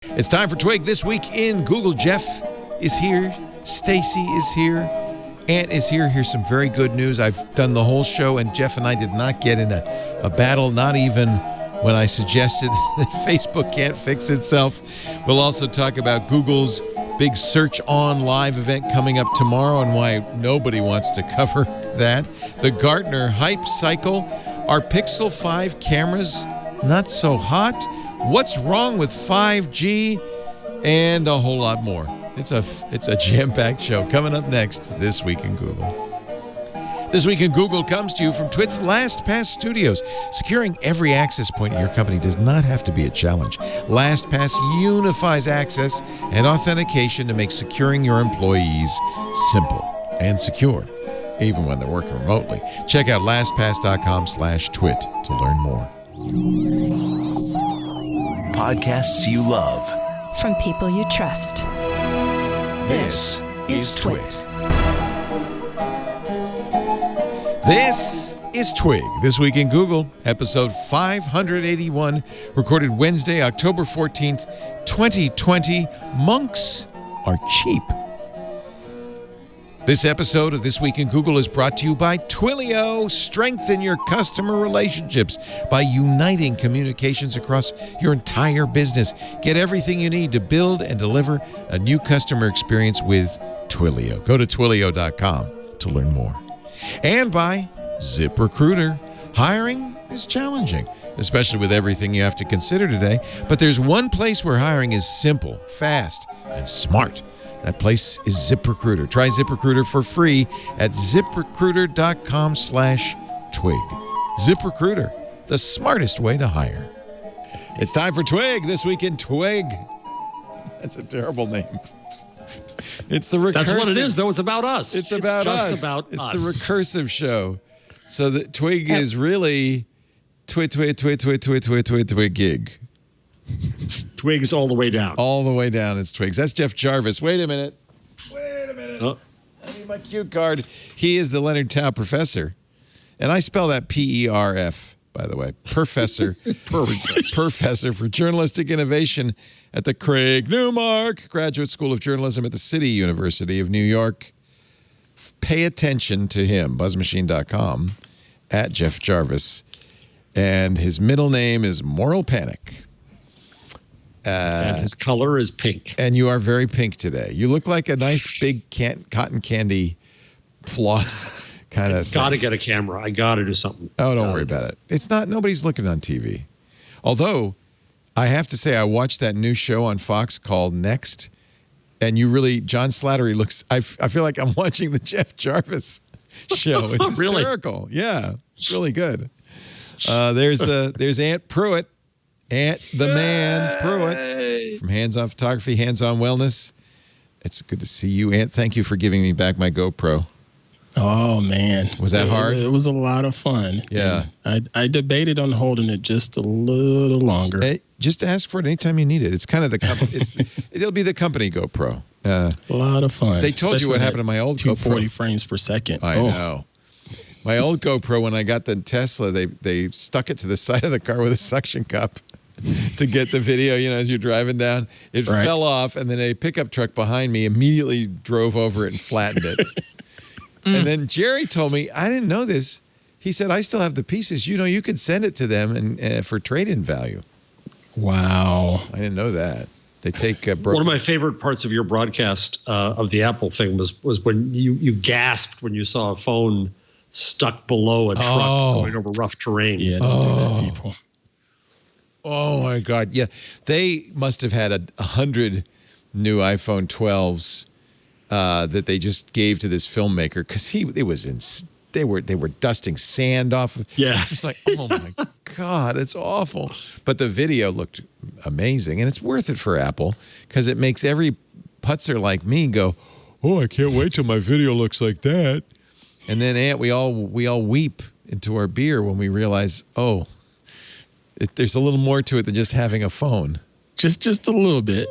It's time for Twig This Week in Google. Jeff is here. Stacy is here. Ant is here. Here's some very good news. I've done the whole show, and Jeff and I did not get in a battle, not even when I suggested that Facebook can't fix itself. We'll also talk about Google's big Search On live event coming up tomorrow and why nobody wants to cover that. The Gartner hype cycle. Are Pixel 5 cameras not so hot? What's wrong with 5G? And a whole lot more. It's a jam-packed show coming up next This Week in Google. This Week in Google comes to you from Twit's LastPass Studios. Securing every access point in your company does not have to be a challenge. LastPass unifies access and authentication to make securing your employees simple and secure, even when they're working remotely. Check out lastpass.com/twit to learn more. Podcasts you love. From people you trust. This is Twit. This is Twig, This Week in Google, episode 581, recorded Wednesday, October 14th, 2020. Monks are cheap. This episode of This Week in Google is brought to you by Twilio. Strengthen your customer relationships by uniting communications across your entire business. Get everything you need to build and deliver a new customer experience with Twilio. Go to twilio.com to learn more. And by ZipRecruiter. Hiring is challenging, especially with everything you have to consider today. But there's one place where hiring is simple, fast, and smart. That place is ZipRecruiter. Try ZipRecruiter for free at ziprecruiter.com/twig. ZipRecruiter, the smartest way to hire. It's time for Twig, This Week in Twig. That's a terrible name. It's the recursive. That's what it is, though. It's about us. It's about us. It's the recursive show. So the Twig is really twig. Twigs all the way down. All the way down, it's Twigs. That's Jeff Jarvis. Wait a minute. Oh. I need my cue card. He is the Leonard Tao professor. And I spell that P-E-R-F, by the way. Professor. Professor for Journalistic Innovation at the Craig Newmark Graduate School of Journalism at the City University of New York. Pay attention to him, buzzmachine.com, at Jeff Jarvis. And his middle name is Moral Panic. And his color is pink. And you are very pink today. You look like a nice big cotton candy floss kind of thing. Got to get a camera. I got to do something. Oh, don't worry about it. It's not, nobody's looking on TV. Although, I have to say, I watched that new show on Fox called Next. And you really, John Slattery looks, I feel like I'm watching the Jeff Jarvis show. It's hysterical. Really? Yeah, it's really good. There's Ant Pruitt. Ant the Man Pruitt from Hands On Photography, Hands On Wellness. It's good to see you, Ant. Thank you for giving me back my GoPro. Oh, man. Was that hard? It was a lot of fun. Yeah. I debated on holding it just a little longer. Hey, just ask for it anytime you need it. It's kind of the it'll be the company GoPro. A lot of fun. They told you what happened to my old 240 GoPro. frames per second. I know. My old GoPro, when I got the Tesla, they stuck it to the side of the car with a suction cup to get the video, as you're driving down. It fell off, and then a pickup truck behind me immediately drove over it and flattened it. And then Jerry told me, I didn't know this. He said, I still have the pieces. You could send it to them and for trade-in value. Wow. I didn't know that. They take one of my favorite parts of your broadcast of the Apple thing was when you gasped when you saw a phone stuck below a truck going over rough terrain. Yeah, don't do that, people. Oh, my God. Yeah. They must have had 100 new iPhone 12s that they just gave to this filmmaker because they were dusting sand off of. Yeah. It's like, oh, my God, it's awful. But the video looked amazing. And it's worth it for Apple because it makes every putzer like me go, oh, I can't wait till my video looks like that. And then, Ant, we all weep into our beer when we realize, there's a little more to it than just having a phone. Just a little bit.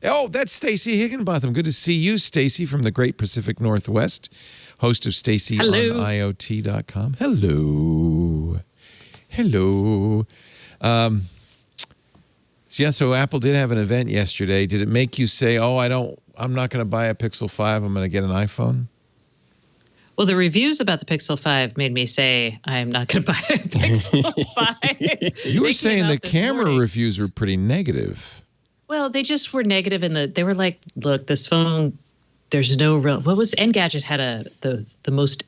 Oh, that's Stacy Higginbotham. Good to see you, Stacy, from the Great Pacific Northwest, host of Stacy on IoT.com. Hello. So Apple did have an event yesterday. Did it make you say, "Oh, I'm not going to buy a Pixel 5. I'm going to get an iPhone"? Well, the reviews about the Pixel 5 made me say I'm not going to buy a Pixel 5. You were They saying came the out this camera morning. reviews were pretty negative. Well, they just were negative they were like, look, this phone, there's no real, what was, Engadget had the most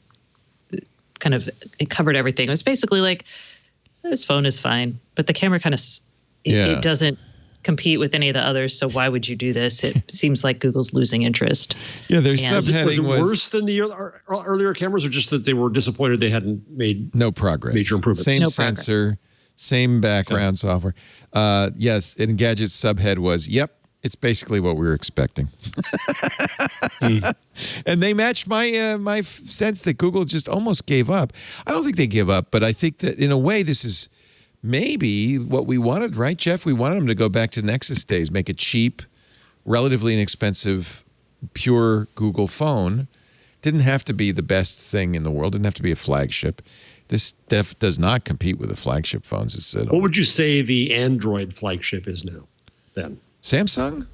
kind of, it covered everything. It was basically like, this phone is fine, but the camera kind of, it doesn't compete with any of the others. So why would you do this? It seems like Google's losing interest. Yeah, their And- subheading Was it was worse than the earlier cameras, or just that they were disappointed they hadn't made no progress. major improvements? Same No progress. sensor, same background software. Yes, Engadget's subhead was, "Yep, it's basically what we were expecting." And they matched my my sense that Google just almost gave up. I don't think they give up, but I think that in a way this is maybe what we wanted, right, Jeff? We wanted them to go back to Nexus days, make a cheap, relatively inexpensive, pure Google phone. Didn't have to be the best thing in the world. Didn't have to be a flagship. This does not compete with the flagship phones. It's What would you say the Android flagship is now, then? Samsung?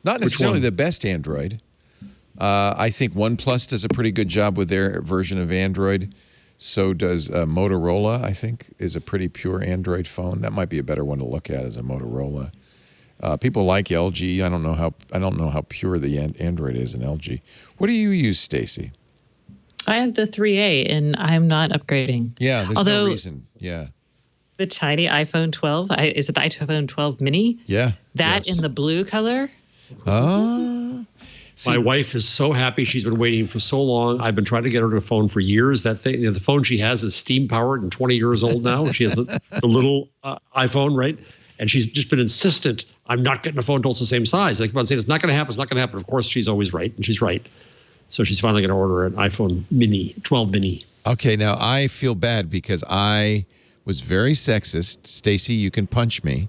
Not necessarily the best Android. I think OnePlus does a pretty good job with their version of Android. So does Motorola, I think, is a pretty pure Android phone. That might be a better one to look at as a Motorola. People like LG. I don't know how pure the Android is in LG. What do you use, Stacy? I have the 3A and I'm not upgrading. Yeah, there's no reason. Yeah. The tiny iPhone 12, is it the iPhone 12 mini? Yeah. That in the blue color? My wife is so happy. She's been waiting for so long. I've been trying to get her a phone for years. That thing, the phone she has is steam powered and 20 years old now. She has the little iPhone, right? And she's just been insistent. I'm not getting a phone until it's the same size. I keep on saying it's not going to happen. It's not going to happen. Of course, she's always right, and she's right. So she's finally going to order an iPhone Mini, 12 Mini. Okay, now I feel bad because I was very sexist. Stacy, you can punch me,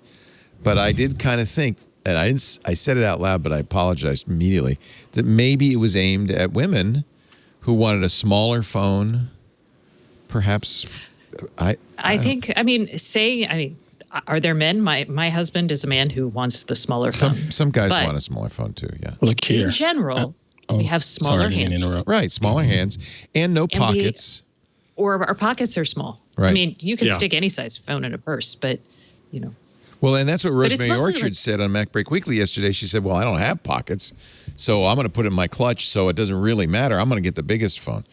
but I did kind of think, and I said it out loud, but I apologized immediately, that maybe it was aimed at women who wanted a smaller phone. Perhaps I think, are there men? My husband is a man who wants the smaller phone. Some guys But want a smaller phone too, yeah. Look here. in general, we have smaller Sorry, I didn't hands. interrupt. Right, smaller hands and no pockets. Or our pockets are small. Right. I mean, you can Yeah. stick any size phone in a purse, but, you know. Well, and that's what But it's Rosemary mostly Orchard like- said on Mac Break Weekly yesterday. She said, well, I don't have pockets, so I'm going to put it in my clutch, so it doesn't really matter. I'm going to get the biggest phone.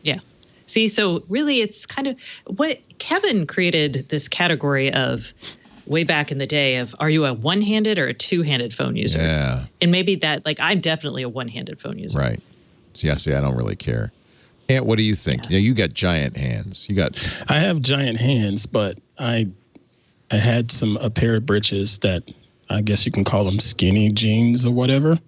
Yeah. See, so really it's kind of what Kevin created this category of way back in the day of, are you a one-handed or a two-handed phone user? Yeah, And maybe that, like, I'm definitely a one-handed phone user. right. See, I don't really care. Aunt, what do you think? Yeah. You got giant hands. I have giant hands, but I had a pair of breeches that I guess you can call them skinny jeans or whatever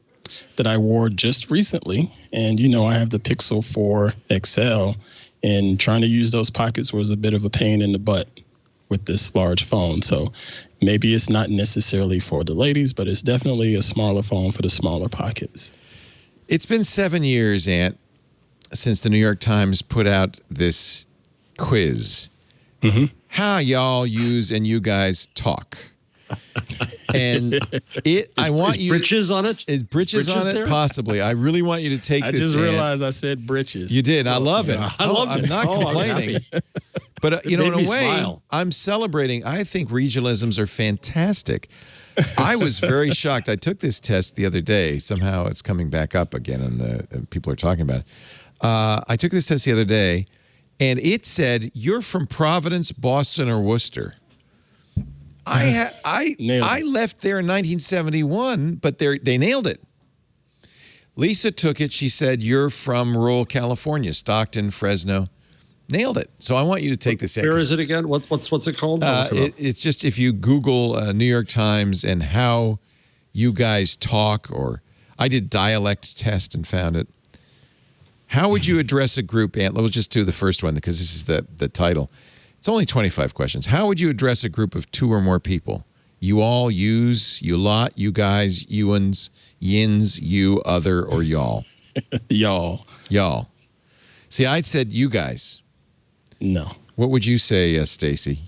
that I wore just recently. And, I have the Pixel 4 XL, and trying to use those pockets was a bit of a pain in the butt with this large phone. So maybe it's not necessarily for the ladies, but it's definitely a smaller phone for the smaller pockets. It's been 7 years, Aunt, since the New York Times put out this quiz. Mm-hmm. How y'all use and you guys talk. And I want you. Britches on it? Is britches on it? there? Possibly. I really want you to take I this. just Aunt. realized I said breeches. You did. I love it. I love I'm it. not I'm complaining. happy. But, It in made a me way, smile. I'm celebrating. I think regionalisms are fantastic. I was very shocked. I took this test the other day. Somehow it's coming back up again, and people are talking about it. I took this test the other day, and it said, you're from Providence, Boston, or Worcester. I left there in 1971, but they nailed it. Lisa took it. She said, you're from rural California, Stockton, Fresno. Nailed it. So I want you to take this. Where is it again? What's it called? It's just if you Google New York Times and how you guys talk, or I did dialect test and found it. How would you address a group, Aunt? Let's just do the first one because this is the title. It's only 25 questions. How would you address a group of two or more people? You all, yous, you lot, you guys, youans, yins, you, other, or y'all? Y'all. Y'all. See, I said you guys. No. What would you say, Stacy?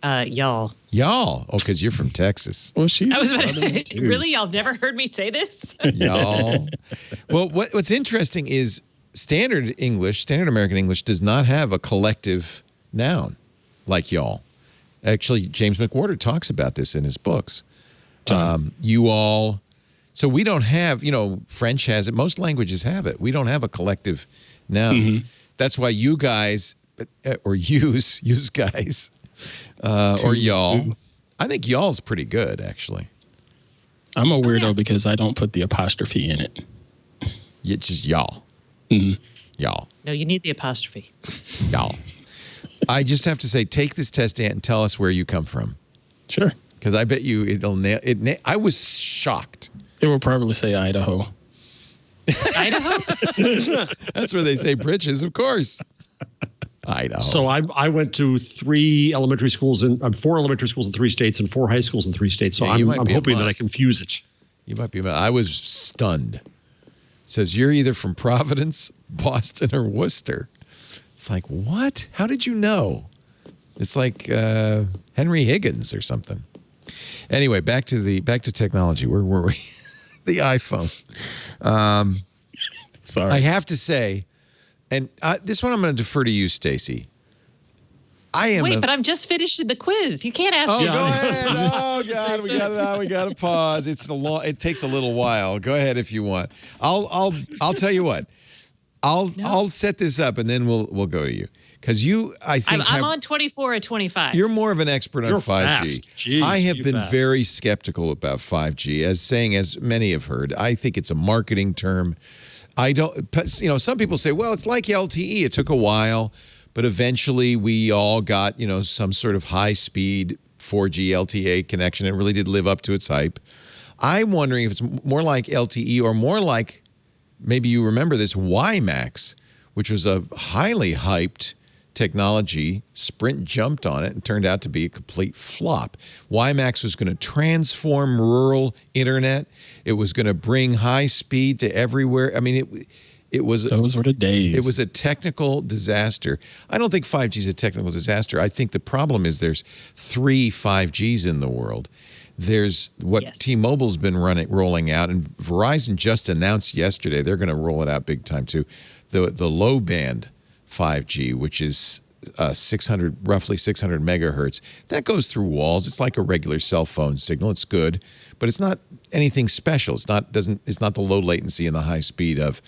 Y'all. Y'all. Oh, because you're from Texas. Well, she's I was Southern, too. really, y'all never heard me say this? Y'all. Well, what's interesting is standard American English does not have a collective noun like y'all. Actually, James McWhorter talks about this in his books. You all. So we don't have, French has it. Most languages have it. We don't have a collective noun. Mm-hmm. That's why you guys, or use guys, or y'all. I think y'all's pretty good, actually. I'm a weirdo because I don't put the apostrophe in it. It's just y'all. Mm-hmm. Y'all. No, you need the apostrophe. Y'all. I just have to say, take this test, Ant, and tell us where you come from. Sure. Because I bet you it'll nail it. I was shocked. It will probably say Idaho. Idaho? That's where they say britches, of course. Idaho. So I went to four elementary schools in 3 states and 4 high schools in 3 states. So Yeah, you I'm might be hoping a that monk. I confuse it. You might be. I was stunned. It says you're either from Providence, Boston, or Worcester. It's like, what? How did you know? It's like Henry Higgins or something. Anyway, back to technology. Where were we? The iPhone. Sorry. I have to say, and this one I'm going to defer to you, Stacy. Wait, but I'm just finishing the quiz. You can't ask Oh, me. go ahead. Oh, God, we got to pause. It takes a little while. Go ahead if you want. I'll tell you what. I'll set this up and then we'll go to you. Because I think I'm on 24 or 25. you're more of an expert on 5G. Fast. Jeez, I have you been fast. very skeptical about 5G, as many have heard. I think it's a marketing term. I don't, some people say, well, it's like LTE. It took a while, but eventually we all got, some sort of high-speed 4G LTE connection. It really did live up to its hype. I'm wondering if it's more like LTE or more like, maybe you remember this, WIMAX, which was a highly hyped technology. Sprint jumped on it and turned out to be a complete flop. WIMAX was going to transform rural internet. It was going to bring high speed to everywhere. I mean, it was Those were the days. It was a technical disaster. I don't think 5G is a technical disaster. I think the problem is there's 3 5Gs in the world. There's what T-Mobile's been rolling out, and Verizon just announced yesterday they're going to roll it out big time too. The low band 5G, which is roughly 600 megahertz, that goes through walls. It's like a regular cell phone signal. It's good, but it's not anything special. It's not the low latency and the high speed of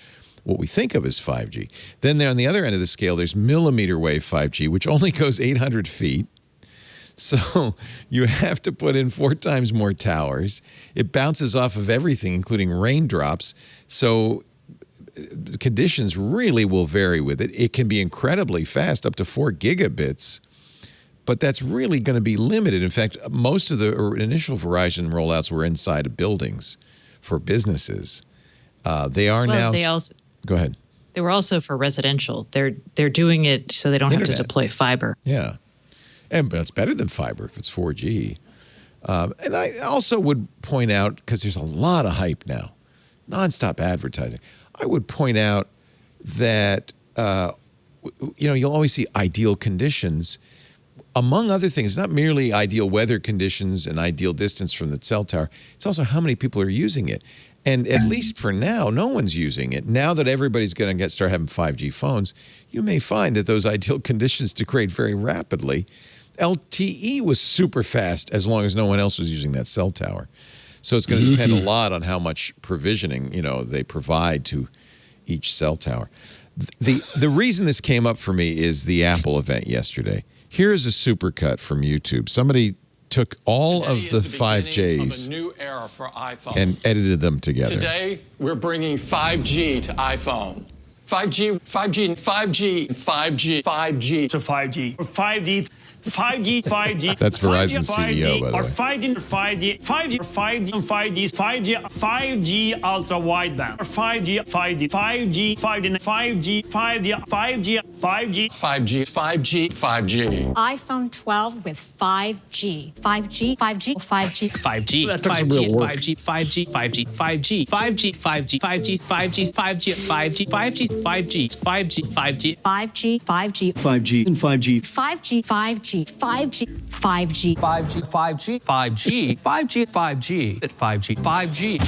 what we think of as 5G. Then there on the other end of the scale, there's millimeter wave 5G, which only goes 800 feet. So you have to put in 4 times more towers. It bounces off of everything, including raindrops. So conditions really will vary with it. It can be incredibly fast, up to 4 gigabits, but that's really going to be limited. In fact, most of the initial Verizon rollouts were inside of buildings for businesses. They are now. Go ahead. They were also for residential. They're doing it so they don't have to deploy fiber. Yeah. But it's better than fiber if it's 4G. And I also would point out, because there's a lot of hype now, nonstop advertising. I would point out that, you'll always see ideal conditions. Among other things, not merely ideal weather conditions and ideal distance from the cell tower, it's also how many people are using it. And at least for now, no one's using it. Now that everybody's going to start having 5G phones, you may find that those ideal conditions degrade very rapidly. LTE was super fast as long as no one else was using that cell tower. So it's going to depend a lot on how much provisioning, they provide to each cell tower. The reason this came up for me is the Apple event yesterday. Here's a supercut from YouTube. Somebody took all of the 5Js and edited them together. Today, we're bringing 5G to iPhone. 5G to 5G. 5G. That's Verizon's CEO, by the way. 5G ultra wideband. 5G 5G. 5G. 5G. 5G. iPhone 12 with 5G. 5G. 5G. 5G. 5G. That took some real work. 5G. 5G. 5G. 5G. 5G. 5G. 5G. 5G. 5G. 5G. 5G. 5G. 5G. 5G. 5G. 5G. 5G and 5G. 5G. 5G. 5G. 5G. 5G. 5G. 5G. 5G. 5G. 5G. 5G. 5G.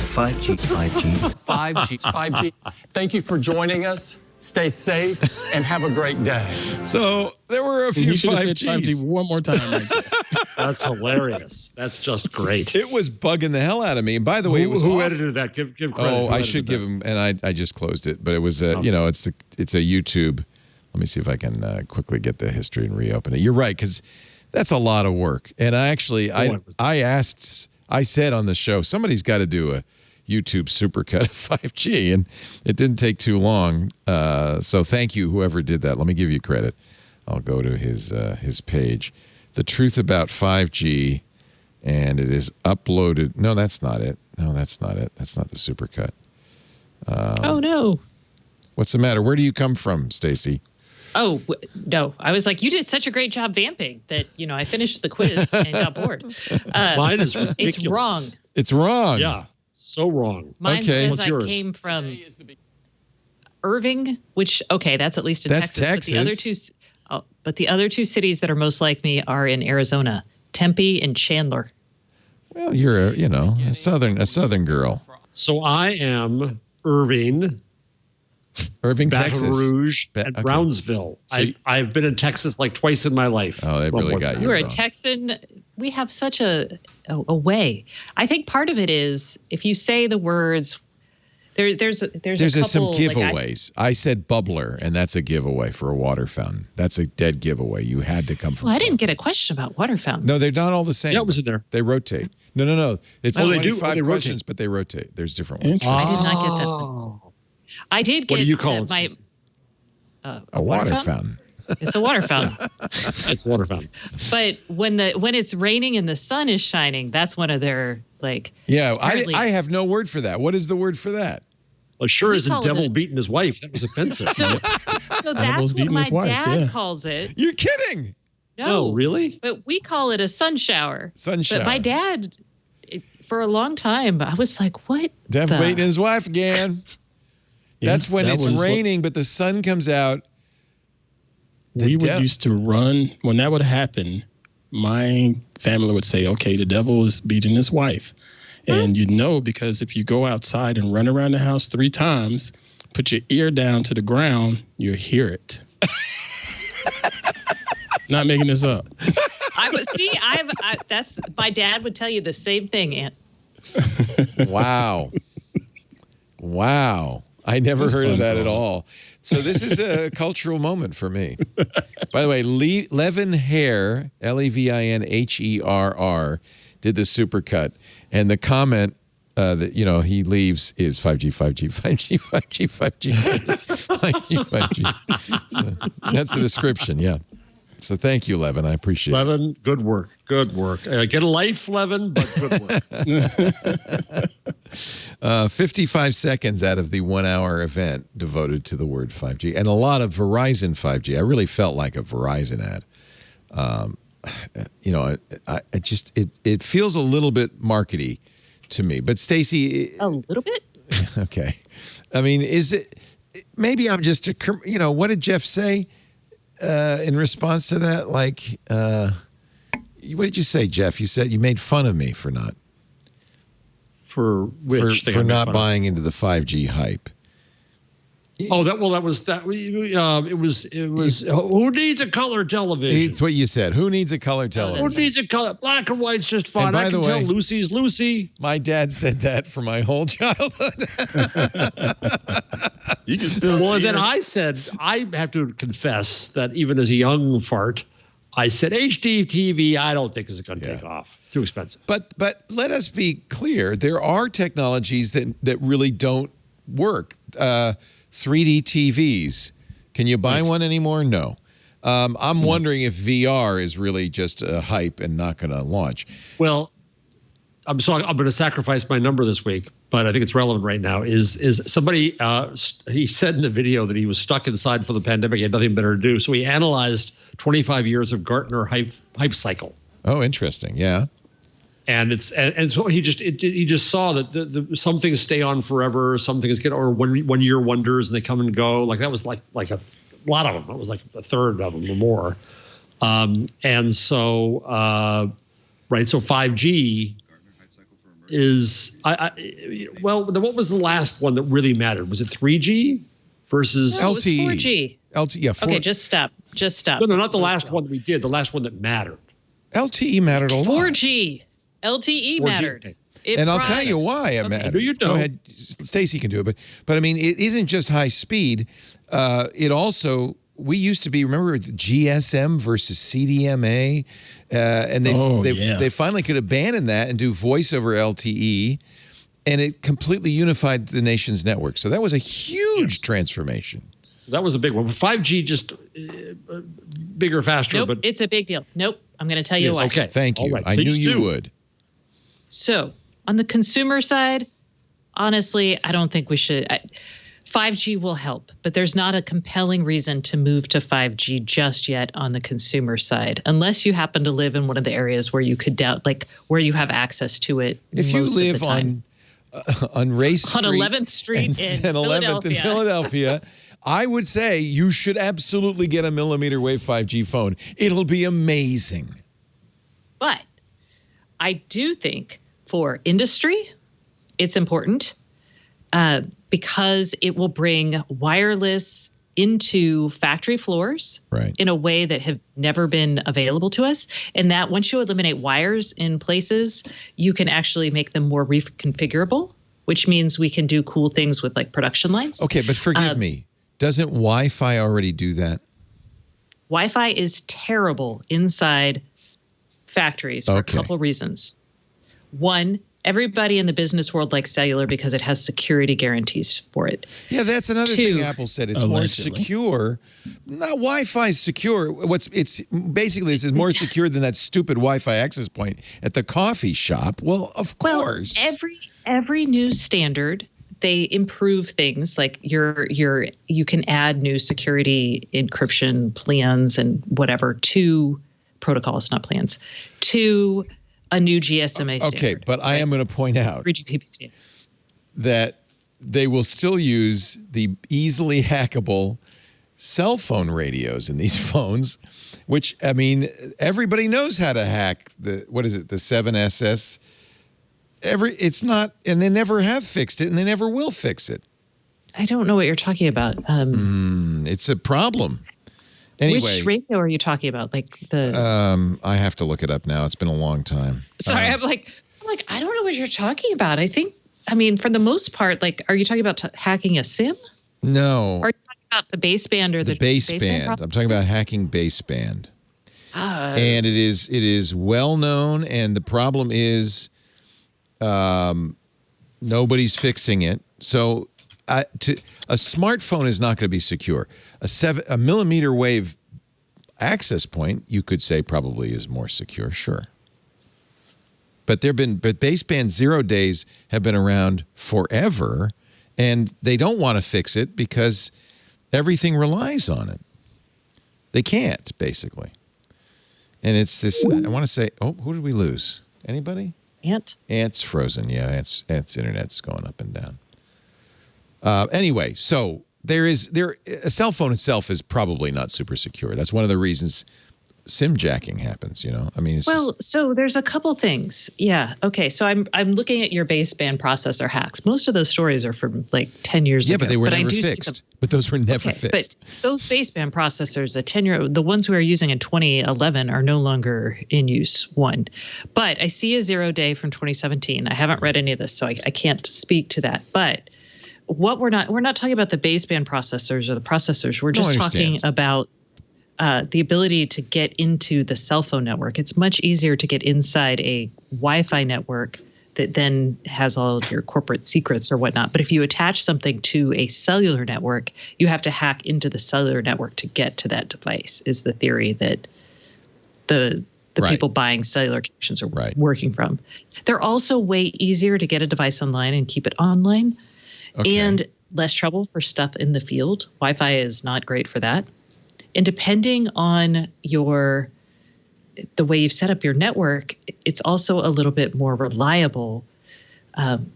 5G. 5G. 5G. Thank you for joining us. Stay safe and have a great day. So there were a few You should have said 5G 5Gs. one more time. Right there. That's hilarious. That's just great. It was bugging the hell out of me. And by the way, it was who off- edited that? Give credit. Oh, Who I edited should that? give him, and I just closed it. But it was you know, it's a YouTube. Let me see if I can quickly get the history and reopen it. You're right, because that's a lot of work. And I actually I said on the show, somebody's got to do a YouTube supercut of 5G, and it didn't take too long. So thank you, whoever did that. Let me give you credit. I'll go to his page, The Truth About 5G, and it is uploaded. No, that's not it. No, that's not it. That's not the supercut. Oh no. What's the matter? Where do you come from, Stacy? Oh no! I was like, you did such a great job vamping that I finished the quiz and got bored. Mine is ridiculous. It's wrong. It's wrong. Yeah, so wrong. Mine Okay. says What's I yours? came from Irving, which that's at least in That's Texas. But the other two cities that are most like me are in Arizona, Tempe and Chandler. Well, you're a southern girl. So I am Irving, Irving, Baton Texas. Rouge, Ba- and okay. Brownsville. So I've been in Texas like twice in my life. Oh, they Well, really more got than you. You are a wrong. Texan. We have such a way. I think part of it is if you say the words. There's a some couple, giveaways. I said bubbler, and that's a giveaway for a water fountain. That's a dead giveaway. You had to come from. Well, I didn't get a Bubbler's. question about water fountain. No, they're not all the same. Yeah, it was in there. They rotate. No. It's Oh, they do? 25 They rotate. questions, but they rotate. There's different ones. Interesting. I did not get that one. I did get What do you call it? my Susan? A water fountain. It's a water fountain. It's water fountain. But when it's raining and the sun is shining, that's one of their Yeah, apparently- I have no word for that. What is the word for that? Well, sure We isn't call it devil a- beating his wife. That was offensive. So Devil's that's what beating my his wife, dad yeah. calls it. You're kidding. No, really? But we call it a sun shower. Sun shower. But my dad, for a long time, I was like, what? Devil the- beating his wife again. Yeah, That's when that it's was what- raining, but the sun comes out. We would used to run when that would happen. My family would say, "Okay, the devil is beating his wife," and you'd know because if you go outside and run around the house 3 times, put your ear down to the ground, you hear it. Not making this up. I was that's my dad would tell you the same thing, Aunt. Wow. Wow. I never heard of fun that for at him. all. So this is a cultural moment for me. By the way, Levin Hair, Levinherr, did the supercut. And the comment that, he leaves is 5G, 5G, 5G, 5G, 5G, 5G, 5G. So that's the description, yeah. So thank you, Levin. I appreciate it. Levin, good work. Good work. Get a life, Levin, but good work. 55 seconds out of the 1 hour event devoted to the word 5G and a lot of Verizon 5G. I really felt like a Verizon ad. It feels a little bit markety to me. But Stacy, A little bit. okay. I mean, is it? Maybe I'm just what did Jeff say in response to that? Like, what did you say, Jeff? You said you made fun of me for not. For which? thing I for made not fun of? buying into the 5G hype. Oh, that was that. It was. Who needs a color television? It's what you said. Who needs a color Who television? needs a color? Black and white's just fine. And by I the can tell way- Lucy's Lucy. My dad said that for my whole childhood. You can still Well, see then her. I said, I have to confess that even as a young fart, I said HD TV. I don't think is going to take off. Too expensive. But let us be clear. There are technologies that really don't work. 3D TVs. Can you buy one anymore? No. I'm wondering if VR is really just a hype and not going to launch. Well, I'm going to sacrifice my number this week, but I think it's relevant right now. Is somebody he said in the video that he was stuck inside for the pandemic, he had nothing better to do, so he analyzed 25 years of Gartner hype cycle. Oh, interesting. Yeah. And so he just saw that some things stay on forever, some things get, or 1 year wonders and they come and go. Like that was like a lot of them. It was like a third of them or more. And so right, so 5G is well, what was the last one that really mattered? Was it 3G versus No, LTE? it was 4G. LTE, yeah. Okay, just stop. No, not the last one that we did. The last one that mattered. LTE mattered a lot. 4G. LTE 4G. mattered. It And I'll brought- tell you why it mattered. No, you don't. Go ahead. Stacy can do it, but I mean, it isn't just high speed. It also, we used to be, remember GSM versus CDMA, and they finally could abandon that and do voice over LTE, and it completely unified the nation's network. So that was a huge transformation. So that was a big one. 5G just bigger, faster. Nope, but it's a big deal. Nope, I'm going to tell you why. Okay. Thank you. All right, I knew please you do. would. So on the consumer side, honestly, I don't think we should. 5G will help, but there's not a compelling reason to move to 5G just yet on the consumer side, unless you happen to live in one of the areas where you could where you have access to it. If you most of the live time. on Race Street, on 11th Street and 11th in Philadelphia, I would say you should absolutely get a millimeter wave 5G phone. It'll be amazing. But I do think for industry, it's important because it will bring wireless into factory floors in a way that have never been available to us. And that once you eliminate wires in places, you can actually make them more reconfigurable, which means we can do cool things with like production lines. Okay, but forgive me. Doesn't Wi-Fi already do that? Wi-Fi is terrible inside factories for a couple reasons. One, everybody in the business world likes cellular because it has security guarantees for it. Yeah, that's another thing Apple said. It's more secure. Not Wi-Fi is secure. It's more secure than that stupid Wi-Fi access point at the coffee shop. Well, of course. Every new standard, they improve things like you can add new security encryption plans and whatever to protocols, not plans, to a new GSMA standard. Okay, but I am going to point out 3GPP standard. that they will still use the easily hackable cell phone radios in these phones, which, I mean, everybody knows how to hack the 7SS. It's not, and they never have fixed it, and they never will fix it. I don't know what you're talking about. It's a problem. Anyway, which radio are you talking about? Like the I have to look it up now. It's been a long time. Sorry, I'm like I don't know what you're talking about. I mean, for the most part, like, are you talking about hacking a SIM? No. Or are you talking about the baseband or the baseband? I'm talking about hacking baseband. And it is well known, and the problem is nobody's fixing it. So a smartphone is not going to be secure. A millimeter wave access point, you could say, probably is more secure, sure. But baseband 0 days have been around forever, and they don't want to fix it because everything relies on it. They can't, basically. And it's this, I want to say, who did we lose? Anybody? Ant's frozen. Yeah, Ant's internet's going up and down. Anyway, so a cell phone itself is probably not super secure. That's one of the reasons SIM jacking happens, I mean, so there's a couple things. Yeah. Okay. So I'm looking at your baseband processor hacks. Most of those stories are from like 10 years ago. Yeah, but they were never fixed. But those were never fixed. But those baseband processors, the ones we were using in 2011 are no longer in use, one. But I see a 0 day from 2017. I haven't read any of this, so I can't speak to that. But we're not talking about the baseband processors or the processors. We're just talking about the ability to get into the cell phone network. It's much easier to get inside a Wi-Fi network that then has all of your corporate secrets or whatnot. But if you attach something to a cellular network, you have to hack into the cellular network to get to that device, is the theory that the the Right. people buying cellular connections are Right. working from. They're also way easier to get a device online and keep it online, Okay. and less trouble for stuff in the field. Wi-Fi is not great for that. And depending on the way you've set up your network, it's also a little bit more reliable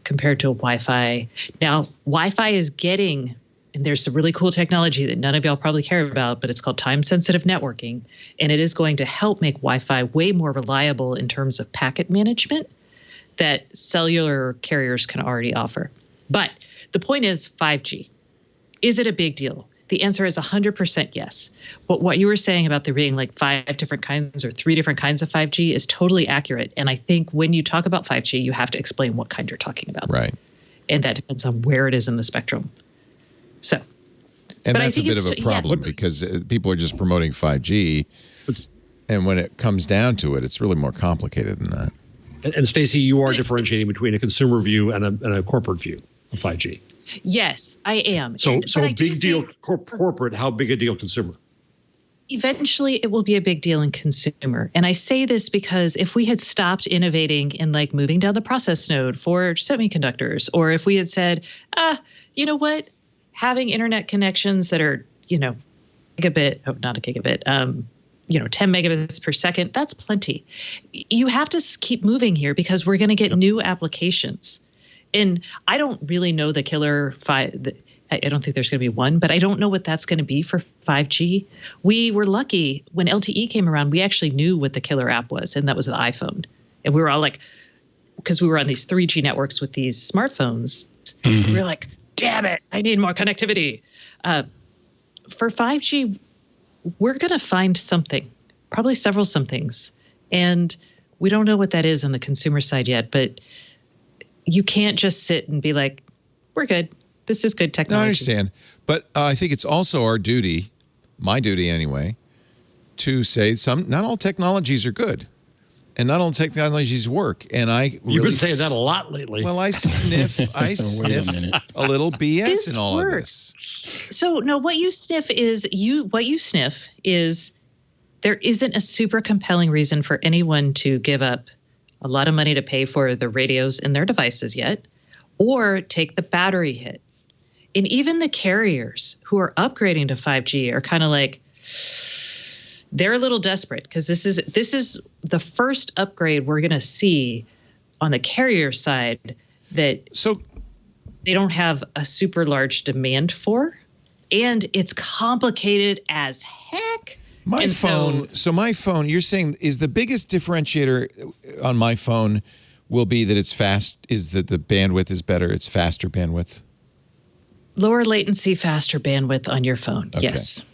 compared to Wi-Fi. Now, Wi-Fi is getting, and there's some really cool technology that none of y'all probably care about, but it's called time-sensitive networking, and it is going to help make Wi-Fi way more reliable in terms of packet management that cellular carriers can already offer. But the point is 5G. Is it a big deal? The answer is 100% yes. But what you were saying about there being like 5 different kinds or 3 different kinds of 5G is totally accurate. And I think when you talk about 5G, you have to explain what kind you're talking about. Right. And that depends on where it is in the spectrum. So. And but I that's a think bit of a problem because people are just promoting 5G. And when it comes down to it, it's really more complicated than that. And Stacey, you are differentiating between a consumer view and a corporate view of 5G. Yes, I am. So But I do big deal think corporate, how big a deal consumer? eventually it will be a big deal in consumer. And I say this because if we had stopped innovating in like moving down the process node for semiconductors, or if we had said, you know what, having internet connections that are, not a gigabit, 10 megabits per second, that's plenty. You have to keep moving here because we're going to get new applications. And I don't really know the killer I don't think there's going to be one, but I don't know what that's going to be for 5G. We were lucky when LTE came around, we actually knew what the killer app was, and that was the iPhone. And we were all like, because we were on these 3G networks with these smartphones, we were like, damn it, I need more connectivity. For 5G, we're going to find something, probably several somethings. And we don't know what that is on the consumer side yet, but you can't just sit and be like, we're good. This is good technology. No, I understand. But I think it's also our duty, my duty anyway, to say not all technologies are good. And not all technologies work. And You've been saying that a lot lately. Well, I sniff a little BS in all of this. So no, what you sniff is there isn't a super compelling reason for anyone to give up a lot of money to pay for the radios in their devices yet, or take the battery hit. And even the carriers who are upgrading to 5G are kind of like, they're a little desperate because this is the first upgrade we're going to see on the carrier side that they don't have a super large demand for, and it's complicated as heck. My phone, you're saying is the biggest differentiator on my phone will be that it's fast, is that the bandwidth is better, it's faster bandwidth? Lower latency, faster bandwidth on your phone, okay. Yes.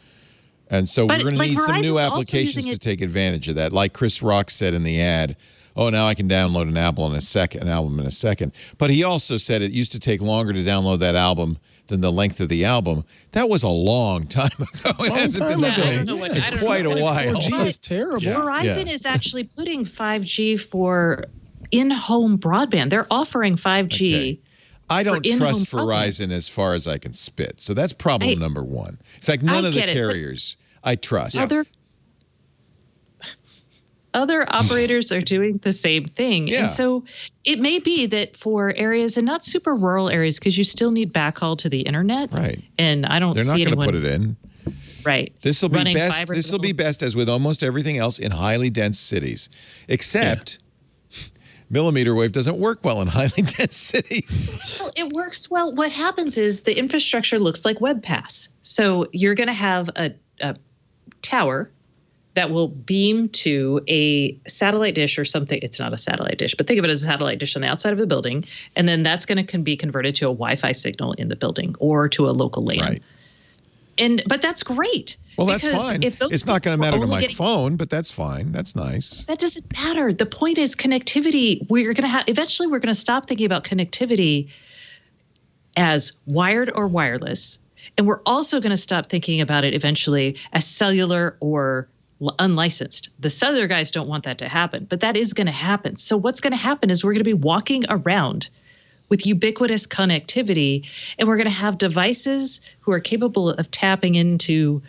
And so we're going to need some new Verizon's applications to take advantage of that. Like Chris Rock said in the ad, now I can download an album in a second. But he also said it used to take longer to download that album than the length of the album. That was a long time ago. It hasn't been that way in quite a while. 4G is terrible. Yeah. Verizon is actually putting 5G for in-home broadband. They're offering 5G. Okay. I don't trust broadband. Verizon as far as I can spit. So that's problem number one. In fact, none of the carriers I trust. Other operators are doing the same thing. Yeah. And so it may be that for areas, and not super rural areas, because you still need backhaul to the internet. Right. And I don't They're see not going anyone to put it in. Right. This will be best. This will be best, as with almost everything else, in highly dense cities, except millimeter wave doesn't work well in highly dense cities. Well, it works well. What happens is the infrastructure looks like WebPass. So you're going to have a tower that will beam to a satellite dish or something. It's not a satellite dish, but think of it as a satellite dish on the outside of the building. And then that's going to be converted to a Wi-Fi signal in the building or to a local LAN. Right. But that's great. Well, that's fine. It's not going to matter to my phone, but that's fine. That's nice. That doesn't matter. The point is connectivity. Eventually we're going to stop thinking about connectivity as wired or wireless. And we're also going to stop thinking about it eventually as cellular or unlicensed. The cellular guys don't want that to happen, but that is going to happen. So what's going to happen is we're going to be walking around with ubiquitous connectivity, and we're going to have devices who are capable of tapping into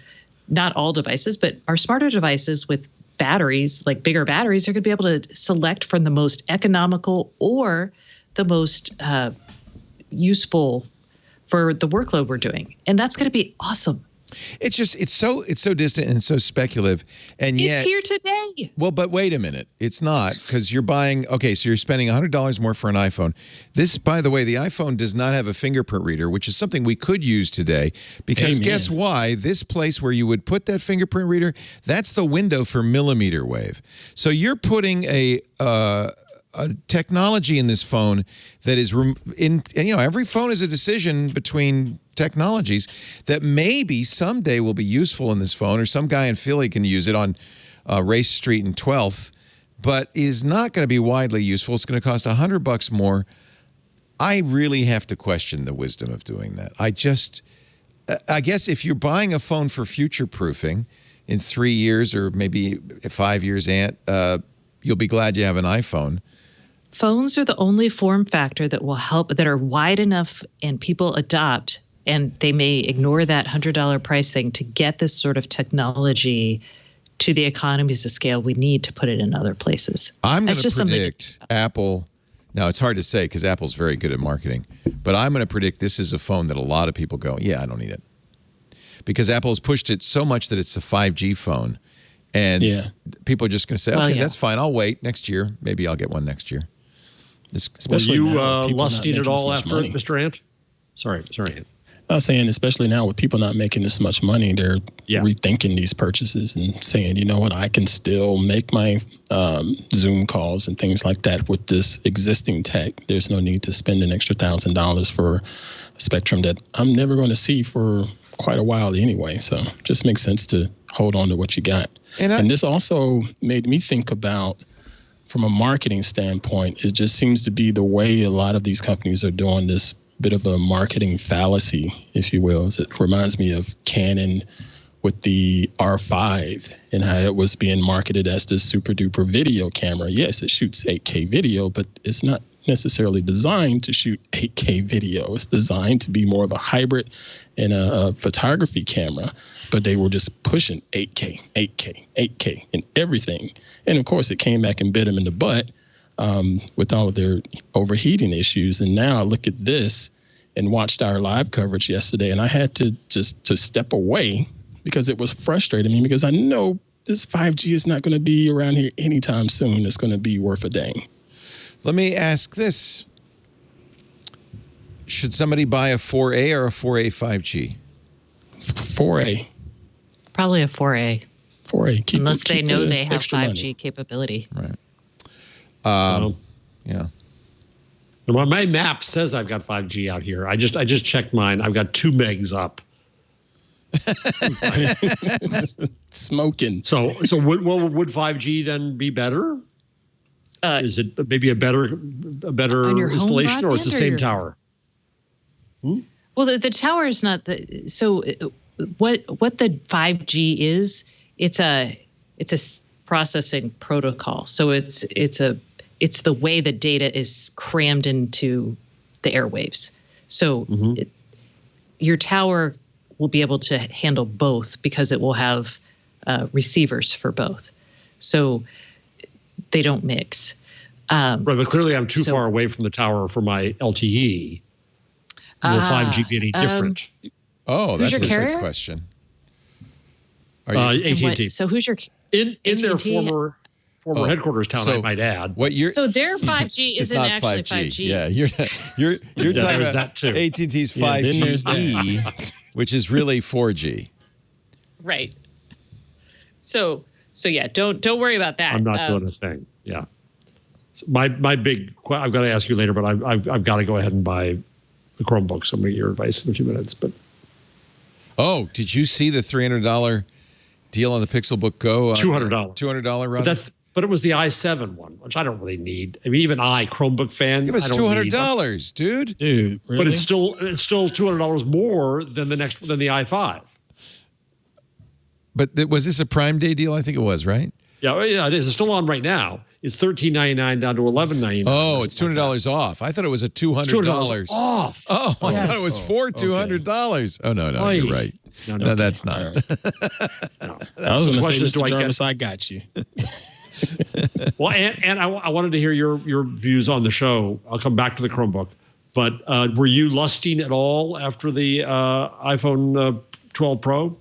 not all devices, but our smarter devices with batteries, like bigger batteries, are going to be able to select from the most economical or the most useful for the workload we're doing. And that's going to be awesome. It's so distant and so speculative, and yet it's here today. Well, but wait a minute, it's not, because you're buying. Okay, so you're spending $100 more for an iPhone. This, by the way, the iPhone does not have a fingerprint reader, which is something we could use today. Because guess why? This place where you would put that fingerprint reader, that's the window for millimeter wave. So you're putting a technology in this phone that is every phone is a decision between technologies that maybe someday will be useful in this phone, or some guy in Philly can use it on Race Street and 12th, but is not going to be widely useful. It's going to cost $100 more. I really have to question the wisdom of doing that. I guess if you're buying a phone for future proofing in 3 years or maybe 5 years, you'll be glad you have an iPhone. Phones are the only form factor that will help, that are wide enough and people adopt, and they may ignore that $100 price thing to get this sort of technology to the economies of scale we need to put it in other places. I'm going to predict Apple. Now, it's hard to say because Apple's very good at marketing, but I'm going to predict this is a phone that a lot of people go, yeah, I don't need it. Because Apple's pushed it so much that it's a 5G phone. And people are just going to say, okay, that's fine. I'll wait next year. Maybe I'll get one next year. Especially were you lusting it all after it, Mr. Ant? Sorry, Ant. I was saying, especially now with people not making this much money, they're rethinking these purchases and saying, you know what, I can still make my Zoom calls and things like that with this existing tech. There's no need to spend an extra $1,000 for a spectrum that I'm never going to see for quite a while anyway. So it just makes sense to hold on to what you got. And this also made me think about, from a marketing standpoint, it just seems to be the way a lot of these companies are doing this bit of a marketing fallacy, if you will. It reminds me of Canon with the R5 and how it was being marketed as this super duper video camera. Yes, it shoots 8K video, but it's not necessarily designed to shoot 8K video. It's designed to be more of a hybrid and a photography camera, but they were just pushing 8K, 8K, 8K and everything. And of course, it came back and bit them in the butt with all of their overheating issues. And now I look at this and watched our live coverage yesterday, and I had to step away because it was frustrating me, because I know this 5G is not going to be around here anytime soon. It's going to be worth a dang. Let me ask this. Should somebody buy a 4A or a 4A 5G? 4A. Probably a 4A. 4A. Unless they know they have 5G money. capability. Right. Yeah. Well, my map says I've got 5G out here. I just checked mine. I've got 2 megs up. Smoking. So would 5G then be better? Is it maybe a better installation, or it's the same tower? Well, the tower is not the. So what the 5G is? It's a processing protocol. So it's the way the data is crammed into the airwaves. So your tower will be able to handle both, because it will have receivers for both. So they don't mix. Right, but clearly I'm too far away from the tower for my LTE. Will 5G be any different? That's a good question. Are you AT&T? So who's your in their former headquarters town? I might add. So their 5G isn't not actually 5G. 5G. Yeah, you're talking about that too. AT&T's 5G, which is really 4G. Right. So yeah, don't worry about that. I'm not doing a thing. Yeah. So my big. I've got to ask you later, but I've got to go ahead and buy the Chromebook. So I'm going to get your advice in a few minutes. But did you see the $300 deal on the Pixelbook Go? $200. $200 rather. But it was the i7 one, which I don't really need. I mean, even Chromebook fan. It was $200, dude. Dude, really? But it's still $200 more than the i5. But was this a Prime Day deal? I think it was, right? Yeah, it is. It's still on right now. It's $13.99 down to $11.99. Oh, it's $200 off. I thought it was a $200 off. Oh, I thought it was for $200. Oh no, you're right. No, that's not. I was going to say, Mr. Jarvis, I got you. Well, and I wanted to hear your views on the show. I'll come back to the Chromebook. But were you lusting at all after the iPhone 12 Pro?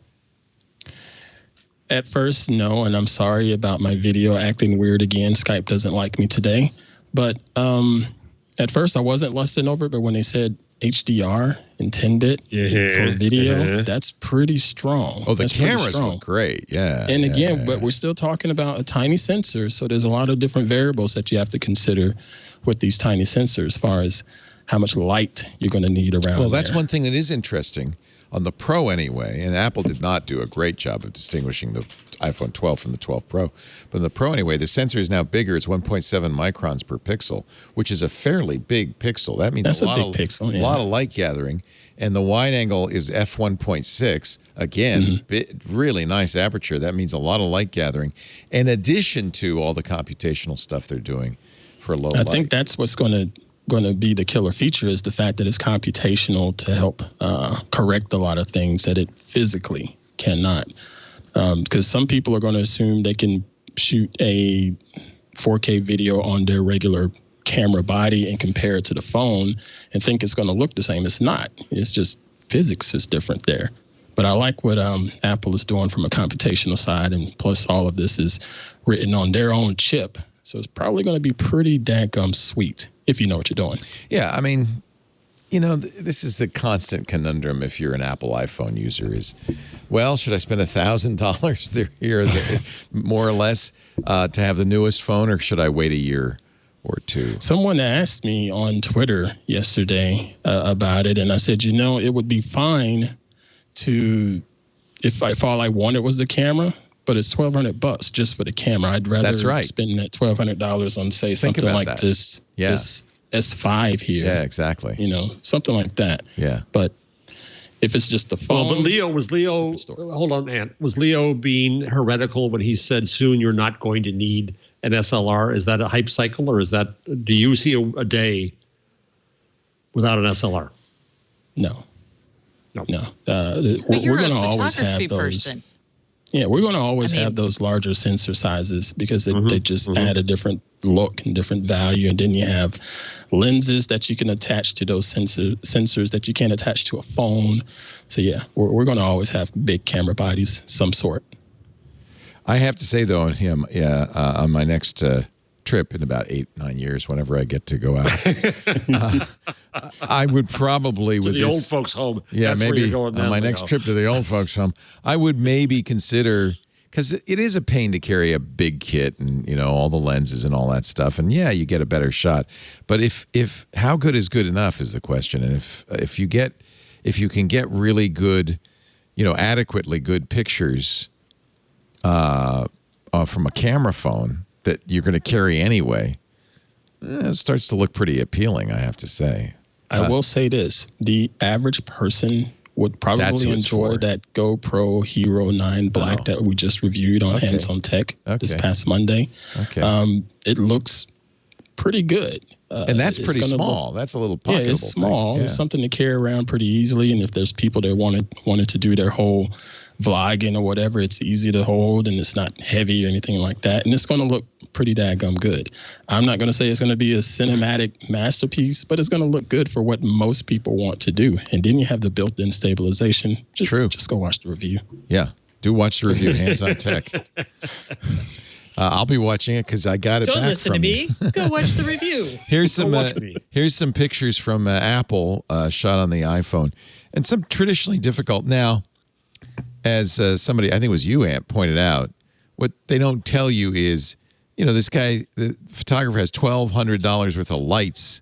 At first, no, and I'm sorry about my video acting weird again. Skype doesn't like me today. But at first, I wasn't lusting over it, but when they said HDR and 10-bit for video, that's pretty strong. Oh, the cameras look great, yeah. And again, but we're still talking about a tiny sensor, so there's a lot of different variables that you have to consider with these tiny sensors as far as how much light you're going to need around. Well, that's one thing that is interesting. On the Pro anyway, and Apple did not do a great job of distinguishing the iPhone 12 from the 12 Pro. But in the Pro anyway, the sensor is now bigger. It's 1.7 microns per pixel, which is a fairly big pixel. That means a lot of light gathering. And the wide angle is f1.6. Again, really nice aperture. That means a lot of light gathering, in addition to all the computational stuff they're doing for low light. I think that's what's going to be the killer feature, is the fact that it's computational to help correct a lot of things that it physically cannot. Because some people are going to assume they can shoot a 4K video on their regular camera body and compare it to the phone and think it's going to look the same. It's not. It's just physics is different there. But I like what Apple is doing from a computational side, and plus all of this is written on their own chip. So it's probably going to be pretty dadgum sweet if you know what you're doing. Yeah, I mean, you know, this is the constant conundrum if you're an Apple iPhone user is, well, should I spend $1,000 there, more or less, to have the newest phone, or should I wait a year or two? Someone asked me on Twitter yesterday about it, and I said, it would be fine to, if all I wanted was the camera, but it's $1,200 just for the camera. I'd rather spend that $1,200 on, say, something like this S5 here. Yeah, exactly. Something like that. Yeah. But if it's just the phone. Well, but hold on, man. Was Leo being heretical when he said soon you're not going to need an SLR? Is that a hype cycle, or do you see a day without an SLR? No. We're going to always have those. Yeah, we're going to always have those larger sensor sizes because they just add a different look and different value. And then you have lenses that you can attach to those sensors that you can't attach to a phone. So, yeah, we're going to always have big camera bodies, some sort. I have to say, though, on my next trip in about 8-9 years, whenever I get to go out, I would probably to the old folks' home. Yeah, that's maybe where you're going on my next trip to the old folks' home, I would maybe consider, because it is a pain to carry a big kit and all the lenses and all that stuff, and yeah, you get a better shot. But if how good is good enough is the question, and if you can get really good, adequately good pictures from a camera phone that you're going to carry anyway, it starts to look pretty appealing, I have to say. I will say this. The average person would probably enjoy that GoPro Hero 9 Black that we just reviewed on Hands on Tech this past Monday. Okay. It looks pretty good. And that's pretty small. That's a little pocketable thing. Yeah, it's small. Yeah. It's something to carry around pretty easily. And if there's people that wanted to do their whole vlogging or whatever, it's easy to hold and it's not heavy or anything like that. And it's going to look pretty daggum good. I'm not going to say it's going to be a cinematic masterpiece, but it's going to look good for what most people want to do. And then you have the built-in stabilization. Just go watch the review. Yeah, do watch the review, Hands on Tech. I'll be watching it because I got it back from you. Don't listen to me. Go watch the review. Here's some pictures from Apple shot on the iPhone, and some traditionally difficult. Now, as somebody, I think it was you, Amp, pointed out, what they don't tell you is, this guy, the photographer, has $1,200 worth of lights.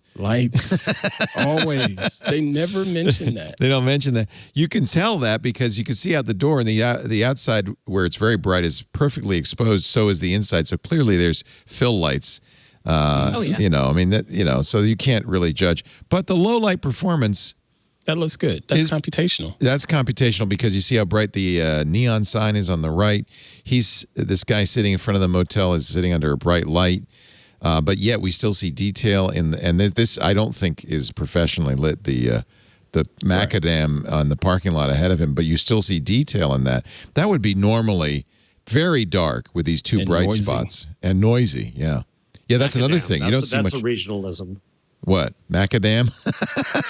Always. They never mention that. They don't mention that. You can tell that because you can see out the door, and the outside where it's very bright is perfectly exposed. So is the inside. So clearly there's fill lights. So you can't really judge. But the low light performance That looks good. That's computational. That's computational because you see how bright the neon sign is on the right. This guy sitting in front of the motel is sitting under a bright light, but yet we still see detail and this I don't think is professionally lit. The macadam on the parking lot ahead of him, but you still see detail in that. That would be normally very dark with these two bright spots and noisy. Yeah, that's another thing. You don't see much. That's a regionalism. What, macadam?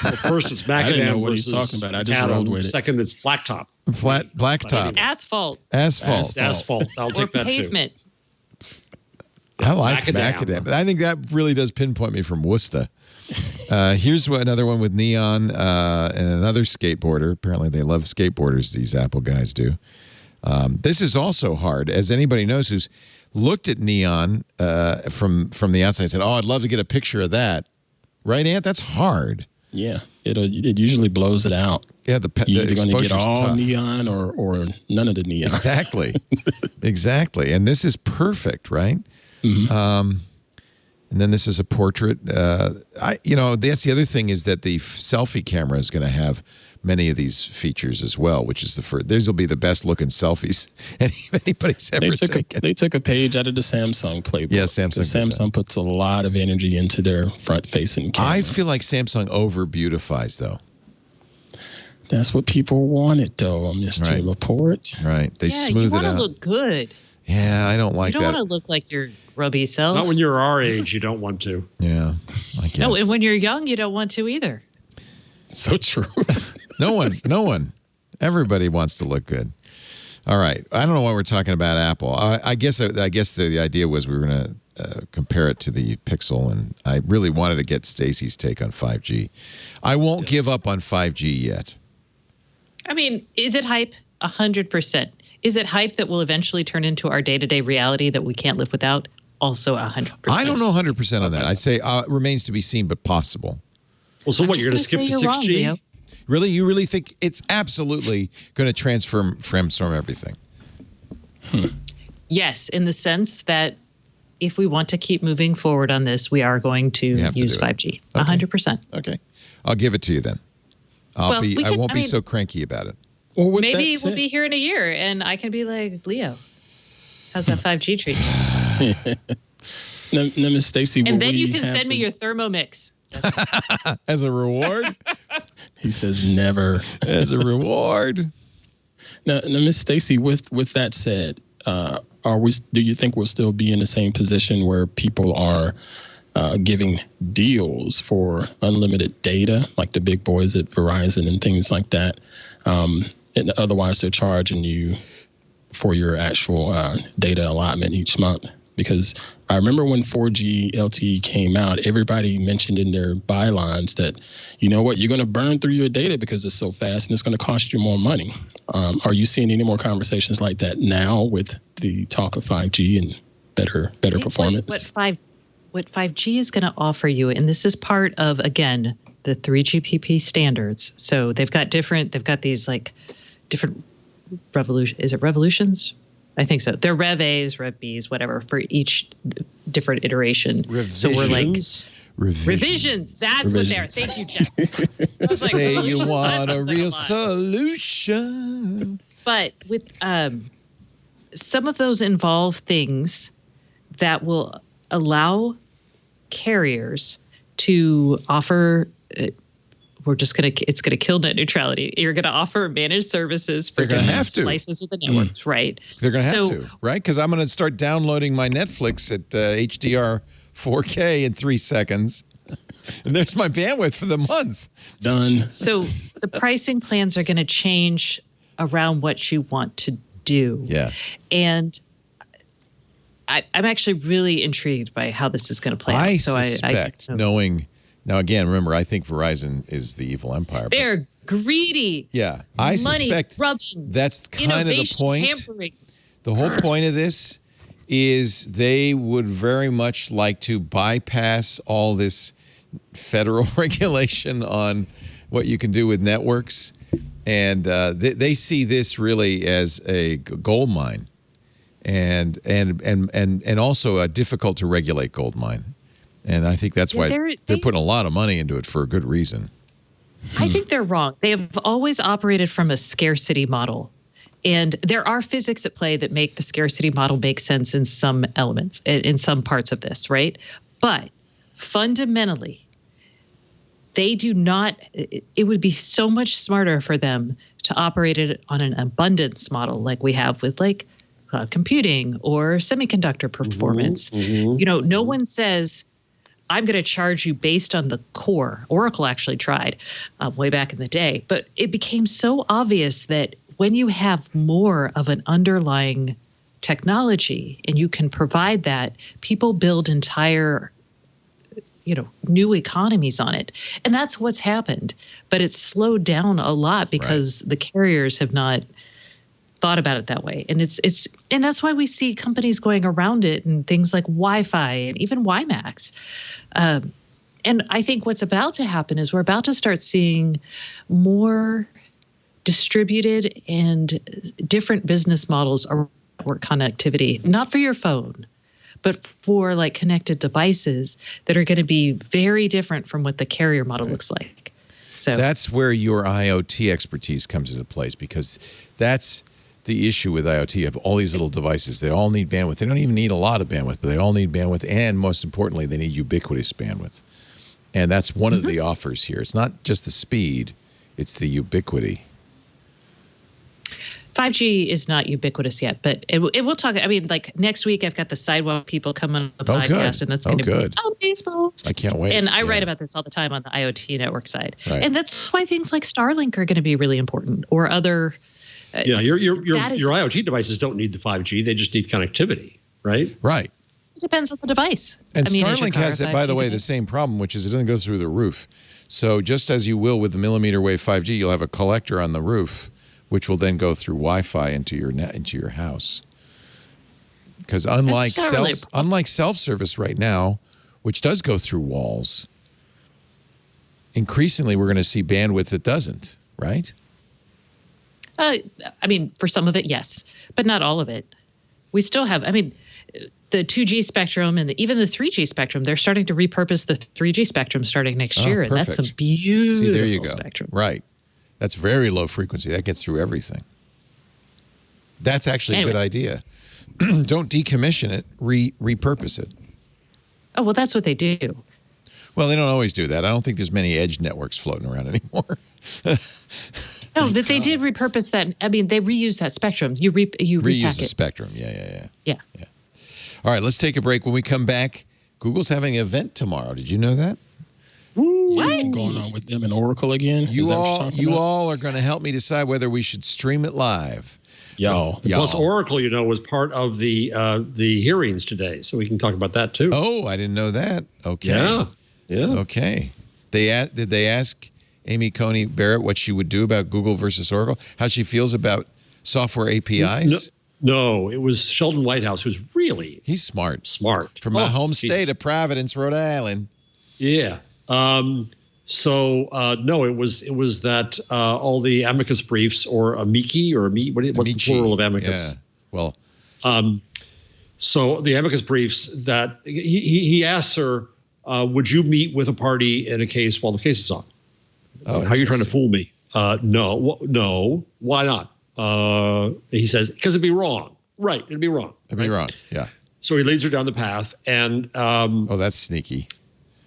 Well, first it's macadam. I didn't know what versus he's talking about. I just Adam. rolled with it. Second, it's blacktop. Blacktop. Asphalt. Asphalt. I'll take that pavement. too. I like macadam. I think that really does pinpoint me from Worcester. Here's another one with neon and another skateboarder. Apparently they love skateboarders, these Apple guys do. This is also hard, as anybody knows who's looked at neon from the outside and said, "Oh, I'd love to get a picture of that." Right, Ant? That's hard. Yeah, it usually blows it out. Yeah, you're either going to get all tough. Neon or none of the neon. Exactly, exactly. And this is perfect, right? Mm-hmm. And then this is a portrait. That's the other thing is that the selfie camera is going to have many of these features as well, which is the first. These will be the best looking selfies anybody's ever taken. They took a page out of the Samsung playbook. Yeah, Samsung puts a lot of energy into their front-facing camera. I feel like Samsung over-beautifies, though. That's what people wanted, though, Mr. Laporte. Right. They smooth it out. You want to look good. Yeah, I don't like that. You don't want to look like your grubby self. Not when you're our age, you don't want to. Yeah, I guess. No, and when you're young, you don't want to either. So true. No one. Everybody wants to look good. All right. I don't know why we're talking about Apple. I guess the idea was we were going to compare it to the Pixel, and I really wanted to get Stacy's take on 5G. I won't give up on 5G yet. I mean, is it hype? 100%. Is it hype that will eventually turn into our day-to-day reality that we can't live without? Also 100%. I don't know 100% on that. I say remains to be seen, but possible. Well, so what, you're going to skip to 6G? Wrong, Really? You really think it's absolutely going to transform everything? Yes, in the sense that if we want to keep moving forward on this, we are going to use 5G. 100%. Okay. I'll give it to you then. I won't be so cranky about it. Well, maybe we'll be here in a year and I can be like, Leo, how's that 5G treatment? Now, Miss Stacy, and then you can send me your Thermomix. As a reward? He says never. As a reward. Now Miss Stacy, with that said, do you think we'll still be in the same position where people are giving deals for unlimited data, like the big boys at Verizon and things like that? And otherwise, they're charging you for your actual data allotment each month. Because I remember when 4G LTE came out, everybody mentioned in their bylines that, you know what, you're going to burn through your data because it's so fast and it's going to cost you more money. Are you seeing any more conversations like that now with the talk of 5G and better performance? What 5G is going to offer you, and this is part of, again, the 3GPP standards. So they've got these like different revolutions? I think so. They're Rev A's, Rev B's, whatever, for each different iteration. Revisions. So we're like revisions. That's what they are. Thank you, Jeff. I was like, say you want a real solution. But with some of those involve things that will allow carriers to offer. It's going to kill net neutrality. You're going to offer managed services for different slices of the networks, right? They're going to have to, right? Because I'm going to start downloading my Netflix at HDR 4K in 3 seconds. And there's my bandwidth for the month. Done. So the pricing plans are going to change around what you want to do. Yeah. And I'm actually really intrigued by how this is going to play out. I suspect, knowing... Now, again, remember, I think Verizon is the evil empire. They're greedy. Yeah. I suspect that's kind of the point. Hampering. The whole point of this is they would very much like to bypass all this federal regulation on what you can do with networks. And they see this really as a gold mine and also a difficult to regulate gold mine. And I think that's why they're putting a lot of money into it for a good reason. I think they're wrong. They have always operated from a scarcity model. And there are physics at play that make the scarcity model make sense in some elements, in some parts of this, right? But fundamentally, they do not, it would be so much smarter for them to operate it on an abundance model like we have with like cloud computing or semiconductor performance. You know, no one says, I'm going to charge you based on the core. Oracle actually tried way back in the day, but it became so obvious that when you have more of an underlying technology and you can provide that, people build entire, you know, new economies on it. And that's what's happened. But it's slowed down a lot because the carriers have not thought about it that way. And and that's why we see companies going around it and things like Wi-Fi and even WIMAX. And I think what's about to happen is we're about to start seeing more distributed and different business models around network connectivity, not for your phone, but for like connected devices that are going to be very different from what the carrier model looks like. So that's where your IoT expertise comes into place, because that's the issue with IoT. You have all these little devices. They all need bandwidth. They don't even need a lot of bandwidth, but they all need bandwidth. And most importantly, they need ubiquitous bandwidth. And that's one of the offers here. It's not just the speed, it's the ubiquity. 5G is not ubiquitous yet, but it will talk. I mean, like next week, I've got the Sidewalk people coming on the podcast, and that's going to be baseballs. I can't wait. And I write about this all the time on the IoT network side, right. And that's why things like Starlink are going to be really important, or other. Yeah, your IoT devices don't need the 5G; they just need connectivity, right? Right. It depends on the device. And Starlink has, by the way, the same problem, which is it doesn't go through the roof. So just as you will with the millimeter wave 5G, you'll have a collector on the roof, which will then go through Wi-Fi into your house. Because unlike self-service right now, which does go through walls, increasingly we're going to see bandwidth that doesn't, right? I mean, for some of it, yes, but not all of it. We still have, I mean, the 2G spectrum and even the 3G spectrum, they're starting to repurpose the 3G spectrum starting next year. And that's some beautiful spectrum. Right. That's very low frequency. That gets through everything. That's actually a good idea. Don't decommission it, repurpose it. Oh, well, that's what they do. Well, they don't always do that. I don't think there's many edge networks floating around anymore. No, but they did repurpose that. I mean, they reuse that spectrum. You reuse the spectrum. Yeah. All right, let's take a break. When we come back, Google's having an event tomorrow. Did you know that? What's going on with them and Oracle again? You all are going to help me decide whether we should stream it live. Y'all. Plus, Oracle, was part of the hearings today, so we can talk about that too. Oh, I didn't know that. Okay. Yeah. Okay. Did they ask Amy Coney Barrett what she would do about Google versus Oracle? How she feels about software APIs? No, it was Sheldon Whitehouse, who's he's smart. From my home state of Providence, Rhode Island. Yeah. No, it was that all the amicus briefs, or amici, or what's the plural of amicus? Yeah. Well, so the amicus briefs that he asks her, would you meet with a party in a case while the case is on? How are you trying to fool me? No. Why not? He says, because it'd be wrong. Right. It'd be wrong. It'd be wrong. Yeah. So he leads her down the path, and that's sneaky.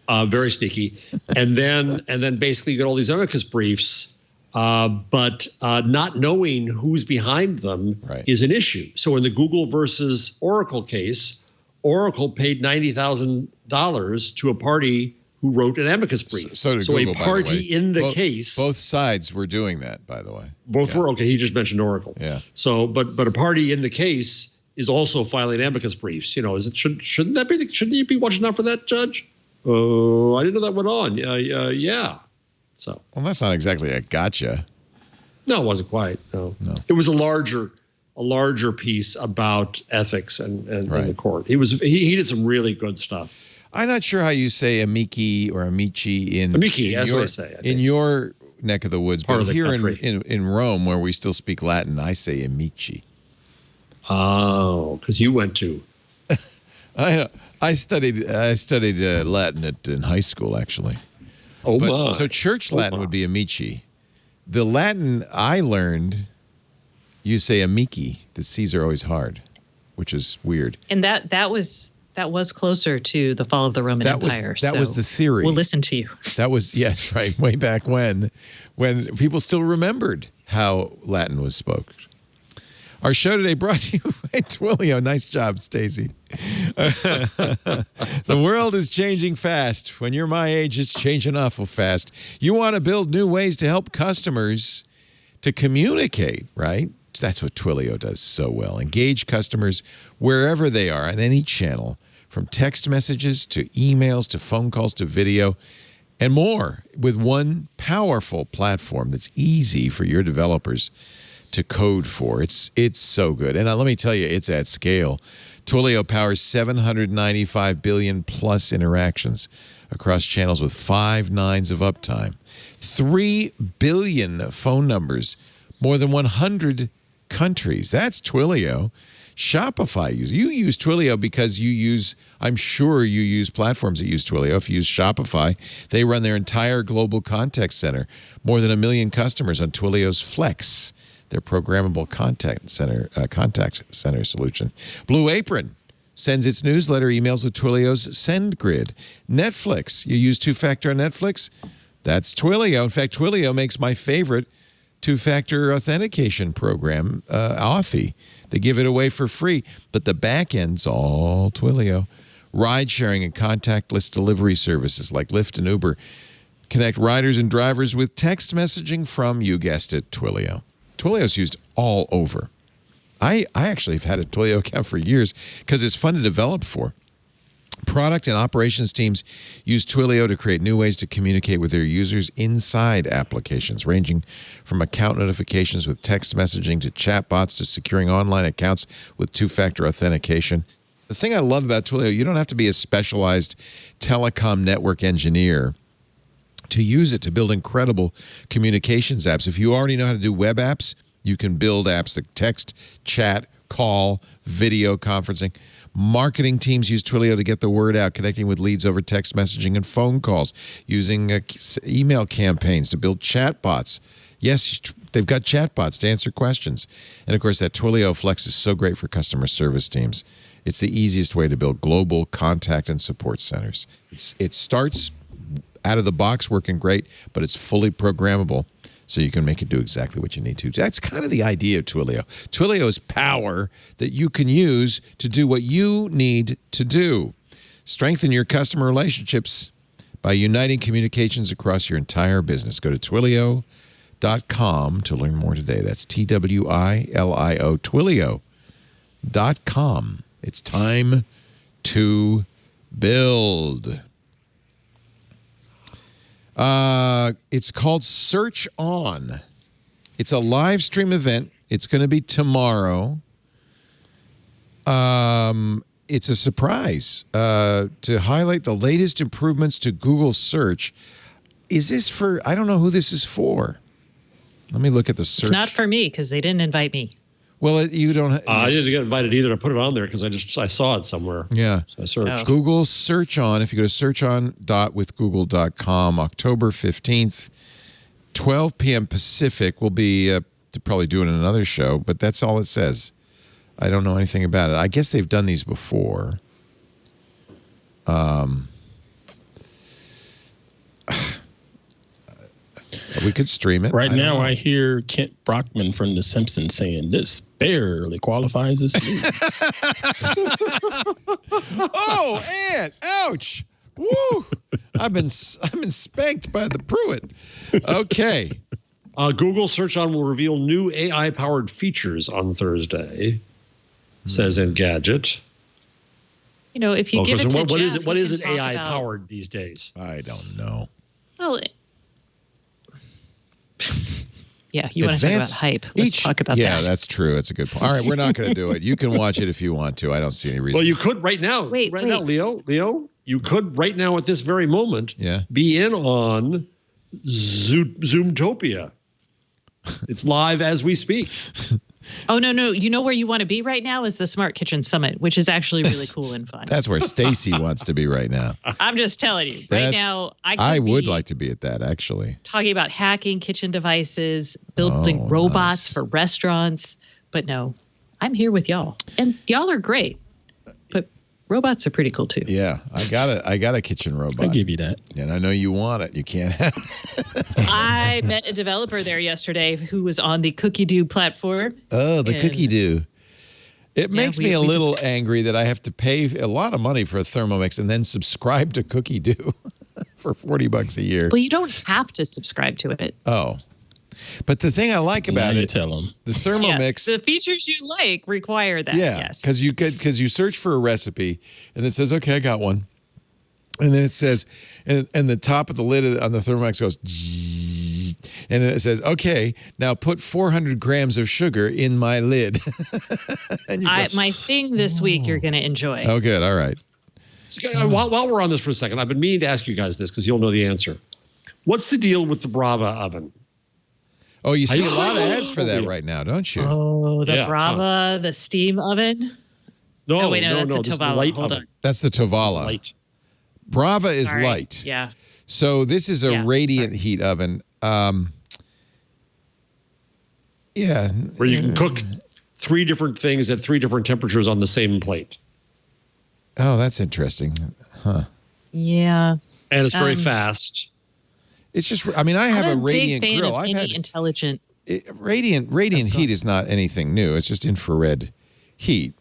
Very sneaky. and then basically you get all these amicus briefs, but not knowing who's behind them is an issue. So in the Google versus Oracle case, Oracle paid $90,000 to a party who wrote an amicus brief. So Google, a party in the case. Both sides were doing that, by the way. Both were. Okay, he just mentioned Oracle. Yeah. So, but a party in the case is also filing amicus briefs. Shouldn't you be watching out for that, Judge? I didn't know that went on. Yeah. So. Well, that's not exactly a gotcha. No, it wasn't quite. No. It was a larger piece about ethics and the court. He did some really good stuff. I'm not sure how you say amici or amici in that's what I say. In your neck of the woods, but here in Rome, where we still speak Latin, I say amici. Oh, because you went to. I studied Latin in high school, actually. Oh, But, my. so church Latin would be amici. The Latin I learned, you say amici. The C's are always hard, which is weird. And that was closer to the fall of the Roman Empire. That was the theory. We'll listen to you. That was, yes, right, way back when people still remembered how Latin was spoken. Our show today brought to you by Twilio. Nice job, Stacy. The world is changing fast. When you're my age, it's changing awful fast. You want to build new ways to help customers to communicate, right? That's what Twilio does so well. Engage customers wherever they are on any channel, from text messages to emails to phone calls to video and more, with one powerful platform that's easy for your developers to code for. It's so good. And let me tell you, it's at scale. Twilio powers 795 billion plus interactions across channels with 5 nines of uptime, 3 billion phone numbers, more than 100 countries. That's Twilio. Shopify you use Twilio because I'm sure you use platforms that use Twilio. If you use Shopify, they run their entire global contact center. More than 1 million customers on Twilio's Flex, their programmable contact center solution. Blue Apron sends its newsletter emails with Twilio's SendGrid. Netflix, you use two-factor on Netflix? That's Twilio. In fact, Twilio makes my favorite two-factor authentication program, Authy. They give it away for free, but the back end's all Twilio. Ride-sharing and contactless delivery services like Lyft and Uber connect riders and drivers with text messaging from, you guessed it, Twilio. Twilio's used all over. I actually have had a Twilio account for years because it's fun to develop for. Product and operations teams use Twilio to create new ways to communicate with their users inside applications, ranging from account notifications with text messaging to chatbots to securing online accounts with two-factor authentication. The thing I love about Twilio, you don't have to be a specialized telecom network engineer to use it to build incredible communications apps. If you already know how to do web apps, you can build apps like text, chat, call, video conferencing. Marketing teams use Twilio to get the word out, connecting with leads over text messaging and phone calls, using email campaigns to build chatbots. Yes, they've got chatbots to answer questions. And of course, that Twilio Flex is so great for customer service teams. It's the easiest way to build global contact and support centers. It starts out of the box working great, but it's fully programmable, so you can make it do exactly what you need to. That's kind of the idea of Twilio. Twilio is power that you can use to do what you need to do. Strengthen your customer relationships by uniting communications across your entire business. Go to Twilio.com to learn more today. That's Twilio, Twilio.com. It's time to build. It's called Search On. It's a live stream event. It's going to be tomorrow. It's a surprise to highlight the latest improvements to Google search. Is this for, I don't know who this is for. Let me look at the search. It's not for me because they didn't invite me. Well, you don't. I didn't get invited either. I put it on there because I saw it somewhere. Yeah. So I searched. Google Search On. If you go to searchon.withgoogle.com, October 15th, 12 p.m. Pacific, we'll be probably doing another show, but that's all it says. I don't know anything about it. I guess they've done these before. We could stream it. Right now, I hear Kent Brockman from The Simpsons saying this barely qualifies as me. Oh, Ant! Ouch! Woo! I've been spanked by the Pruitt. Okay. Google Search On will reveal new AI-powered features on Thursday, says Engadget. You know, if you give it to what is Jeff, it? What he is can it talk AI-powered about- these days? I don't know. Well, yeah, you want to talk about hype. Let's talk about that. Yeah, that's true. That's a good point. All right, we're not going to do it. You can watch it if you want to. I don't see any reason. Well, you could right now. Wait. Now, Leo, you could right now at this very moment be in on Zoomtopia. It's live as we speak. Oh, no. You know where you want to be right now is the Smart Kitchen Summit, which is actually really cool and fun. That's where Stacy wants to be right now. I'm just telling you. Right now, I would like to be at that, actually. Talking about hacking kitchen devices, building robots for restaurants. But no, I'm here with y'all. And y'all are great. But robots are pretty cool, too. Yeah, I got a kitchen robot. I'll give you that. And I know you want it. You can't have it. I met a developer there yesterday who was on the Cookie Doo platform. Oh, the Cookie Doo. It makes me a little angry that I have to pay a lot of money for a Thermomix and then subscribe to Cookie Doo for $40 a year. Well, you don't have to subscribe to it. Oh. But the thing I like about it, tell them the Thermomix, the features you like require that. yeah, yes, because you search for a recipe and it says, okay, I got one, and then it says, and the top of the lid on the Thermomix goes, and then it says, okay, now put 400 grams of sugar in my lid. And you go, my thing this week you're going to enjoy. Oh, good, all right. So, while we're on this for a second, I've been meaning to ask you guys this because you'll know the answer. What's the deal with the Brava oven? Oh, you see a lot of ads for that right now, don't you? Oh, the Brava, the steam oven. No, that's a Tovala. Hold on. That's the Tovala. Light. Brava is light. Yeah. So this is a radiant heat oven. Yeah. Where you can cook 3 different things at 3 different temperatures on the same plate. Oh, that's interesting. Huh. Yeah. And it's very fast. It's just, I mean, I have a radiant big fan grill. Of I've any had intelligent. Radiant heat is not anything new. It's just infrared heat.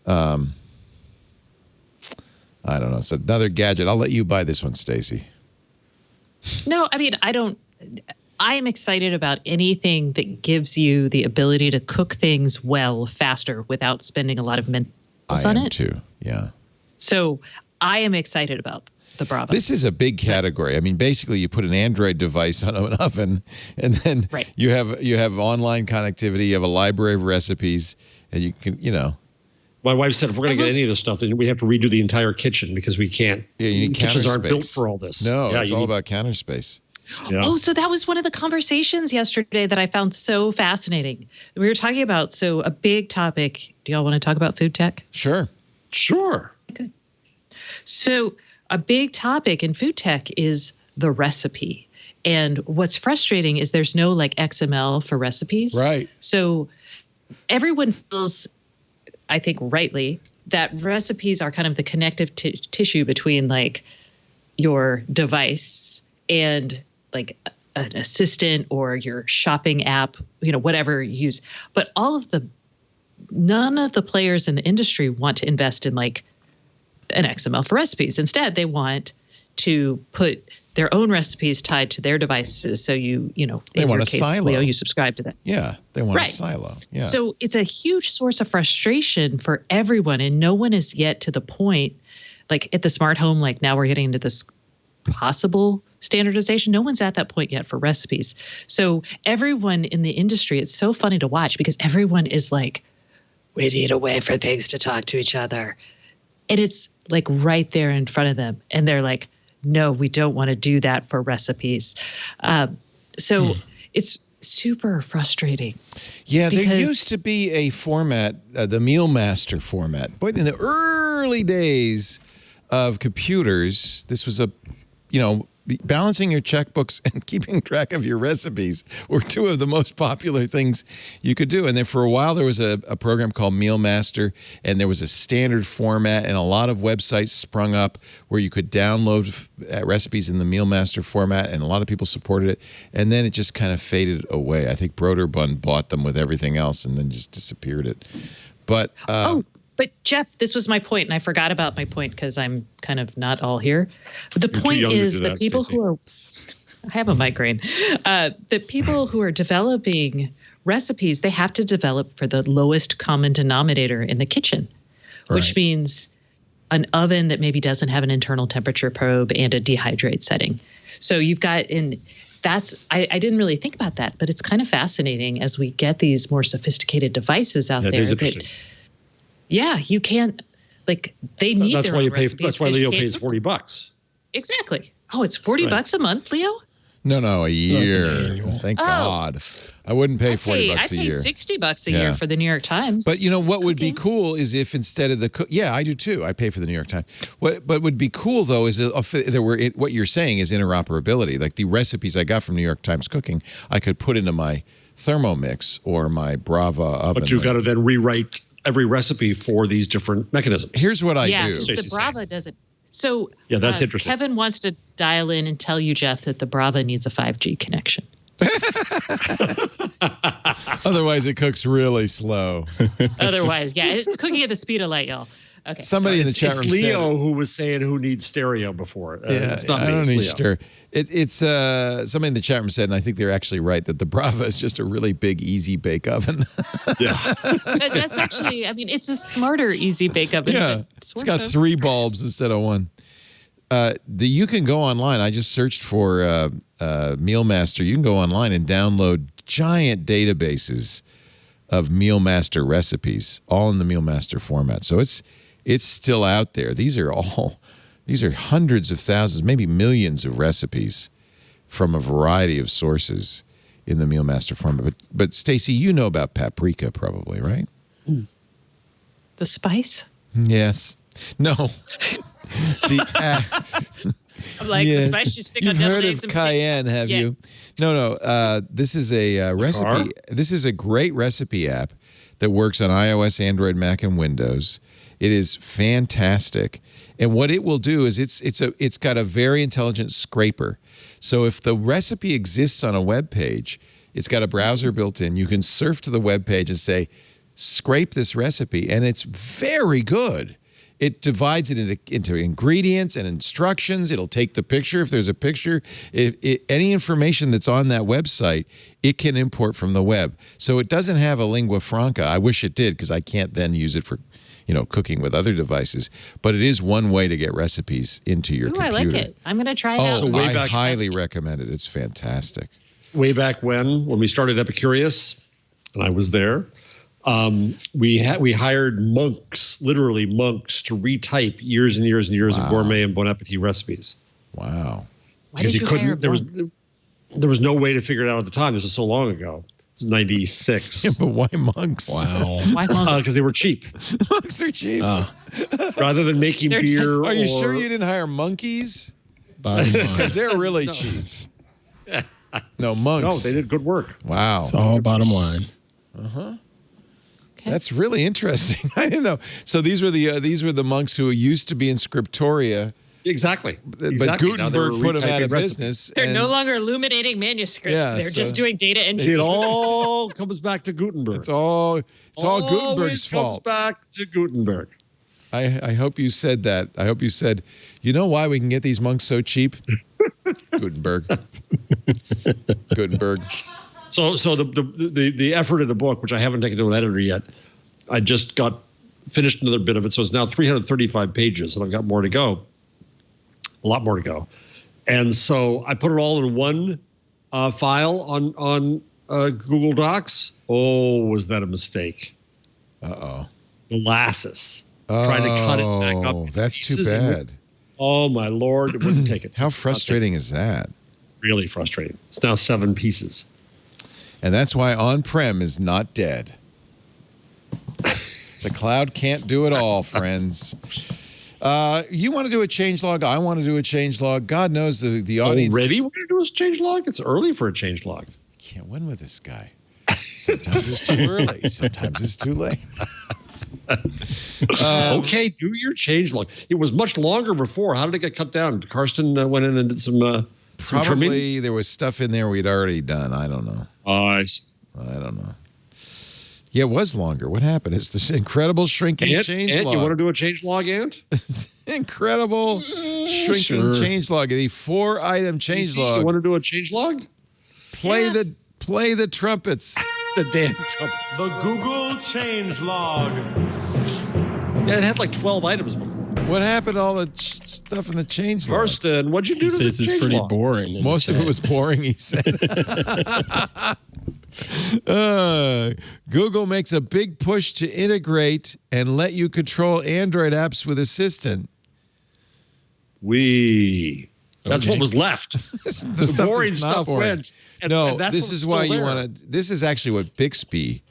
I don't know. It's another gadget. I'll let you buy this one, Stacy. No, I mean, I am excited about anything that gives you the ability to cook things well faster without spending a lot of mental on it. I am too. Yeah. So I am excited about the Brava. This is a big category. I mean, basically, you put an Android device on an oven, and then you have online connectivity. You have a library of recipes, and you can, My wife said if we're going to get any of this stuff, then we have to redo the entire kitchen because we can't. Yeah, you need kitchens counter aren't space. built for all this. No, it's all about counter space. Yeah. Oh, so that was one of the conversations yesterday that I found so fascinating. We were talking about, a big topic. Do y'all want to talk about food tech? Sure. Okay. So a big topic in food tech is the recipe. And what's frustrating is there's no XML for recipes. Right. So everyone feels, I think rightly, that recipes are kind of the connective tissue between your device and an assistant or your shopping app, whatever you use. But none of the players in the industry want to invest in an XML for recipes. Instead, they want to put their own recipes tied to their devices. So in your case, silo. Leo, you subscribe to that. Yeah, they want a silo. Yeah. So it's a huge source of frustration for everyone, and no one is yet to the point, at the smart home, now we're getting into this possible standardization. No one's at that point yet for recipes. So everyone in the industry, it's so funny to watch because everyone is we need a way for things to talk to each other. And it's right there in front of them. And they're no, we don't want to do that for recipes. So it's super frustrating. Yeah, there used to be a format, the Meal Master format. But in the early days of computers, this was balancing your checkbooks and keeping track of your recipes were 2 of the most popular things you could do. And then for a while, there was a program called Meal Master, and there was a standard format, and a lot of websites sprung up where you could download recipes in the Meal Master format, and a lot of people supported it. And then it just kind of faded away. I think Broderbund bought them with everything else and then just disappeared it. But But Jeff, this was my point, and I forgot about my point because I'm kind of not all here. But the point is that people who are, I have a migraine, the people who are developing recipes, they have to develop for the lowest common denominator in the kitchen, which means an oven that maybe doesn't have an internal temperature probe and a dehydrate setting. So you've got I didn't really think about that, but it's kind of fascinating as we get these more sophisticated devices out there. Yeah, you can't, they need their own recipes. That's why Leo pays $40. Exactly. Oh, it's $40 a month, Leo? No, a year. annual. Thank God. I wouldn't pay $40 a year. I pay $60 a year for the New York Times. But you know what would be cool is if instead of yeah, I do too. I pay for the New York Times. But would be cool though is if there were what you're saying is interoperability. Like the recipes I got from New York Times Cooking, I could put into my Thermomix or my Brava oven. But you've got to then rewrite every recipe for these different mechanisms. Here's what I do. Yeah, the Brava does it. So yeah, that's interesting. Kevin wants to dial in and tell you, Jeff, that the Brava needs a 5G connection. Otherwise, it cooks really slow. Otherwise, yeah, it's cooking at the speed of light, y'all. Okay. Somebody in the chat room it's Leo said, who was saying who needs stereo before. It's not I me, don't it's need Leo. stereo. It's somebody in the chat room said, and I think they're actually right, that the Brava is just a really big, easy bake oven. Yeah. That's actually, I mean, it's a smarter easy bake oven. Yeah, it's got 3 bulbs instead of 1. You can go online. I just searched for MealMaster. You can go online and download giant databases of MealMaster recipes, all in the MealMaster format. So it's still out there. These are hundreds of thousands, maybe millions of recipes from a variety of sources in the MealMaster format. But Stacey, you know about paprika probably, right? The spice? Yes. No. I'm like, the spice you stick on You've deviled heard eggs of and cayenne, have you? No. This is a recipe. This is a great recipe app that works on iOS, Android, Mac, and Windows. It is fantastic. And what it will do is it's got a very intelligent scraper. So if the recipe exists on a web page, it's got a browser built in. You can surf to the web page and say, scrape this recipe, and it's very good. It divides it into ingredients and instructions. It'll take the picture if there's a picture. Any information that's on that website, it can import from the web. So it doesn't have a lingua franca. I wish it did because I can't then use it for, cooking with other devices. But it is one way to get recipes into your computer. I like it. I'm going to try it out. So I highly recommend it. It's fantastic. Way back when we started Epicurious, and I was there, we hired monks, literally monks, to retype years and years and years of gourmet and Bon Appetit recipes. Wow. Because you couldn't. There was no way to figure it out at the time. This was so long ago. It was 96. Yeah, but why monks? Wow. Why monks? Because they were cheap. Monks are cheap. Rather than making beer. Are you sure you didn't hire monkeys? Because they're really cheap. No, monks. No, they did good work. Wow. It's all bottom line. That's really interesting. I didn't know. So these were the monks who used to be in Scriptoria. Exactly. But Gutenberg put them out of business. They're no longer illuminating manuscripts. Yeah, They're just doing data See, entry. it all comes back to Gutenberg. It's all Gutenberg's fault. Comes back to Gutenberg. I hope you said that. I hope you said, you know why we can get these monks so cheap? Gutenberg. Gutenberg. So the effort of the book, which I haven't taken to an editor yet, I just finished another bit of it. So it's now 335 pages, and I've got more to go. A lot more to go. And so I put it all in one file on Google Docs. Oh, was that a mistake? Uh-oh. Molasses. Trying to cut it back up. That's too pieces. bad. Oh, my Lord. It wouldn't take it. How frustrating is that? Really frustrating. It's now 7 pieces. And that's why on-prem is not dead. The cloud can't do it all, friends. You want to do a changelog? I want to do a changelog. God knows the audience. Already we're going to do a changelog? It's early for a changelog. Can't win with this guy. Sometimes it's too early. Sometimes it's too late. Okay, do your changelog. It was much longer before. How did it get cut down? Karsten went in and did some Probably trimming? there was stuff in there we'd already done. I don't know. I see. I don't know. Yeah, it was longer. What happened? It's this incredible shrinking changelog. Ant, you want to do a changelog, Ant? Incredible shrinking changelog. The 4-item changelog. You want to do a changelog? Play the trumpets. The damn trumpets. The Google changelog. Yeah, it had like 12 items before. What happened to all the stuff in the changelog? Karsten, what'd you do to the It's pretty changelog? boring. Most of it was boring, he said. Google makes a big push to integrate and let you control Android apps with Assistant. That's what was left. The stuff boring that's not stuff boring. went. No, that's this what's is why still you there. want to. This is actually what Bixby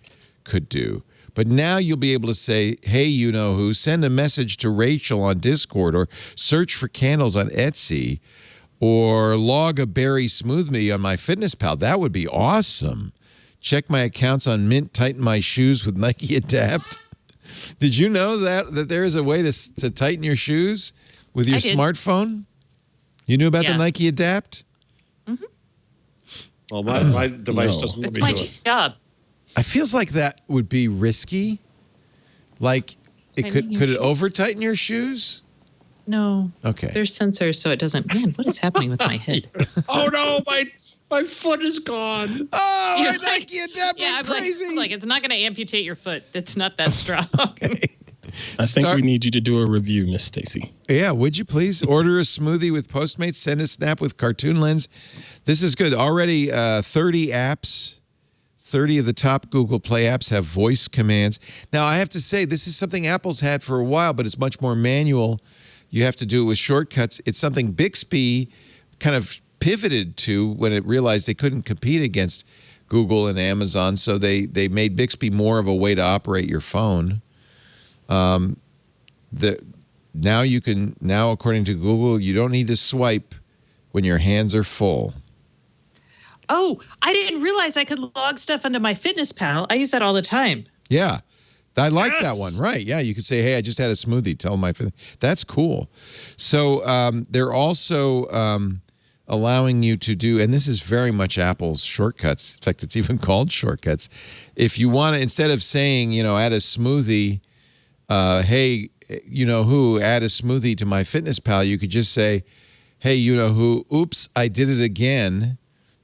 could do. But now you'll be able to say, hey, you know who, send a message to Rachel on Discord, or search for candles on Etsy, or log a berry smoothie on MyFitnessPal. That would be awesome. Check my accounts on Mint, tighten my shoes with Nike Adapt. Did you know that there is a way to tighten your shoes with your smartphone? You knew about the Nike Adapt? Mm-hmm. Well, my device doesn't let It's me my do it. job. I feels like that would be risky. Like, could it over tighten your shoes? No. Okay. There's sensors, so it doesn't. Man, what is happening with my head? Oh no, my foot is gone. Oh, You're my Nike Adapt went crazy. Like it's not going to amputate your foot. It's not that strong. Okay. I think we need you to do a review, Miss Stacy. Yeah, would you please order a smoothie with Postmates? Send a snap with Cartoon Lens. This is good. Already 30 apps. 30 of the top Google Play apps have voice commands. Now, I have to say, this is something Apple's had for a while, but it's much more manual. You have to do it with shortcuts. It's something Bixby kind of pivoted to when it realized they couldn't compete against Google and Amazon, so they made Bixby more of a way to operate your phone. Now, according to Google, you don't need to swipe when your hands are full. Oh, I didn't realize I could log stuff onto MyFitnessPal. I use that all the time. Yeah. I like that one. Right. Yeah. You could say, hey, I just had a smoothie. Tell my that's cool. So they're also allowing you to do, and this is very much Apple's shortcuts. In fact, it's even called shortcuts. If you want to, instead of saying, add a smoothie, hey, you know who, add a smoothie to MyFitnessPal, you could just say, hey, you know who, oops, I did it again.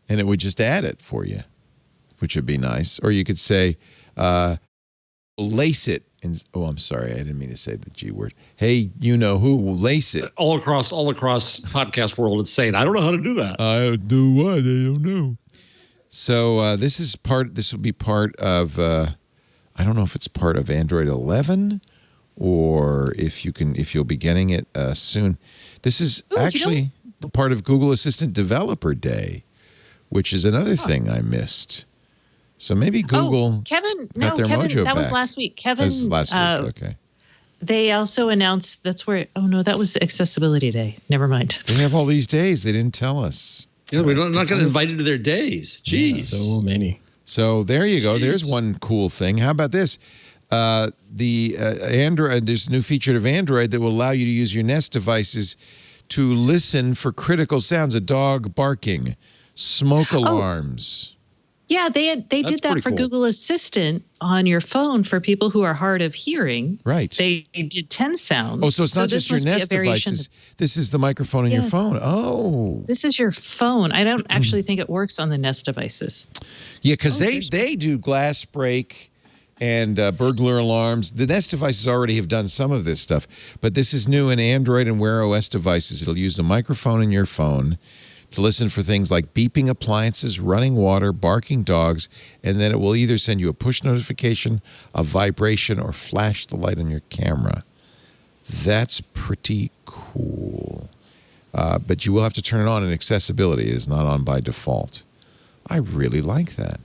And it would just add it for you, which would be nice. Or you could say, lace it. I'm sorry, I didn't mean to say the G word. Hey, you know who, lace it. All across podcast world, it's saying, I don't know how to do that. I do what? I don't know. So this will be part of, I don't know if it's part of Android 11 or if you'll be getting it soon. This is actually part of Google Assistant Developer Day, which is another thing I missed. So maybe Google got their mojo that back. was last week. Kevin, That was last week, okay. They also announced that was Accessibility Day. Never mind. They have all these days. They didn't tell us. Yeah, we're not going to invite you to their days. Jeez. Yeah, so many. So there you go. There's one cool thing. How about this? Android, there's a new feature of Android that will allow you to use your Nest devices to listen for critical sounds, a dog barking, smoke alarms. Yeah, they did that for cool. Google Assistant on your phone for people who are hard of hearing. Right. They did 10 sounds. Oh, so it's not just your Nest devices. This is the microphone in your phone. Oh. This is your phone. I don't actually think it works on the Nest devices. Yeah, because they do glass break and burglar alarms. The Nest devices already have done some of this stuff, but this is new in Android and Wear OS devices. It'll use the microphone in your phone to listen for things like beeping appliances, running water, barking dogs, and then it will either send you a push notification, a vibration, or flash the light on your camera. That's pretty cool. But you will have to turn it on, and accessibility is not on by default. I really like that.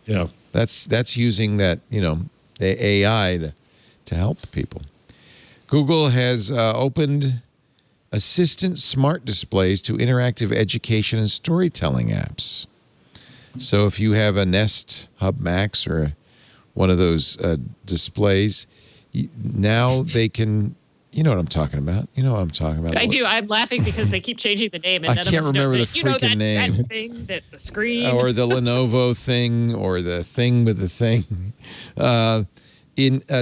Yeah. That's using that, the AI to help people. Google has opened Assistant smart displays to interactive education and storytelling apps. So if you have a Nest Hub Max or one of those displays, now they can, you know what I'm talking about. You know what I'm talking about. I do. I'm laughing because they keep changing the name. And I none can't of us remember know the that, freaking name. That thing, the screen. Or the Lenovo thing, or the thing with the thing.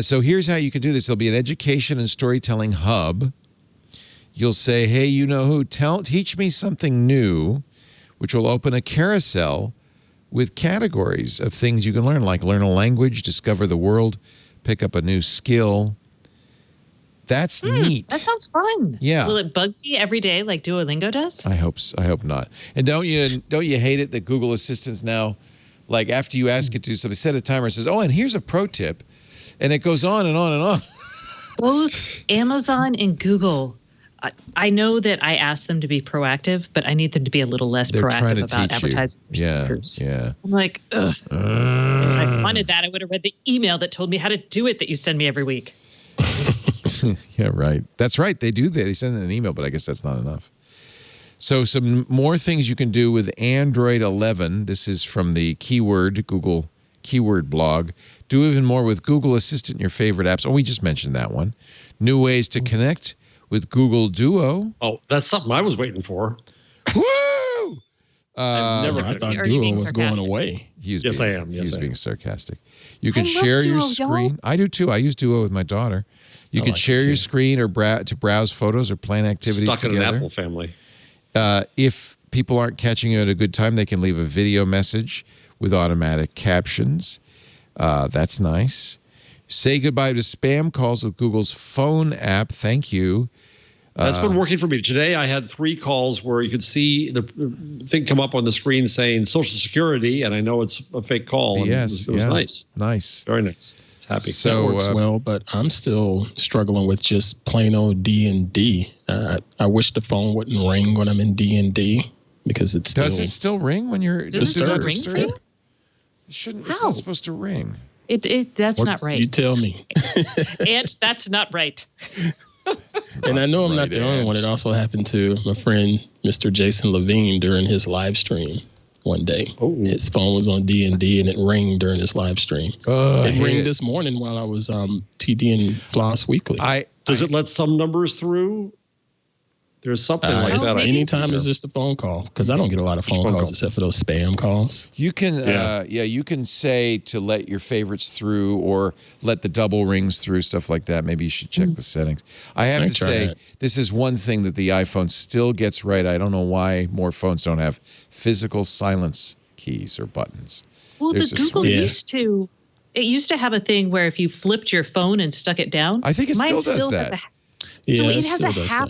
So here's how you can do this. There'll be an education and storytelling hub. You'll say, hey, you know who, teach me something new, which will open a carousel with categories of things you can learn, like learn a language, discover the world, pick up a new skill. That's neat. That sounds fun. Yeah. Will it bug me every day like Duolingo does? I hope not. And don't you hate it that Google Assistant's now, like after you ask it to, so they set a timer and says, oh, and here's a pro tip, and it goes on and on and on. Both Amazon and Google I know that I asked them to be proactive, but I need them to be a little less proactive about advertising. Yeah. I'm like, ugh. If I wanted that, I would have read the email that told me how to do it that you send me every week. Yeah, right. That's right. They do. They send an email, but I guess that's not enough. So some more things you can do with Android 11. This is from the Google Keyword blog. Do even more with Google Assistant in your favorite apps. Oh, we just mentioned that one. New ways to connect with Google Duo. Oh, that's something I was waiting for. Woo! I thought Duo was going away. Yes, I am. He was being sarcastic. You can share your screen. Y'all. I do too. I use Duo with my daughter. You can share your screen or to browse photos or plan activities Stuck together. in an Apple family. If people aren't catching you at a good time, they can leave a video message with automatic captions. That's nice. Say goodbye to spam calls with Google's phone app. Thank you. That's been working for me. Today I had 3 calls where you could see the thing come up on the screen saying Social Security, and I know it's a fake call. And Yes, it was nice. Nice. Very nice. Happy. So that works well, but I'm still struggling with just plain old D&D. I wish the phone wouldn't ring when I'm in D&D because it's still... Does it still ring when you're... Does it ring for you? It's not supposed to ring. That's not right. You tell me. And that's not right. And I know I'm not the only one. It also happened to my friend, Mr. Jason Levine, during his live stream one day. Oh. His phone was on D&D and it rang during his live stream. It rang this morning while I was TD and Floss Weekly. Does it let some numbers through? There's something like that. Anytime it's just a phone call, because I don't get a lot of phone calls except for those spam calls. You can, you can say to let your favorites through or let the double rings through, stuff like that. Maybe you should check the settings. I have to say, this is one thing that the iPhone still gets right. I don't know why more phones don't have physical silence keys or buttons. Well, the Google used to have a thing where if you flipped your phone and stuck it down, I think it still does that. So it has a half.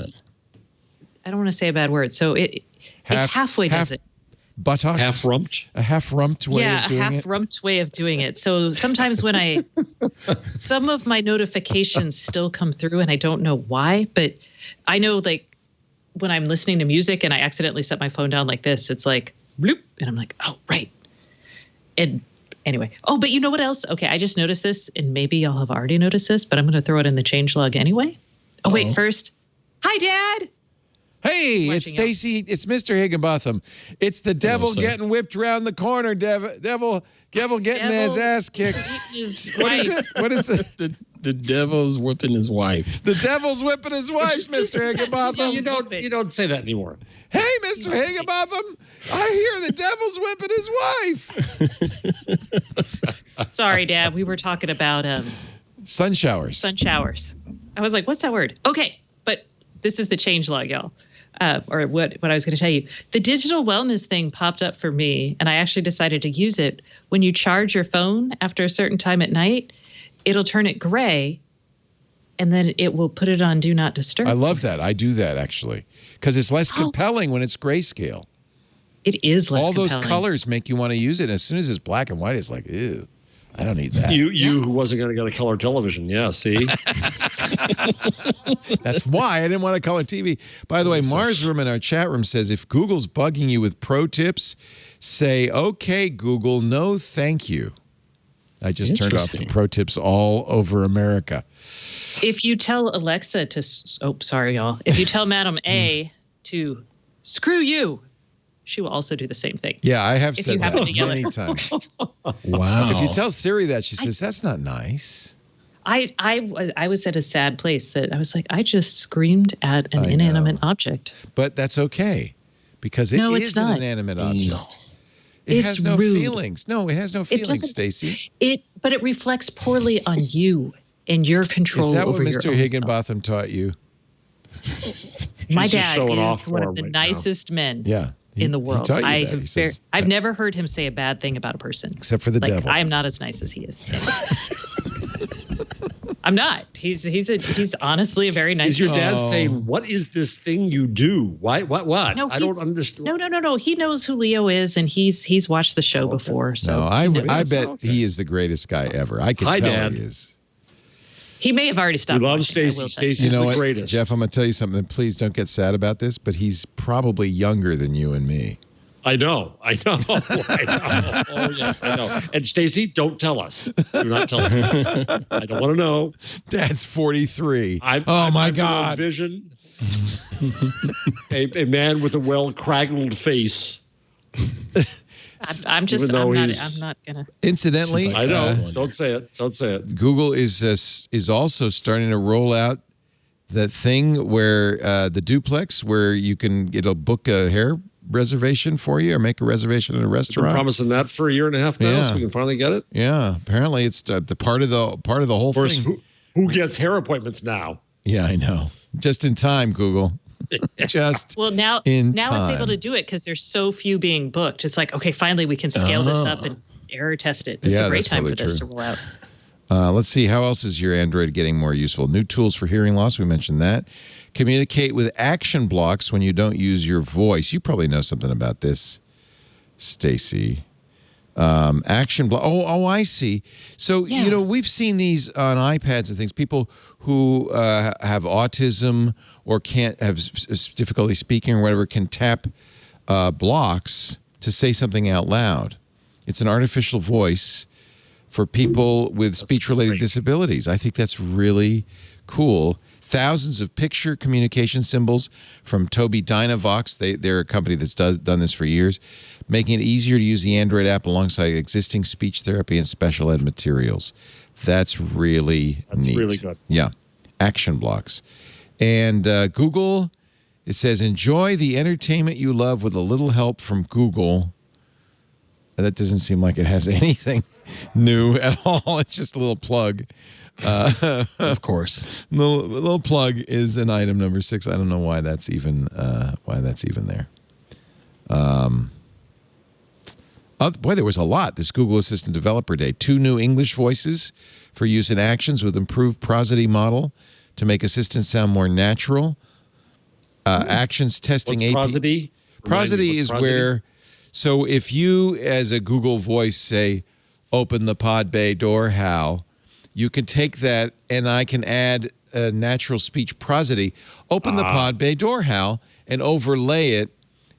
I don't want to say a bad word. So it halfway does it. Buttocks? Half-rumped? A half-rumped way of doing it? Yeah, a half-rumped way of doing it. So sometimes when some of my notifications still come through and I don't know why, but I know like when I'm listening to music and I accidentally set my phone down like this, it's like, bloop, and I'm like, oh, right. And anyway. Oh, but you know what else? Okay, I just noticed this, and maybe y'all have already noticed this, but I'm going to throw it in the changelog anyway. Oh, wait, first. Hi, Dad. Hey, it's Stacy. It's Mr. Higginbotham. It's the devil getting whipped around the corner. Devil getting his ass kicked. What is it? What is the devil's whipping his wife? The devil's whipping his wife, Mr. Higginbotham. You don't say that anymore. Hey, Mr. Higginbotham, I hear the devil's whipping his wife. Sorry, Dad. We were talking about sun showers. Sun showers. I was like, what's that word? Okay, but this is the changelog, y'all. Or what I was going to tell you. The digital wellness thing popped up for me, and I actually decided to use it. When you charge your phone after a certain time at night, it'll turn it gray, and then it will put it on Do Not Disturb. I love that. I do that, actually, because it's less compelling when it's grayscale. It is less compelling. All those colors make you want to use it. As soon as it's black and white, it's like, ew. I don't need that. You who wasn't going to get a color television. Yeah, see? That's why I didn't want a color TV. By the way, Mars Room in our chat room says, if Google's bugging you with pro tips, say, okay, Google, no thank you. I just turned off the pro tips all over America. If you tell Alexa to, sorry, y'all. If you tell Madam A to screw you, she will also do the same thing. Yeah, I have said that many times. Wow. If you tell Siri that, she says, that's not nice. I was at a sad place that I was like, I just screamed at an inanimate object. But that's okay, because it is an inanimate object. No. It has no feelings. No, it has no feelings, Stacy. But it reflects poorly on you and your control over your own Is that what Mr. Higginbotham taught you? My dad is one of the nicest men. Yeah. In the world. I've never heard him say a bad thing about a person. Except for the devil. I am not as nice as he is. I'm not. He's honestly a very nice Is your dad saying, what is this thing you do? Why? What? No, I don't understand. No. He knows who Leo is, and he's watched the show before. So I bet he is the greatest guy ever. I can tell Dad. He is. He may have already stopped. We love watching, I Stacy. will tell you. Stacy's You know the what, greatest. Jeff? I'm gonna tell you something. Please don't get sad about this, but he's probably younger than you and me. I know. I know. Oh, yes, I know. And Stacy, don't tell us. Do not tell us. I don't want to know. Dad's 43. I'm my gonna God. Envision a man with a well-craggled face. I'm just. Even though I'm he's- not gonna. Incidentally, I know. Don't say it. Don't say it. Google is also starting to roll out that thing where the duplex, where it'll book a hair reservation for you or make a reservation at a I've been restaurant. promising that for a year and a half now, Yeah. so we can finally get it. Yeah, apparently it's the part of the whole Of course, thing. who gets hair appointments now? Yeah, I know. Just in time, Google. Just Well, now in it's able time. to do it because there's so few being booked. It's like, okay, finally we can scale this up and error test it. This is Yeah, a great that's time probably for this true. to roll out. Let's see, how else is your Android getting more useful? New tools for hearing loss, we mentioned that. Communicate with action blocks when you don't use your voice. You probably know something about this, Stacy. Action block. Oh, I see. So, Yeah. we've seen these on iPads and things. People who have autism or can't have difficulty speaking or whatever can tap blocks to say something out loud. It's an artificial voice for people with speech-related disabilities. I think that's really cool. Thousands of picture communication symbols from Tobii Dynavox. They're a company that's done this for years, making it easier to use the Android app alongside existing speech therapy and special ed materials. That's really neat. really good. Yeah. Action blocks. And Google, it says, enjoy the entertainment you love with a little help from Google. That doesn't seem like it has anything new at all. It's just a little plug. Of course. Little plug is an item number 6. I don't know why that's even there. Boy, there was a lot this Google Assistant Developer Day. 2 new English voices for use in actions with improved prosody model to make assistants sound more natural. Actions testing What's API. prosody? Prosody Remind me, is what's prosody? where, so if you as a Google voice say, open the pod bay door, Hal, you can take that and I can add a natural speech prosody. Open the pod bay door, Hal, and overlay it,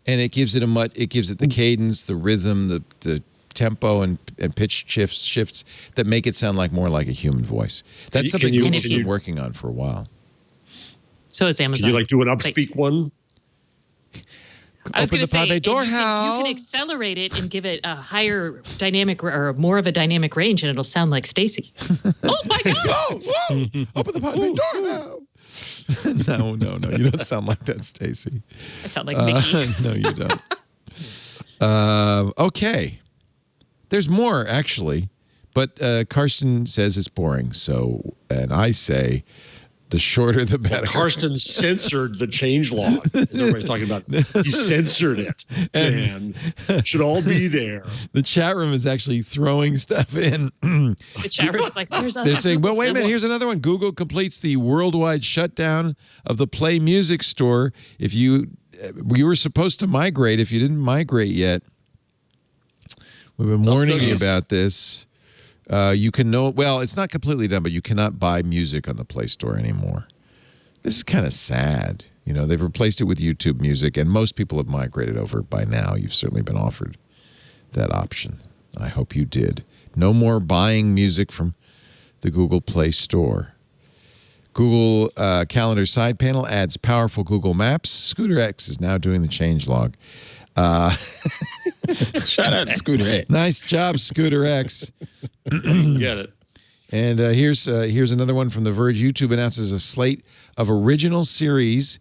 and it gives it the cadence, the rhythm, the tempo, and pitch shifts that make it sound like more like a human voice. That's something Google's been working on for a while. So is Amazon. Can you do an upspeak one? I was Open going the to pod bay say, door, you Hal. can accelerate it and give it a higher dynamic or more of a dynamic range, and it'll sound like Stacy. Oh my God! Whoa! Open the pod bay door, Hal. No, you don't sound like that, Stacy. I sound like Mickey. No, you don't. Okay. There's more, actually. But Karsten says it's boring. So, and I say the shorter the better. Karsten censored the changelog. As everybody's talking about, he censored it. And should all be there. The chat room is actually throwing stuff in. The chat room is like, They're saying, well, wait a minute, here's another one. Google completes the worldwide shutdown of the Play Music Store. If you were supposed to migrate, if you didn't migrate yet, we've been warning you about this. You can it's not completely done, but you cannot buy music on the Play Store anymore. This is kind of sad. They've replaced it with YouTube Music, and most people have migrated over by now. You've certainly been offered that option. I hope you did. No more buying music from the Google Play Store. Google Calendar side panel adds powerful Google Maps. Scooter X is now doing the changelog. Shout out to Scooter X. Nice job, Scooter X. Get it. And here's another one from The Verge. YouTube announces a slate of original series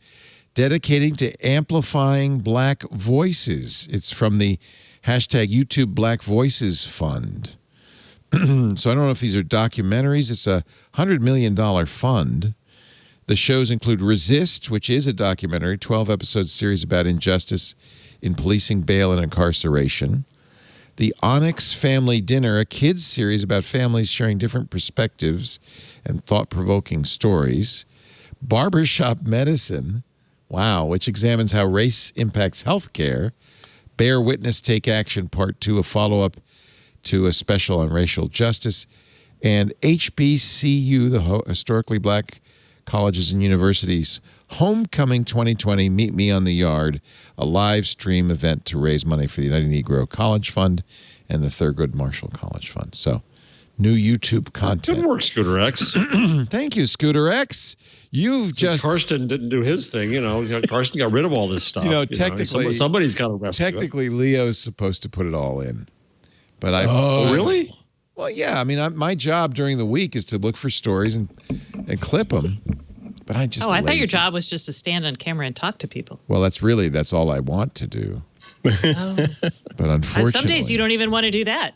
dedicating to amplifying black voices. It's from the hashtag YouTube Black Voices Fund. So I don't know if these are documentaries. It's a $100 million fund. The shows include Resist, which is a documentary, 12-episode series about injustice in policing, bail, and incarceration. The Onyx Family Dinner, a kids series about families sharing different perspectives and thought-provoking stories. Barbershop Medicine, wow, which examines how race impacts healthcare. Bear Witness Take Action Part 2, a follow-up to a special on racial justice. And HBCU, the Historically Black Colleges and Universities, Homecoming 2020, Meet Me on the Yard, a live stream event to raise money for the United Negro College Fund and the Thurgood Marshall College Fund. So, new YouTube content. Good work, Scooter X. Thank you, Scooter X. Karsten didn't do his thing, Karsten got rid of all this stuff. Technically, somebody's got to rescue Technically, Leo's supposed to put it all in. But really? Well, yeah. I mean, my job during the week is to look for stories and clip them. But I just I thought your job was just to stand on camera and talk to people. Well, that's all I want to do. But unfortunately, some days you don't even want to do that.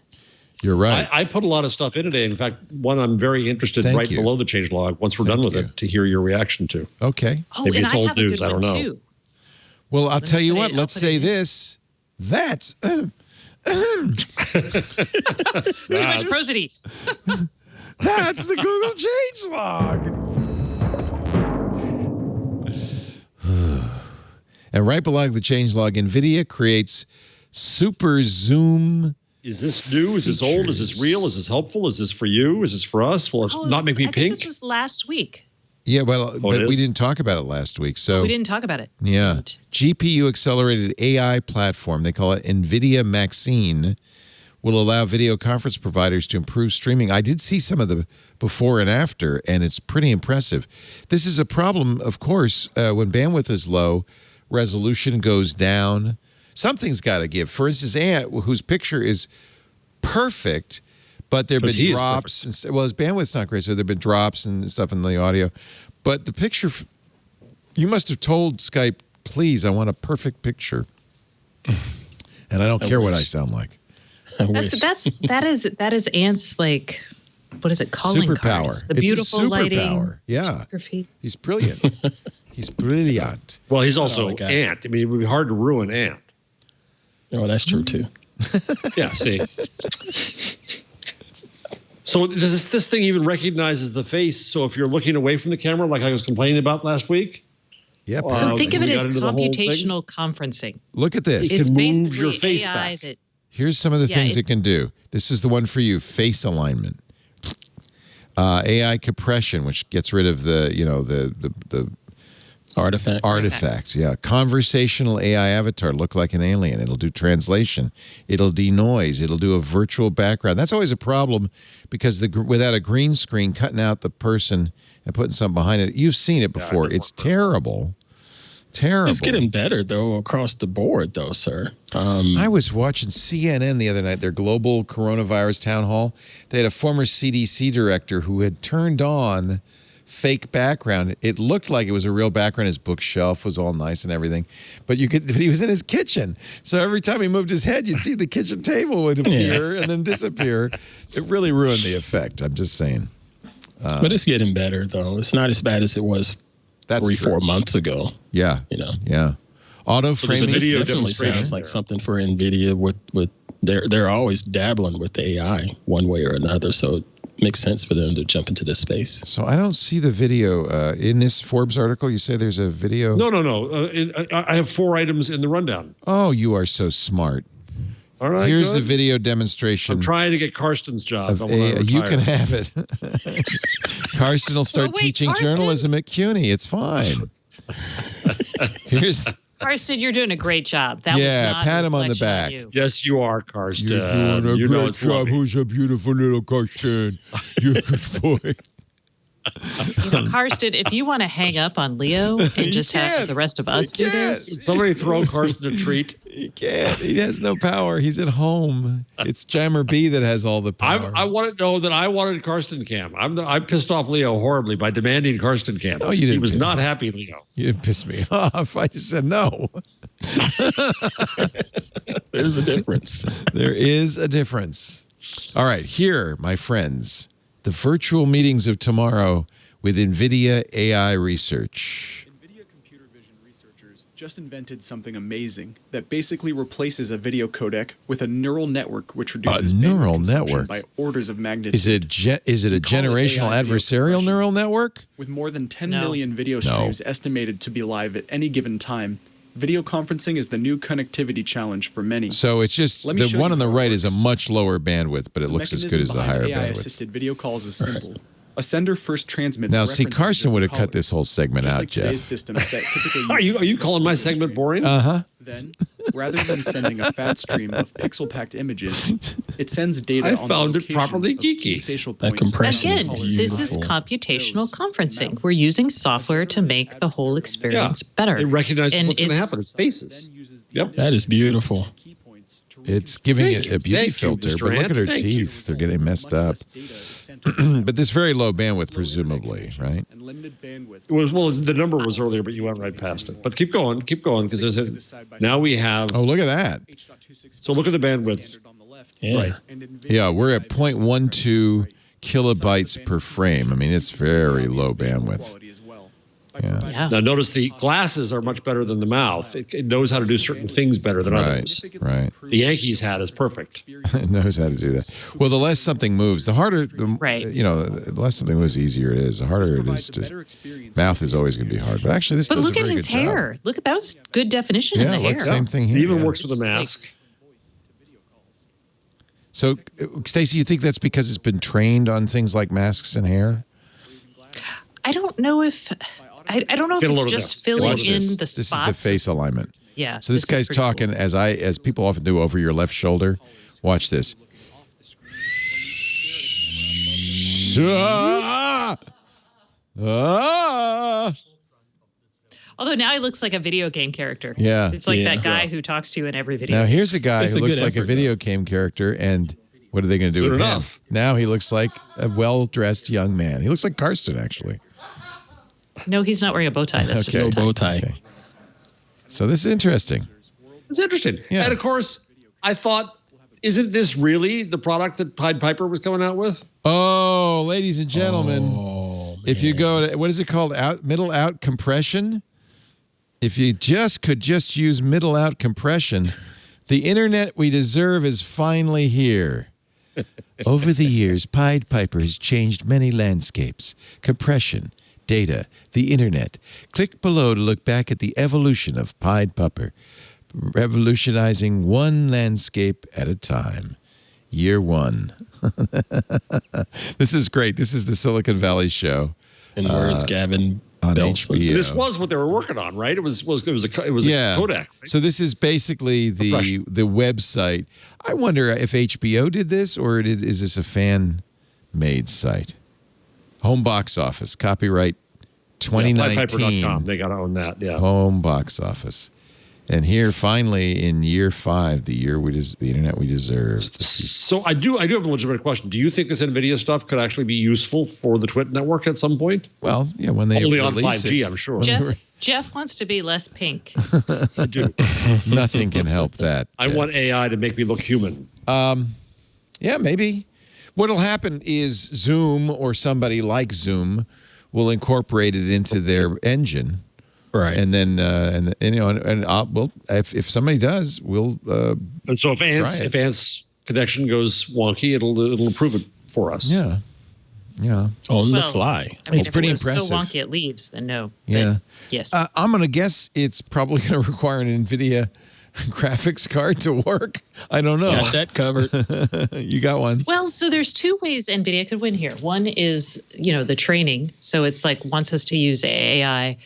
You're right. I put a lot of stuff in today. In fact, one I'm very interested below the changelog, once we're done with it, to hear your reaction to. Okay. Oh, maybe and it's I old have news. a good I don't one know. Too. Well, I'll tell you what. Let's say this. That's too much prosody. That's the Google changelog. And right below the changelog, Nvidia creates super zoom. Is this new? Is this old? Is this real? Is this helpful? Is this for you? Is this for us? Will it not make me I pink? think this was last week. Yeah, but we didn't talk about it last week. So we didn't talk about it. Yeah. Right. GPU accelerated AI platform, they call it Nvidia Maxine, will allow video conference providers to improve streaming. I did see some of the before and after, and it's pretty impressive. This is a problem, of course, when bandwidth is low, resolution goes down. Something's got to give. For instance, Ant, whose picture is perfect, but there have been drops. His bandwidth's not great, so there have been drops and stuff in the audio. But the picture, you must have told Skype, please, I want a perfect picture. And I don't care what I sound like. That is Ant's, like, what is it, calling superpower. cards? The It's beautiful a superpower. Lighting. Yeah. Photography. He's brilliant. He's brilliant. Well, he's also Ant. I mean, it would be hard to ruin Ant. Oh, that's true too. Yeah, see. So does this thing even recognizes the face? So if you're looking away from the camera, like I was complaining about last week? Yep. So think of it as computational conferencing. Look at this. It It's can move basically your face AI back. that Here's some of the things it can do. This is the one for you, face alignment. AI compression, which gets rid of the Artifacts, yeah. Conversational AI avatar, look like an alien. It'll do translation. It'll denoise. It'll do a virtual background. That's always a problem because without a green screen, cutting out the person and putting something behind it, you've seen it before. It's terrible. Terrible. It's getting better, though, across the board, though, sir. I was watching CNN the other night, their global coronavirus town hall. They had a former CDC director who had turned on fake background. It looked like it was a real background. His bookshelf was all nice and everything, but he was in his kitchen. So every time he moved his head, you'd see the kitchen table would appear and then disappear. It really ruined the effect. I'm just saying. But it's getting better, though. It's not as bad as it was 4 months ago. Yeah. Yeah. Auto framing video definitely sounds like something for Nvidia with they're always dabbling with the AI one way or another. So it makes sense for them to jump into this space. So I don't see the video in this Forbes article. You say there's a video? No. I have 4 items in the rundown. Oh, you are so smart. All right. Here's the video demonstration. I'm trying to get Karsten's job. You can have it. Karsten will start teaching journalism at CUNY. It's fine. Here's Karsten, you're doing a great job. That yeah, was not pat him on the reflection back. on you. Yes, you are, Karsten. You're doing a great job. Who's a beautiful little Karsten? You're a good boy. Karsten, if you want to hang up on Leo and just have the rest of us do this. Somebody throw Karsten a treat. He can't. He has no power. He's at home. It's Jammer B that has all the power. I want to know that I wanted Karsten Cam. I pissed off Leo horribly by demanding Karsten Cam. No, you didn't. He was not happy, Leo. You didn't piss me off. I just said no. There's a difference. There is a difference. All right, here, my friends, the virtual meetings of tomorrow with NVIDIA AI research. NVIDIA computer vision researchers just invented something amazing that basically replaces a video codec with a neural network, which reduces neural bandwidth consumption network by orders of magnitude. Is it a generational adversarial neural network? With more than 10 million video streams estimated to be live at any given time, Video conferencing is the new connectivity challenge for many. So it's just the one on the right is a much lower bandwidth, but it looks as good as the higher bandwidth. AI-assisted video calls is simple. A sender first transmits. Now, see, Carson would have cut this whole segment out, like Jeff. Systems that typically are you calling my segment boring? Then, rather than sending a fat stream of pixel-packed images, it sends data on found the it properly geeky. facial That points. compression Again, is this is computational conferencing. We're using software to make the whole experience better. It recognizes And what's going to happen. It's faces. Yep. That is beautiful. It's giving Thank it you. a beauty Thank you, filter, Mr. but look Ant. at her Thank you. teeth. They're getting messed up. But this very low bandwidth, presumably, right? Well, the number was earlier, but you went right past it. But keep going, because there's now we have. Oh, look at that. So look at the bandwidth. Yeah. Right. Yeah, we're at 0.12 kilobytes per frame. I mean, it's very low bandwidth. Yeah. Now notice the glasses are much better than the mouth. It knows how to do certain things better than others. Right. The Yankees hat is perfect. It knows how to do that. Well, the less something moves, the harder, the less something moves, the easier it is. The harder it is to, mouth is always going to be hard. But actually, this But does look a at very his good hair. job. Look at that was good definition in the hair. Same thing here. It even yeah. works with a mask. So, Stacey, you think that's because it's been trained on things like masks and hair? I don't know if I don't know if it's just filling Watch in this. the This spots. is the face alignment. Yeah. So this guy's talking as people often do over your left shoulder. Watch this. Although now he looks like a video game character. Yeah. It's like that guy who talks to you in every video. Now here's a guy It's who a looks good like a effort, video game character, and what are they going to do Soon with enough. him? Now he looks like a well-dressed young man. He looks like Karsten, actually. No, he's not wearing a bow tie. That's just Okay. a No tie. bow tie. Okay. So this is interesting. It's interesting. Yeah. And of course, I thought, isn't this really the product that Pied Piper was coming out with? Oh, ladies and gentlemen, Oh, if you man. go to, what is it called? Middle out compression. If you could just use middle out compression, the internet we deserve is finally here. Over the years, Pied Piper has changed many landscapes. Compression, data, the internet. Click below to look back at the evolution of Pied Piper, revolutionizing one landscape at a time. Year one. This is great. This is the Silicon Valley show. And where's Gavin on Belson? HBO. This was what they were working on, right? It was a codec. Right? So this is basically the website. I wonder if HBO did this or is this a fan-made site? Home box office, copyright 2019. PiedPiper.com. They got to own that. Yeah. Home box office. And here, finally, in year 5, the internet we deserve. So I do have a legitimate question. Do you think this NVIDIA stuff could actually be useful for the TWiT network at some point? Well, yeah, when they only on release 5G, it, I'm sure. Jeff wants to be less pink. I do. Nothing can help that. I Jeff. want AI to make me look human. Yeah, maybe. What'll happen is Zoom or somebody like Zoom will incorporate it into their engine. Right. And then, well, if somebody does, we'll. And so if Ant's connection goes wonky, it'll improve it for us. Yeah. Yeah. On the fly. I mean, It's if pretty it was impressive. so wonky it leaves, then no. Yeah. But yes. I'm going to guess it's probably going to require an NVIDIA graphics card to work. I don't know. Got that covered. You got one. Well, so there's two ways NVIDIA could win here. One is, the training. So it's like wants us to use AI.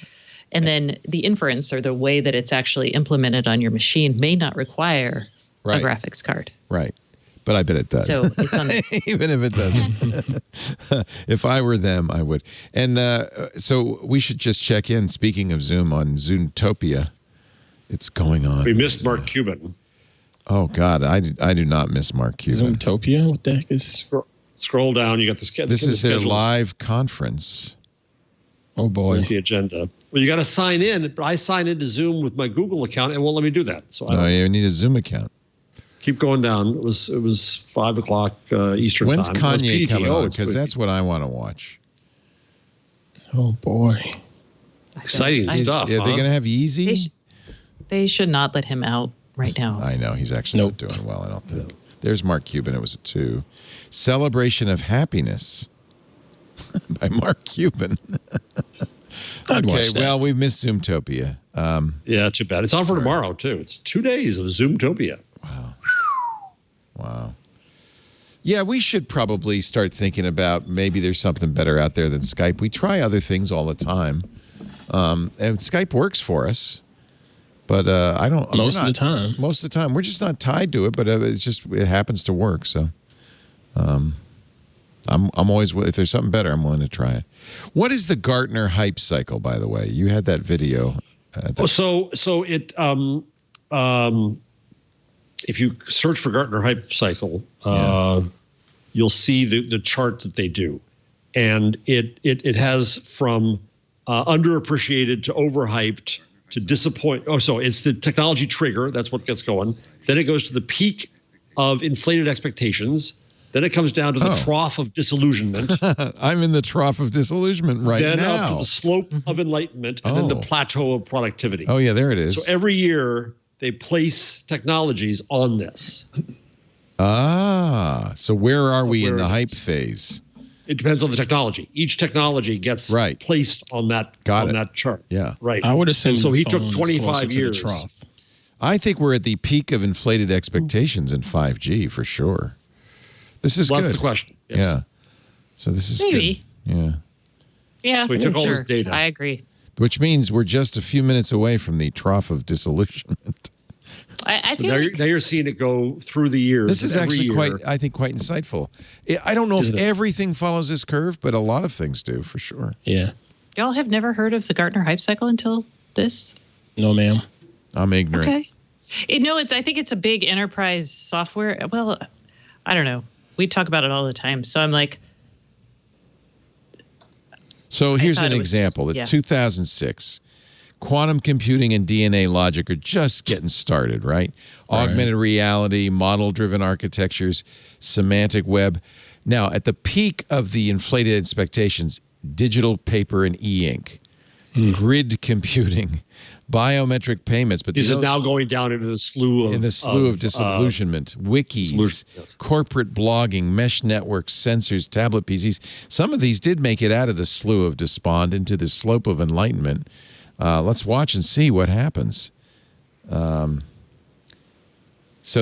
And then the inference or the way that it's actually implemented on your machine may not require a graphics card. Right. But I bet it does. So it's on even if it doesn't. If I were them, I would. And so we should just check in, speaking of Zoom, on Zoomtopia. It's going on. We missed Mark Cuban. Oh, God. I do not miss Mark Cuban. Zoomtopia? What the heck is... Scroll down. You got the schedule. This is their live conference. Oh, boy. Here's the agenda. Well, you got to sign in. But I sign into Zoom with my Google account. It won't let me do that. So you need a Zoom account. Keep going down. It was 5:00 Eastern When's time. Kanye coming on? It's Because that's what I want to watch. Oh, boy. Exciting stuff. Are they going to have Yeezy? They should not let him out right now. I know. He's actually not doing well, I don't think. There's Mark Cuban. It was a 2. Celebration of Happiness by Mark Cuban. I'd Okay, watch that. well, we've missed Zoomtopia. Yeah, too bad. It's on for tomorrow, too. It's 2 days of Zoomtopia. Wow. Yeah, we should probably start thinking about maybe there's something better out there than Skype. We try other things all the time, and Skype works for us. But I don't. Most of the time. Most of the time, we're just not tied to it. But it happens to work. So, I'm always, if there's something better, I'm willing to try it. What is the Gartner hype cycle, by the way? You had that video. If you search for Gartner hype cycle, you'll see the chart that they do, and it has from underappreciated to overhyped to disappoint. Oh, so it's the technology trigger. That's what gets going. Then it goes to the peak of inflated expectations. Then it comes down to the trough of disillusionment. I'm in the trough of disillusionment right now. Then up to the slope of enlightenment, and then the plateau of productivity. Oh, yeah, there it is. So every year they place technologies on this. So where are we in the hype phase? It depends on the technology. Each technology gets placed on that chart. Yeah. Right. I would assume and so he took phone's 25 closer to years. the trough. I think we're at the peak of inflated expectations in 5G for sure. This is good. That's the question. Yes. Yeah. So this is Maybe. good. Yeah. Yeah. So we took all this data. I agree. Which means we're just a few minutes away from the trough of disillusionment. I feel now you're seeing it go through the years. This is actually quite insightful. I don't know if everything follows this curve, but a lot of things do for sure. Yeah. Y'all have never heard of the Gartner hype cycle until this? No, ma'am. I'm ignorant. Okay. I think it's a big enterprise software. Well, I don't know. We talk about it all the time. So I'm like. So here's an example. It's 2006. Quantum computing and DNA logic are just getting started, right? Augmented reality, model-driven architectures, semantic web. Now, at the peak of the inflated expectations, digital paper and e-ink, grid computing, biometric payments. But these are now going down into the slough of disillusionment, wikis, corporate blogging, mesh networks, sensors, tablet PCs. Some of these did make it out of the slough of despond into the slope of enlightenment. Let's watch and see what happens. So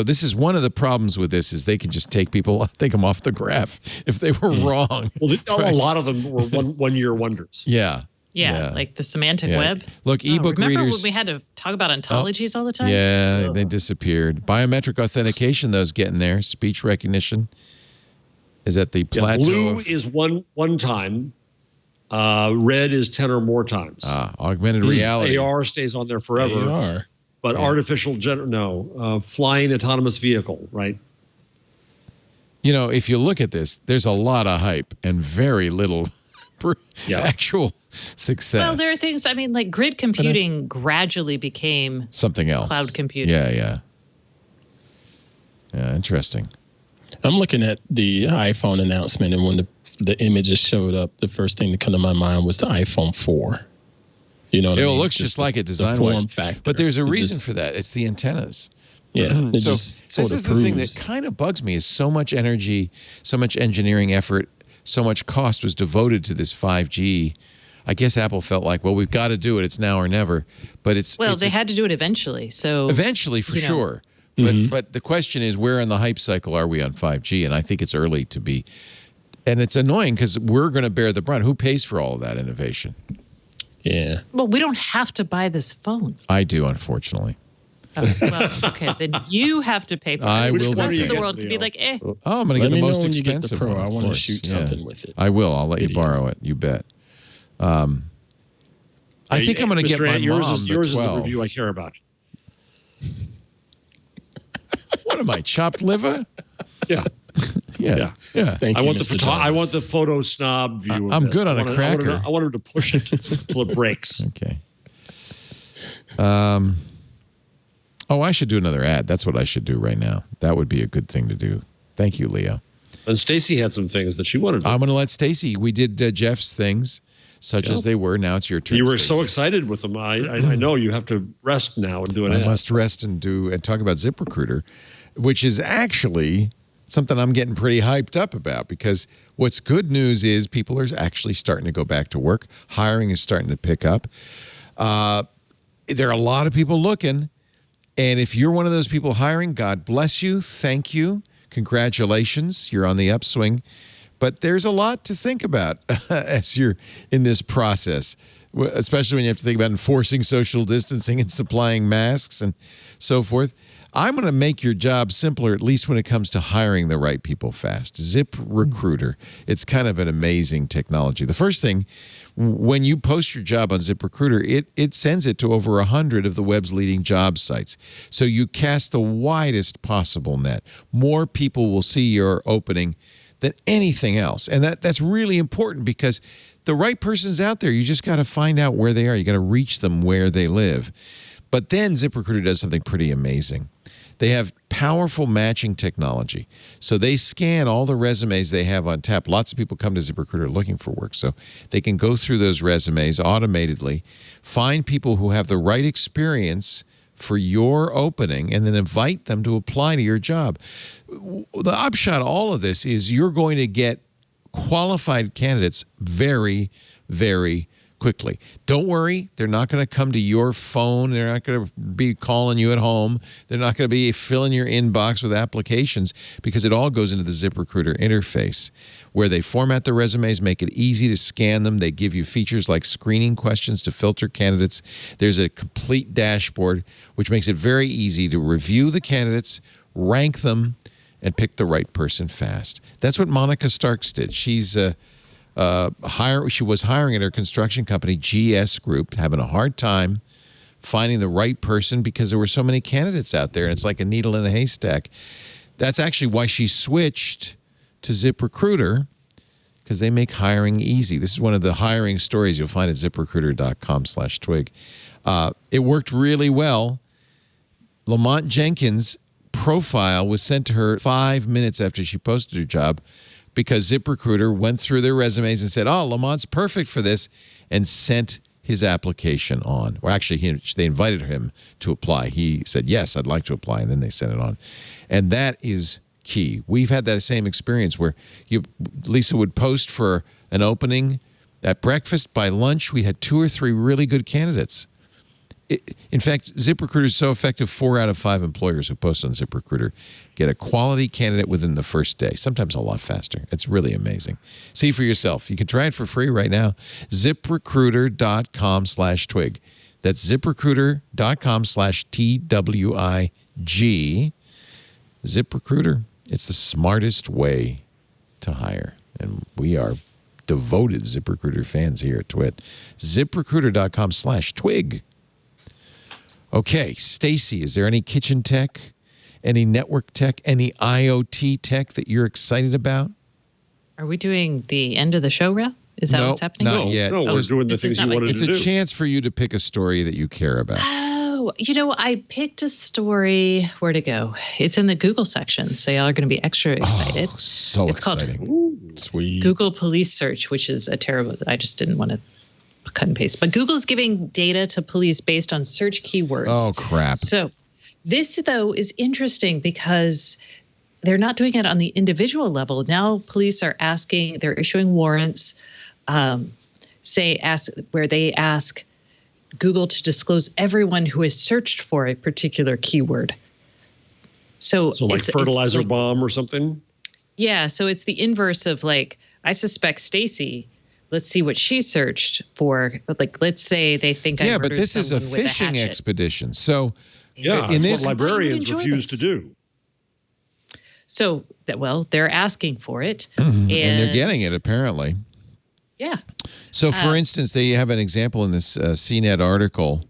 this is one of the problems with this is they can just take them off the graph if they were wrong. Well, a lot of them were one-year wonders. Yeah. Yeah, like the semantic web. Look, ebook readers. Remember when we had to talk about ontologies all the time? Yeah, they disappeared. Biometric authentication, though, is getting there. Speech recognition is at the plateau. Blue is one time. Red is 10 or more times. Augmented reality. AR stays on there forever. AR. But artificial flying autonomous vehicle, right? You know, if you look at this, there's a lot of hype and very little actual success. Well, there are things, like grid computing gradually became something else. Cloud computing. Yeah, interesting. I'm looking at the iPhone announcement, and when the images showed up, the first thing that came to my mind was the iPhone 4. You know what I mean? It looks just like it design-wise. But there's a reason for that. It's the antennas. Yeah. So this is the thing that kind of bugs me is so much energy, so much engineering effort, so much cost was devoted to this 5G. I guess Apple felt like, well, we've got to do it. It's now or never. But they had to do it eventually. So eventually, for sure. But the question is, where in the hype cycle are we on 5G? And I think it's early to be. And it's annoying because we're going to bear the brunt. Who pays for all of that innovation? Yeah. Well, we don't have to buy this phone. I do, unfortunately. Okay, then you have to pay for it. I will. The rest of the world could be like, eh. Oh, I'm going to get the most expensive Pro. one. I want to shoot something with it. I will. I'll let you borrow it. You bet. I think I'm going to get my mom yours the 12. is the review I care about. What am I, chopped liver? Yeah. Yeah. Thank you, I want Mr. I want the photo snob view. I'm good on a cracker. I want her to push it until it breaks. Okay. I should do another ad. That's what I should do right now. That would be a good thing to do. Thank you, Leo. And Stacy had some things that she wanted to do. I'm going to let Stacy. We did Jeff's things, such as they were. Now it's your turn. You were Stacey. so excited with them. I know you have to rest now and do an ad. I must rest and talk about ZipRecruiter, which is actually something I'm getting pretty hyped up about, because what's good news is people are actually starting to go back to work. Hiring is starting to pick up. There are a lot of people looking. And if you're one of those people hiring, God bless you. Thank you. Congratulations. You're on the upswing. But there's a lot to think about as you're in this process, especially when you have to think about enforcing social distancing and supplying masks and so forth. I'm going to make your job simpler, at least when it comes to hiring the right people fast. ZipRecruiter. It's kind of an amazing technology. The first thing, when you post your job on ZipRecruiter, it sends it to over 100 of the web's leading job sites. So you cast the widest possible net. More people will see your opening than anything else. And that's really important, because the right person's out there. You just got to find out where they are. You got to reach them where they live. But then ZipRecruiter does something pretty amazing. They have powerful matching technology. So they scan all the resumes they have on tap. Lots of people come to ZipRecruiter looking for work. So they can go through those resumes automatically, find people who have the right experience for your opening, and then invite them to apply to your job. The upshot of all of this is you're going to get qualified candidates very, very quickly. Don't worry, they're not going to come to your phone. They're not going to be calling you at home. They're not going to be filling your inbox with applications, because it all goes into the ZipRecruiter interface, where they format the resumes, make it easy to scan them. They give you features like screening questions to filter candidates. There's a complete dashboard, which makes it very easy to review the candidates, rank them, and pick the right person fast. That's what Monica Starks did. She was hiring at her construction company, GS Group, having a hard time finding the right person because there were so many candidates out there, and it's like a needle in a haystack. That's actually why she switched to ZipRecruiter, because they make hiring easy. This is one of the hiring stories you'll find at ZipRecruiter.com/twig. It worked really well. Lamont Jenkins' profile was sent to her 5 minutes after she posted her job, because ZipRecruiter went through their resumes and said, oh, Lamont's perfect for this, and sent his application on. Well, actually, they invited him to apply. He said, yes, I'd like to apply, and then they sent it on. And that is key. We've had that same experience where Lisa would post for an opening at breakfast. By lunch, we had 2 or 3 really good candidates. In fact, ZipRecruiter is so effective, 4 out of 5 employers who post on ZipRecruiter get a quality candidate within the first day, sometimes a lot faster. It's really amazing. See for yourself. You can try it for free right now. ZipRecruiter.com/twig. That's ZipRecruiter.com/TWIG. ZipRecruiter, it's the smartest way to hire. And we are devoted ZipRecruiter fans here at Twit. ZipRecruiter.com/twig. Okay, Stacy, is there any kitchen tech, any network tech, any IoT tech that you're excited about? Are we doing the end of the show, Ralph? Is that what's happening? Not yet. No, we're doing the things you wanted to do. It's a chance for you to pick a story that you care about. Oh, I picked a story. Where to go? It's in the Google section, so y'all are going to be extra excited. Oh, so it's exciting. Called Sweet. Google Police Search, which is a terrible, I just didn't want to cut and paste. But Google's giving data to police based on search keywords. Oh, crap. So this, though, is interesting because they're not doing it on the individual level. Now police are they're issuing warrants, where they ask Google to disclose everyone who has searched for a particular keyword. So like fertilizer bomb or something? Yeah, so it's the inverse of like, I suspect Stacy. Let's see what she searched for. Like, let's say they think I murdered but this is a fishing expedition. So in this, what librarians refuse to do. So they're asking for it, and they're getting it apparently. Yeah. So, for instance, they have an example in this CNET article.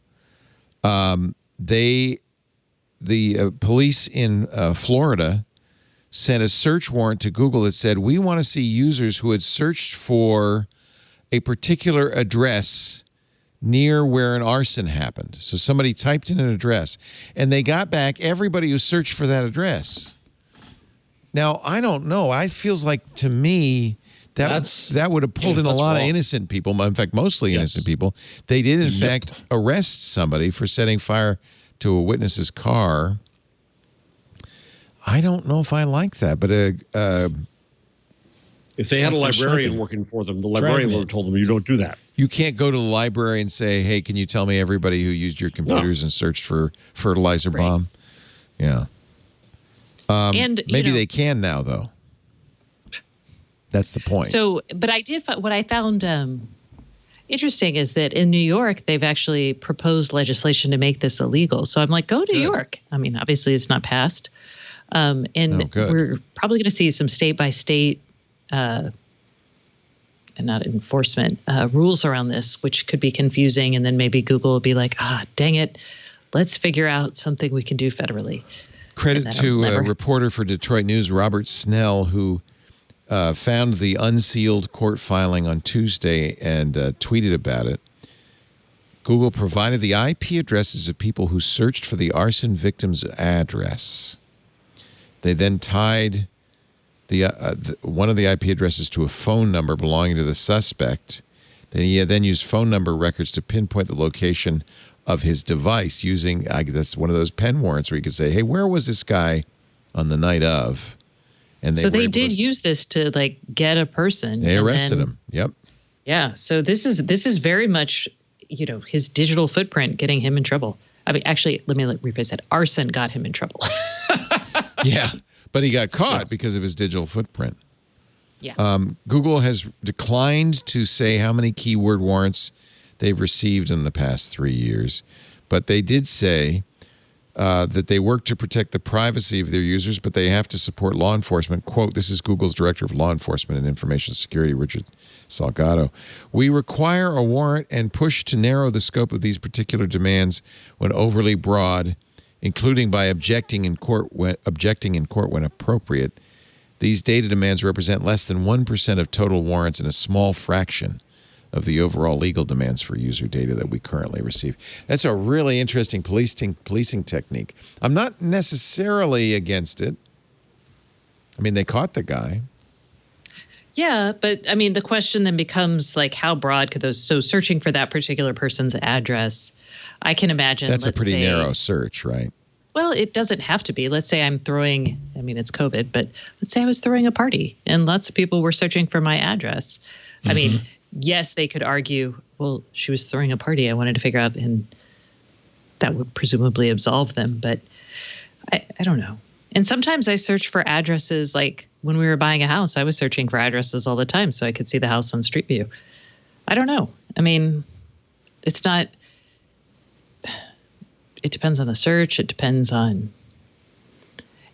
The police in Florida sent a search warrant to Google that said, we want to see users who had searched for a particular address near where an arson happened. So somebody typed in an address, and they got back everybody who searched for that address. Now, I don't know. It feels like, to me, that would have pulled in a lot of innocent people. In fact, mostly innocent people. They did, in fact, arrest somebody for setting fire to a witness's car. I don't know if I like that, but if they had a librarian working for them, the librarian would have told them, you don't do that. You can't go to the library and say, hey, can you tell me everybody who used your computers and searched for fertilizer bomb? Yeah. And maybe they can now, though. That's the point. So, but what I found interesting is that in New York, they've actually proposed legislation to make this illegal. So I'm like, go to New York. I mean, obviously it's not passed. We're probably going to see some state-by-state and not enforcement rules around this, which could be confusing. And then maybe Google will be like, dang it, let's figure out something we can do federally. Credit to a reporter for Detroit News, Robert Snell, who found the unsealed court filing on Tuesday and tweeted about it. Google provided the IP addresses of people who searched for the arson victim's address. They then tied one of the IP addresses to a phone number belonging to the suspect. They then used phone number records to pinpoint the location of his device using, that's one of those pen warrants where you could say, hey, where was this guy on the night of? And they did use this to get a person. They arrested him. Yep. Yeah. So this is very much, his digital footprint getting him in trouble. I mean, actually, let me rephrase that. Arson got him in trouble. Yeah. But he got caught because of his digital footprint. Yeah. Google has declined to say how many keyword warrants they've received in the past 3 years. But they did say that they work to protect the privacy of their users, but they have to support law enforcement. Quote, this is Google's Director of Law Enforcement and Information Security, Richard Salgado. We require a warrant and push to narrow the scope of these particular demands when overly broad, including by objecting in court when appropriate. These data demands represent less than 1% of total warrants and a small fraction of the overall legal demands for user data that we currently receive. That's a really interesting policing technique. I'm not necessarily against it. I mean, they caught the guy. Yeah, but I mean, the question then becomes how broad could those? So searching for that particular person's address, I can imagine. That's a pretty narrow search, right? Well, it doesn't have to be. Let's say it's COVID, but let's say I was throwing a party and lots of people were searching for my address. Mm-hmm. I mean, yes, they could argue, well, she was throwing a party. I wanted to figure out, and that would presumably absolve them. But I don't know. And sometimes I search for addresses. Like when we were buying a house, I was searching for addresses all the time so I could see the house on Street View. I don't know. I mean, it's not. It depends on the search. It depends on.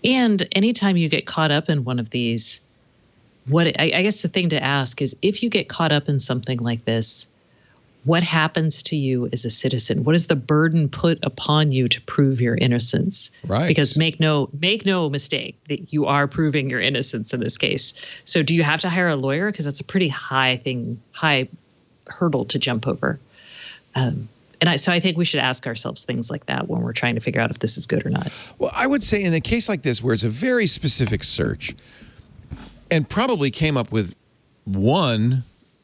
And anytime you get caught up in one of these, I guess the thing to ask is, if you get caught up in something like this, what happens to you as a citizen? What is the burden put upon you to prove your innocence? Right. Because make no mistake that you are proving your innocence in this case. So do you have to hire a lawyer? Because that's a pretty high hurdle to jump over. So I think we should ask ourselves things like that when we're trying to figure out if this is good or not. Well, I would say in a case like this where it's a very specific search and probably came up with one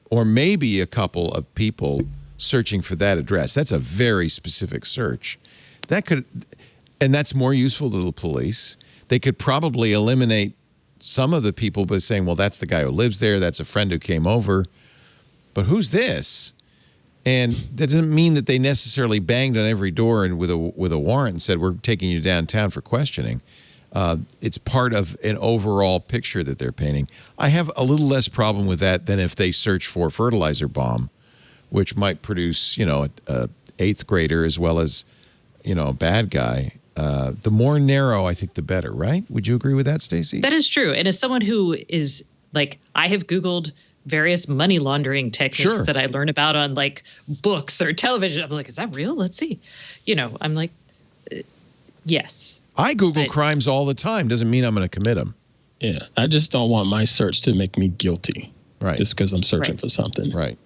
or maybe a couple of people searching for that address. That's a very specific search. And that's more useful to the police. They could probably eliminate some of the people by saying, well, that's the guy who lives there. That's a friend who came over. But who's this? And that doesn't mean that they necessarily banged on every door and with a warrant and said, we're taking you downtown for questioning. It's part of an overall picture that they're painting. I have a little less problem with that than if they search for fertilizer bomb, which might produce, a eighth grader as well as, a bad guy. The more narrow, I think, the better, right? Would you agree with that, Stacey? That is true. And as someone who is I have Googled various money laundering techniques that I learn about on books or television. I'm like, is that real? Let's see. I'm like, yes. I Google crimes all the time. Doesn't mean I'm going to commit them. Yeah. I just don't want my search to make me guilty. Right. Just because I'm searching for something. Right.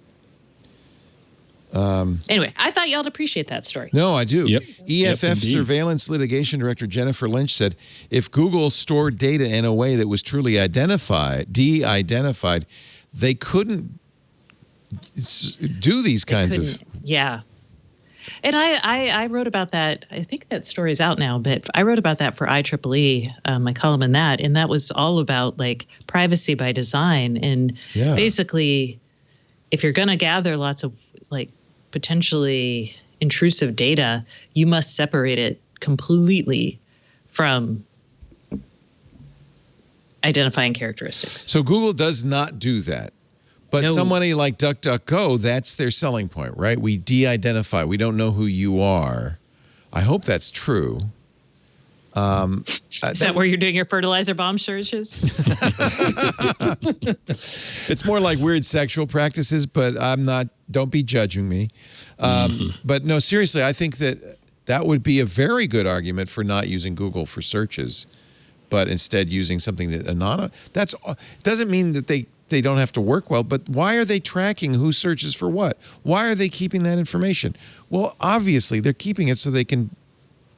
Anyway, I thought y'all would appreciate that story. No, I do. Yep. EFF Surveillance Litigation Director Jennifer Lynch said, if Google stored data in a way that was truly de-identified, they couldn't do these kinds of... Yeah. And I wrote about that. I think that story is out now, but I wrote about that for IEEE, my column in that. And that was all about like privacy by design. And basically, if you're going to gather lots of like potentially intrusive data, you must separate it completely from identifying characteristics. So Google does not do that. But somebody like DuckDuckGo, that's their selling point, right? We de-identify. We don't know who you are. I hope that's true. Is that where you're doing your fertilizer bomb searches? It's more like weird sexual practices, but I'm not. Don't be judging me. But no, seriously, I think that would be a very good argument for not using Google for searches, but instead using something that That doesn't mean that they don't have to work well, but why are they tracking who searches for what? Why are they keeping that information? Well, obviously, they're keeping it so they can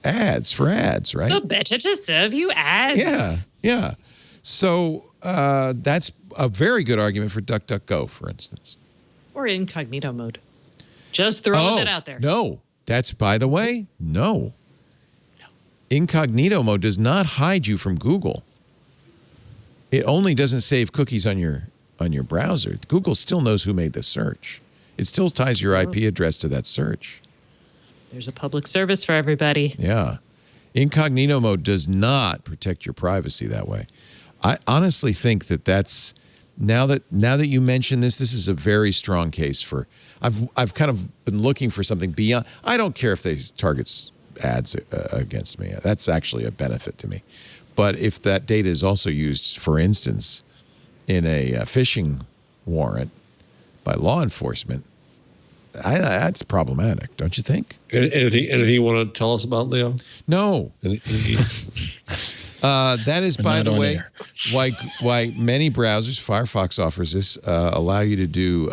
ads, right? The better to serve you ads. Yeah. So that's a very good argument for DuckDuckGo, for instance. Or incognito mode. Just throwing it out there. No, that's, by the way, no. Incognito mode does not hide you from Google. It only doesn't save cookies on your browser. Google still knows who made the search. It still ties your IP address to that search. There's a public service for everybody. Yeah. Incognito mode does not protect your privacy that way. I honestly think that's now that you mention this is a very strong case for I've kind of been looking for something beyond. I don't care if they targets ads against me. That's actually a benefit to me. But if that data is also used, for instance, in a phishing warrant by law enforcement, that's problematic, don't you think? Anything you want to tell us about, Leo? No. That is, by the way, why many browsers, Firefox offers this, allow you to do.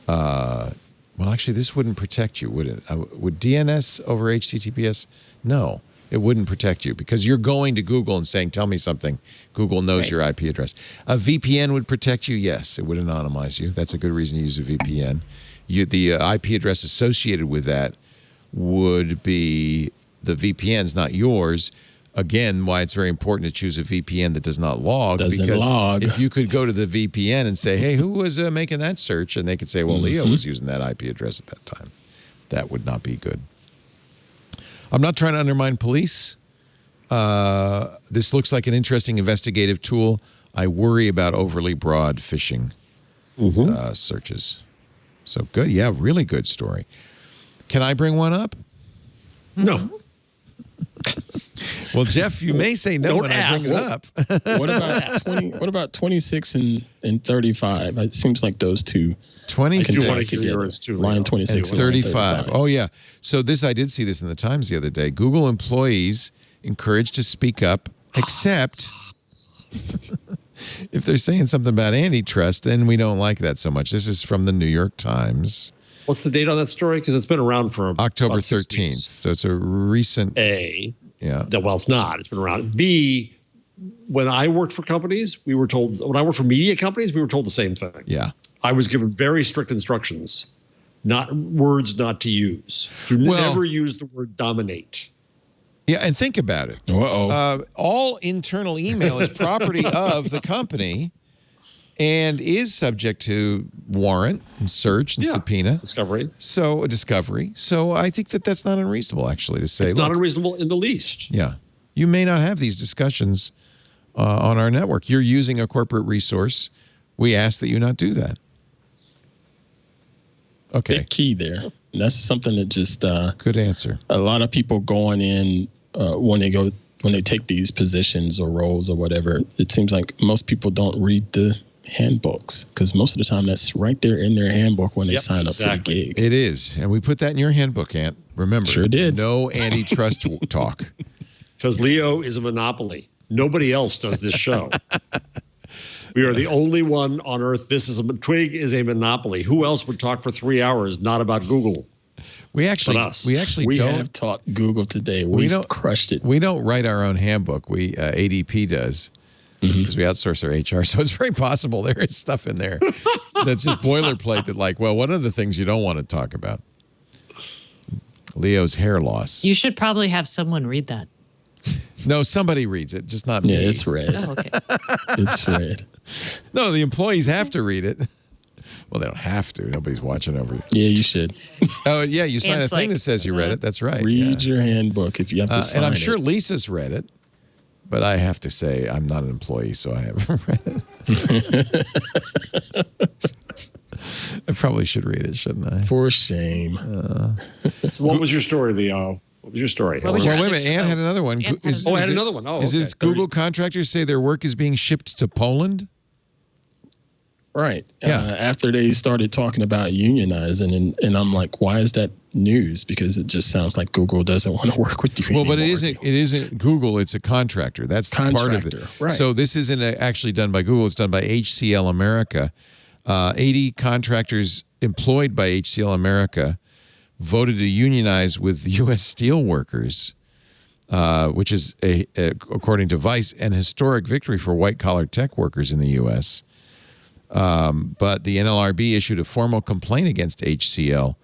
Well, actually, this wouldn't protect you, would it? Would DNS over HTTPS? No, it wouldn't protect you because you're going to Google and saying, "Tell me something." Google knows your IP address. A VPN would protect you. Yes, it would anonymize you. That's a good reason to use a VPN. The IP address associated with that would be the VPN's, not yours. Again, why it's very important to choose a VPN that does not log. If you could go to the VPN and say, hey, who was making that search? And they could say, well, Leo was using that IP address at that time. That would not be good. I'm not trying to undermine police. This looks like an interesting investigative tool. I worry about overly broad phishing searches. So good. Yeah, really good story. Can I bring one up? No. Well, Jeff, you may say no when I bring it up. What about 26 and 35? It seems like those two. 26. Line 26 and 35. Oh, yeah. So I did see this in the Times the other day. Google employees encouraged to speak up, except if they're saying something about antitrust, then we don't like that so much. This is from the New York Times. What's the date on that story? Because it's been around for October 13th. So it's a recent. A. Yeah. Well, it's not. It's been around. B. When I worked for companies, we were told. When I worked for media companies, we were told the same thing. Yeah. I was given very strict instructions, words not to use. Never use the word dominate. Yeah, and think about it. All internal email is property of the company and is subject to warrant and search and subpoena. Discovery. So I think that's not unreasonable, actually, to say. It's not unreasonable in the least. Yeah. You may not have these discussions on our network. You're using a corporate resource. We ask that you not do that. Okay. Big key there. And that's something that just good answer. A lot of people going in when they take these positions or roles or whatever, it seems like most people don't read the handbooks because most of the time that's right there in their handbook when they sign up for the gig. It is. And we put that in your handbook, Ant. Remember. Sure did. No antitrust talk. Because Leo is a monopoly. Nobody else does this show. We are the only one on earth. Twig is a monopoly. Who else would talk for 3 hours not about Google? We have taught Google today. We've crushed it. We don't write our own handbook. ADP does because we outsource our HR. So it's very possible there is stuff in there that's just boilerplate that what are the things you don't want to talk about? Leo's hair loss. You should probably have someone read that. No, somebody reads it, just not me. Yeah, it's read. Oh, okay. It's read. No, the employees have to read it. Well, they don't have to. Nobody's watching over you. Yeah, you should. Oh, yeah, you sign It's a thing like, that says you read it. That's right. Read your handbook if you have to sign and I'm it. sure Lisa's read it, but I have to say I'm not an employee, so I haven't read it. I probably should read it, shouldn't I? For shame. So what was your story, Leo? What was your story? What was your Well, wait a other minute. Ann show? had another one. Ann had Is I had it- another one. Oh, Is okay. this Google contractors say their work is being shipped to Poland? Right. Yeah. After they started talking about unionizing, and I'm like, why is that news? Because it just sounds like Google doesn't want to work with you Well, but anymore. it isn't Google. It's a contractor. That's part of it. Contractor, right. So this isn't actually done by Google. It's done by HCL America. 80 contractors employed by HCL America voted to unionize with U.S. steel workers, which is, according to Vice, an historic victory for white-collar tech workers in the U.S. But the NLRB issued a formal complaint against HCL,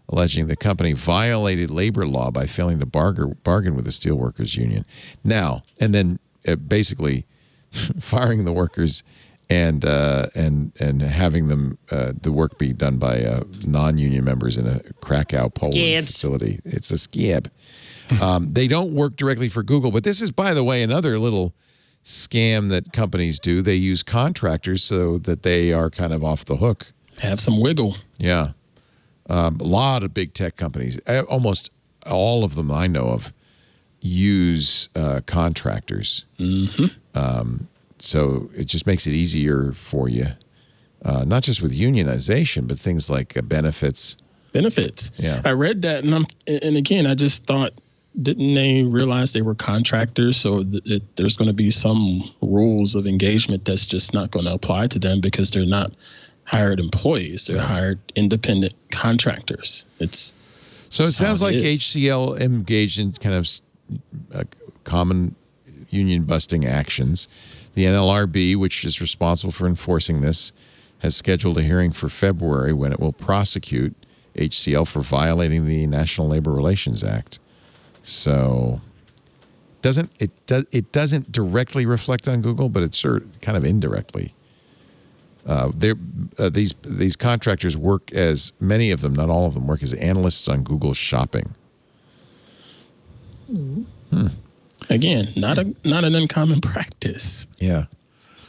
alleging the company violated labor law by failing to bargain with the steelworkers union. Now, and then basically firing the workers and having them the work be done by non-union members in a Krakow, Poland Scabs. facility. It's a scab. They don't work directly for Google, but this is, by the way, another little scam that companies do. They use contractors so that they are kind of off the hook. Have some wiggle. Yeah. A lot of big tech companies, almost all of them I know of, use contractors. Mm-hmm. So it just makes it easier for you, not just with unionization, but things like benefits. Benefits. Yeah. I read that, and again, I just thought, didn't they realize they were contractors? So there's going to be some rules of engagement that's just not going to apply to them because they're not hired employees. They're hired independent contractors. So it sounds like it is. HCL engaged in kind of common union busting actions. The NLRB, which is responsible for enforcing this, has scheduled a hearing for February when it will prosecute HCL for violating the National Labor Relations Act. So it doesn't directly reflect on Google, but it's sort of kind of indirectly. These contractors work as, many of them, not all of them, work as analysts on Google Shopping. Again, not an uncommon practice. Yeah.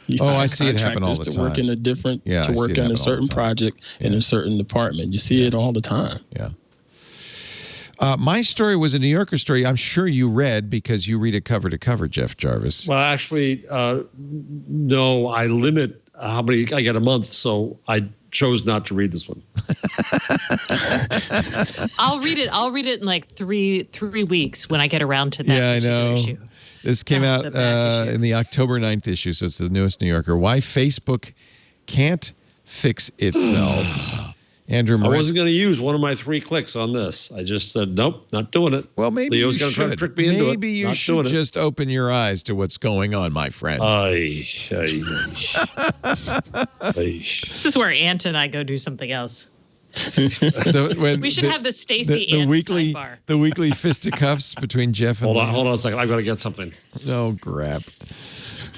You I hire see it happen all the contractors time. to work in a different, Yeah, I to see work it on happen a all certain the time. project in a certain department. You see it all the time. Yeah. My story was a New Yorker story. I'm sure you read because you read it cover to cover, Jeff Jarvis. Well, actually, no. I limit how many I get a month, so I chose not to read this one. I'll read it in like three weeks when I get around to that Yeah, I particular know. issue. This came out the back issue. in the October 9th issue, so it's the newest New Yorker. Why Facebook can't fix itself. Andrew I Moran. wasn't going to use one of my 3 clicks on this. I just said, nope, not doing it. Well, maybe Leo's you going to try to should. trick me into it. Maybe you Not should doing it. just open your eyes to what's going on, my friend. This is where Ant and I go do something else. We should have the Stacy the Ant weekly sidebar. the weekly fisticuffs between Jeff and Hold on a second. I've got to get something. Oh, crap.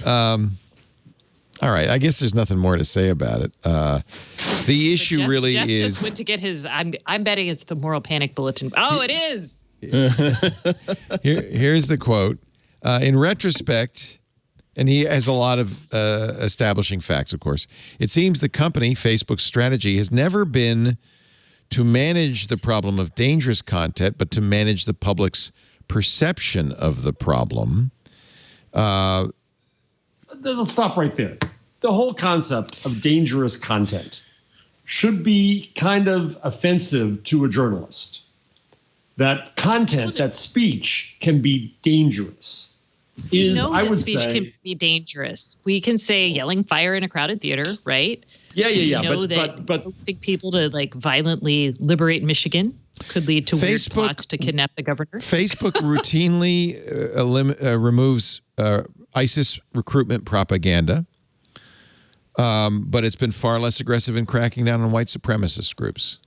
All right. I guess there's nothing more to say about it. The issue Jeff, really Jeff is. just went to get his. I'm betting it's the Moral Panic Bulletin. Oh, it is. Here's the quote. In retrospect, and he has a lot of establishing facts, of course, it seems the company, Facebook's strategy, has never been to manage the problem of dangerous content, but to manage the public's perception of the problem. Let's stop right there. The whole concept of dangerous content should be kind of offensive to a journalist. That content, that speech can be dangerous. I would speech say, can be dangerous. We can say yelling fire in a crowded theater, right? Yeah. We know that coaxing people to like violently liberate Michigan could lead to weird plots to kidnap the governor. Facebook routinely removes ISIS recruitment propaganda, but it's been far less aggressive in cracking down on white supremacist groups.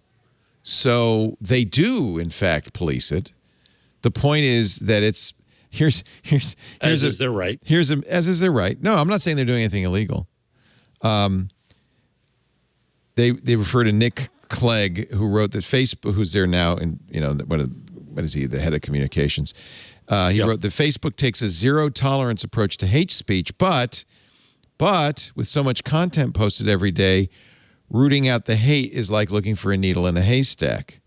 So they do, in fact, police it. The point is that it's here's as is their right. As is their right. No, I'm not saying they're doing anything illegal. They refer to Nick Clegg, who wrote that Facebook, who's there now, and what is he, the head of communications? He wrote that Facebook takes a zero tolerance approach to hate speech, but with so much content posted every day, rooting out the hate is like looking for a needle in a haystack.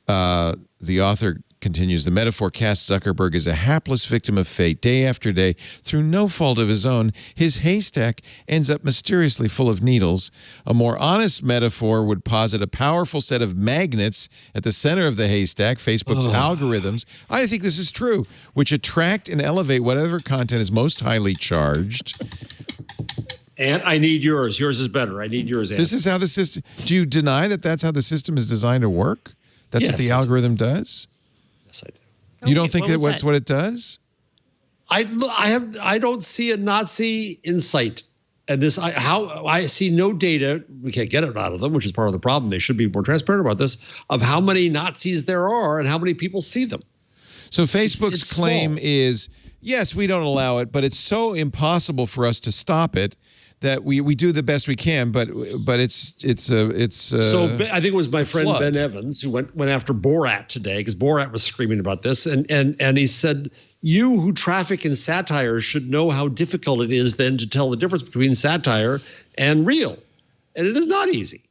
The author continues, the metaphor casts Zuckerberg as a hapless victim of fate. Day after day, through no fault of his own, his haystack ends up mysteriously full of needles. A more honest metaphor would posit a powerful set of magnets at the center of the haystack, Facebook's algorithms. I think this is true, which attract and elevate whatever content is most highly charged. And I need yours. Yours is better. I need yours. This is how the system... Do you deny that that's how the system is designed to work? That's what the algorithm does? Yes, I do. You don't think that's what it does? I don't see a Nazi insight, and I see no data. We can't get it out of them, which is part of the problem. They should be more transparent about this, of how many Nazis there are and how many people see them. So Facebook's claim is, yes, we don't allow it, but it's so impossible for us to stop it that we do the best we can, but it's so I think it was my friend Ben Evans who went after Borat today, because Borat was screaming about this, and he said, you who traffic in satire should know how difficult it is then to tell the difference between satire and real, and it is not easy.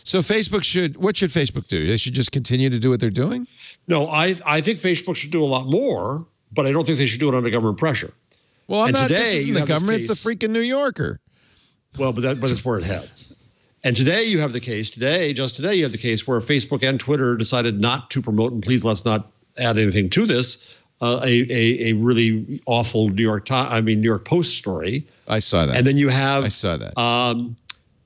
So what should Facebook do? They should just continue to do what they're doing? No, I think Facebook should do a lot more, but I don't think they should do it under government pressure. Well, this isn't the government, it's the freaking New Yorker. Well, but that's where it heads. And today you have the case, you have the case where Facebook and Twitter decided not to promote, and please let's not add anything to this, a really awful New York Post story. I saw that. And then you have I saw that.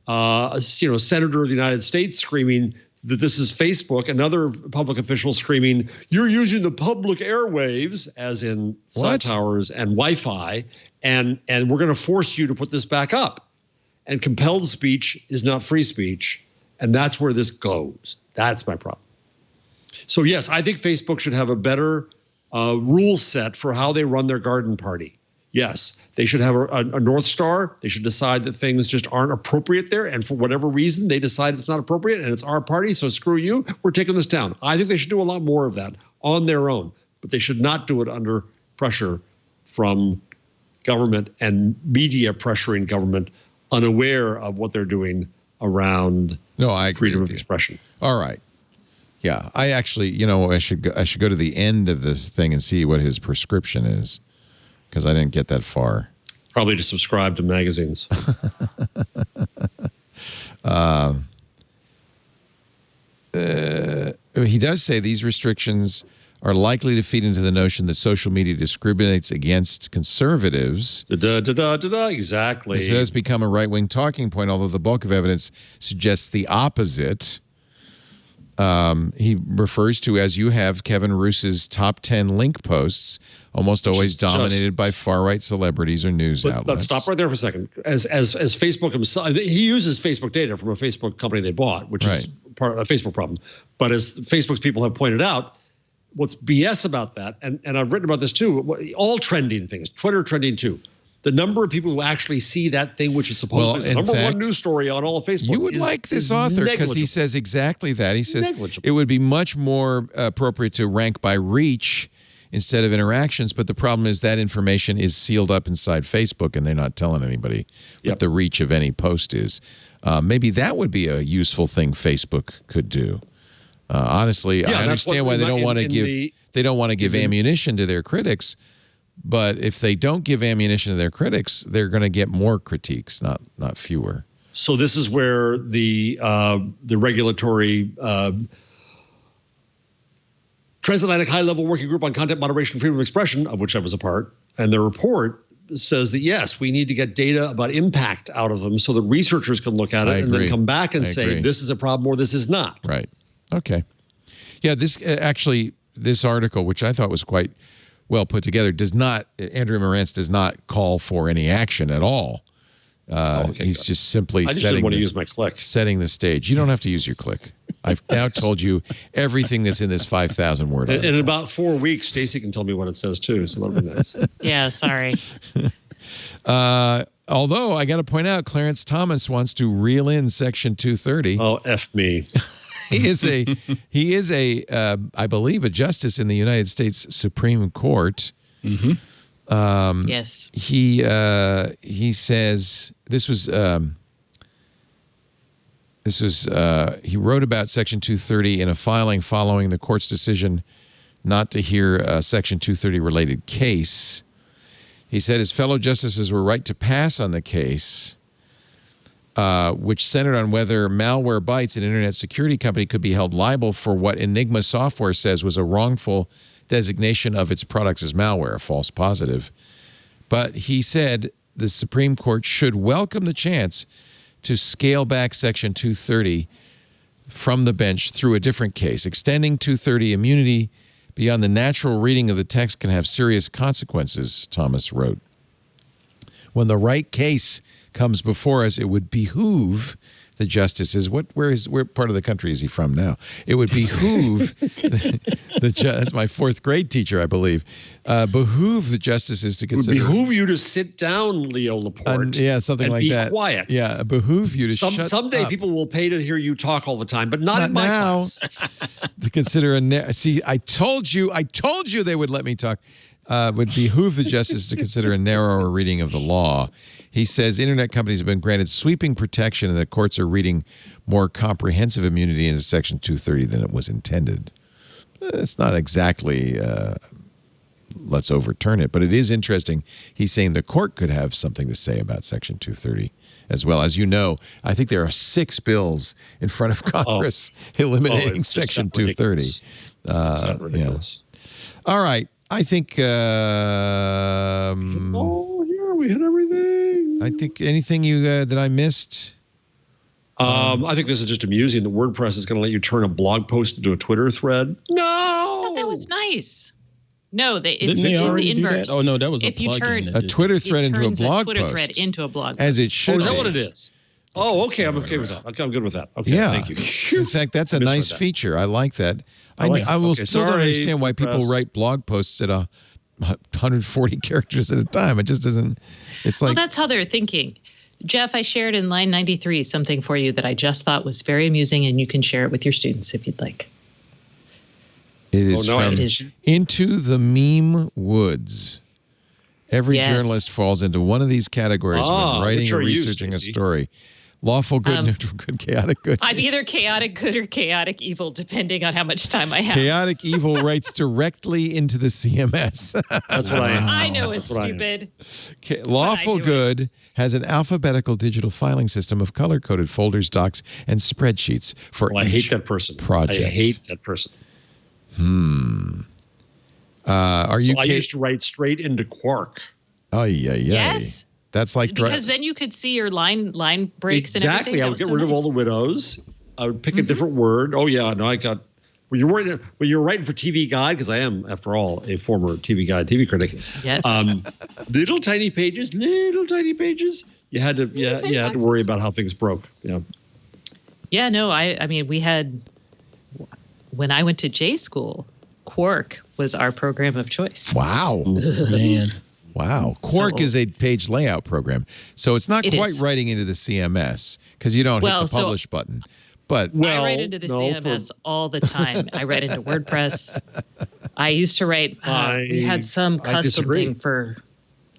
A senator of the United States screaming that this is Facebook, another public official screaming, you're using the public airwaves, as in cell towers and Wi-Fi, and we're going to force you to put this back up. And compelled speech is not free speech, and that's where this goes. That's my problem. So yes, I think Facebook should have a better rule set for how they run their garden party. Yes, they should have a North Star. They should decide that things just aren't appropriate there. And for whatever reason, they decide it's not appropriate and it's our party, so screw you. We're taking this down. I think they should do a lot more of that on their own, but they should not do it under pressure from government and media pressuring government, unaware of what they're doing around freedom of expression. All right. Yeah, I actually, I should go to the end of this thing and see what his prescription is, because I didn't get that far. Probably to subscribe to magazines. He does say these restrictions are likely to feed into the notion that social media discriminates against conservatives. Exactly. This has become a right-wing talking point, although the bulk of evidence suggests the opposite. He refers to, as you have, Kevin Roos's top 10 link posts, almost always dominated by far-right celebrities or news outlets. Let's stop right there for a second. As Facebook himself, he uses Facebook data from a Facebook company they bought, which is part of a Facebook problem. But as Facebook's people have pointed out, what's BS about that, and I've written about this too, all trending things, Twitter trending too, the number of people who actually see that thing, which is supposedly the number one news story on all of Facebook. You would like this author because he says exactly that. He says it would be much more appropriate to rank by reach instead of interactions, but the problem is that information is sealed up inside Facebook and they're not telling anybody what the reach of any post is. Maybe that would be a useful thing Facebook could do. Honestly, I understand why they don't want to give ammunition to their critics. But if they don't give ammunition to their critics, they're going to get more critiques, not fewer. So this is where the regulatory Transatlantic High-Level Working Group on Content Moderation and Freedom of Expression, of which I was a part, and the report says that, yes, we need to get data about impact out of them so that researchers can look at it and then come back and say, this is a problem or this is not. Right. Okay. Yeah, this article, which I thought was quite well put together, Andrew Morantz does not call for any action at all. He's just simply didn't want to use my click. Setting the stage. You don't have to use your click. I've now told you everything that's in this 5,000 word article. In about 4 weeks, Stacy can tell me what it says too, so that'll be nice. Yeah, sorry. Although I got to point out, Clarence Thomas wants to reel in Section 230. Oh, F me. He is a I believe a justice in the United States Supreme Court. Mm-hmm. Yes. He says this was he wrote about Section 230 in a filing following the court's decision not to hear a Section 230 related case. He said his fellow justices were right to pass on the case, which centered on whether Malwarebytes, an internet security company, could be held liable for what Enigma Software says was a wrongful designation of its products as malware, a false positive. But he said the Supreme Court should welcome the chance to scale back Section 230 from the bench through a different case. Extending 230 immunity beyond the natural reading of the text can have serious consequences, Thomas wrote. When the right case comes before us, it would behoove the justices. Where part of the country is he from now? It would behoove that's my fourth grade teacher, I believe. Behoove the justices to consider. It would behoove you to sit down, Leo Laporte. Yeah, something like that. Be quiet. Yeah, behoove you to shut up. Someday people will pay to hear you talk all the time, but not in my now. class. To consider see, I told you they would let me talk. Would behoove the justice to consider a narrower reading of the law. He says internet companies have been granted sweeping protection and the courts are reading more comprehensive immunity into Section 230 than it was intended. It's not exactly let's overturn it, but it is interesting. He's saying the court could have something to say about Section 230 as well. As you know, I think there are 6 bills in front of Congress eliminating Section 230. It's not ridiculous. Yeah. All right. I think here we hit everything. I think anything that I missed. I think this is just amusing. The WordPress is going to let you turn a blog post into a Twitter thread. No, oh, that was nice. No, it's Didn't they already the inverse. do that? Oh no, that was if you turn a Twitter thread into a blog Twitter post. thread into a blog post. As it should. Oh, is that be. what it is? Oh, okay. I'm okay with that. Okay, I'm good with that. Okay, yeah. Thank you. In fact, that's a nice feature. I like that. I will still don't understand why people write blog posts at 140 characters at a time. It just doesn't. It's like. Well, that's how they're thinking. Jeff, I shared in line 93 something for you that I just thought was very amusing, and you can share it with your students if you'd like. It is from Into the Meme Woods. Every journalist falls into one of these categories when writing or researching a story. Lawful good, neutral good, chaotic good. I'm either chaotic good or chaotic evil, depending on how much time I have. Chaotic evil writes directly into the CMS. That's what I am. I know it's stupid. Lawful good has an alphabetical digital filing system of color-coded folders, docs, and spreadsheets for each I hate that person. Project. I hate that person. Are you? I used to write straight into Quark. Oh yeah. Yes. That's like because then you could see your line breaks and everything. Exactly. I would get rid of all the widows. I would pick a different word. Oh yeah, no, I got. When you're writing for TV Guide, because I am, after all, a former TV Guide TV critic. Yes. Little tiny pages. You had to worry about how things broke. Yeah. Yeah. No. I mean, we had when I went to J school, Quark was our program of choice. Wow, man. Wow. Quark is a page layout program. So it's not quite writing into the CMS because you don't hit the publish button. But I write into the CMS all the time. I write into WordPress. I used to write, we had some custom thing for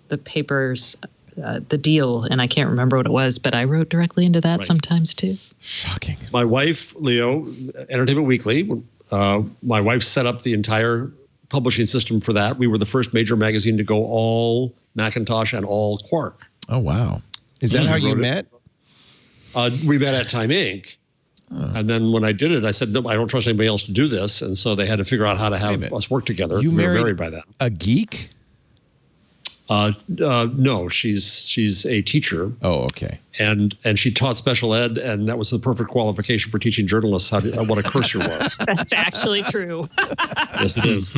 the papers, the deal, and I can't remember what it was, but I wrote directly into that sometimes too. Shocking. My wife, Leo, Entertainment Weekly, my wife set up the entire publishing system for that. We were the first major magazine to go all Macintosh and all Quark. Oh, wow. Is that how you met? We met at Time Inc. And then when I did it, I said, no, I don't trust anybody else to do this. And so they had to figure out how to have us work together. You were married by then. A geek? No, she's a teacher. Oh, okay. And she taught special ed, and that was the perfect qualification for teaching journalists what a cursor was. That's actually true. Yes, it is.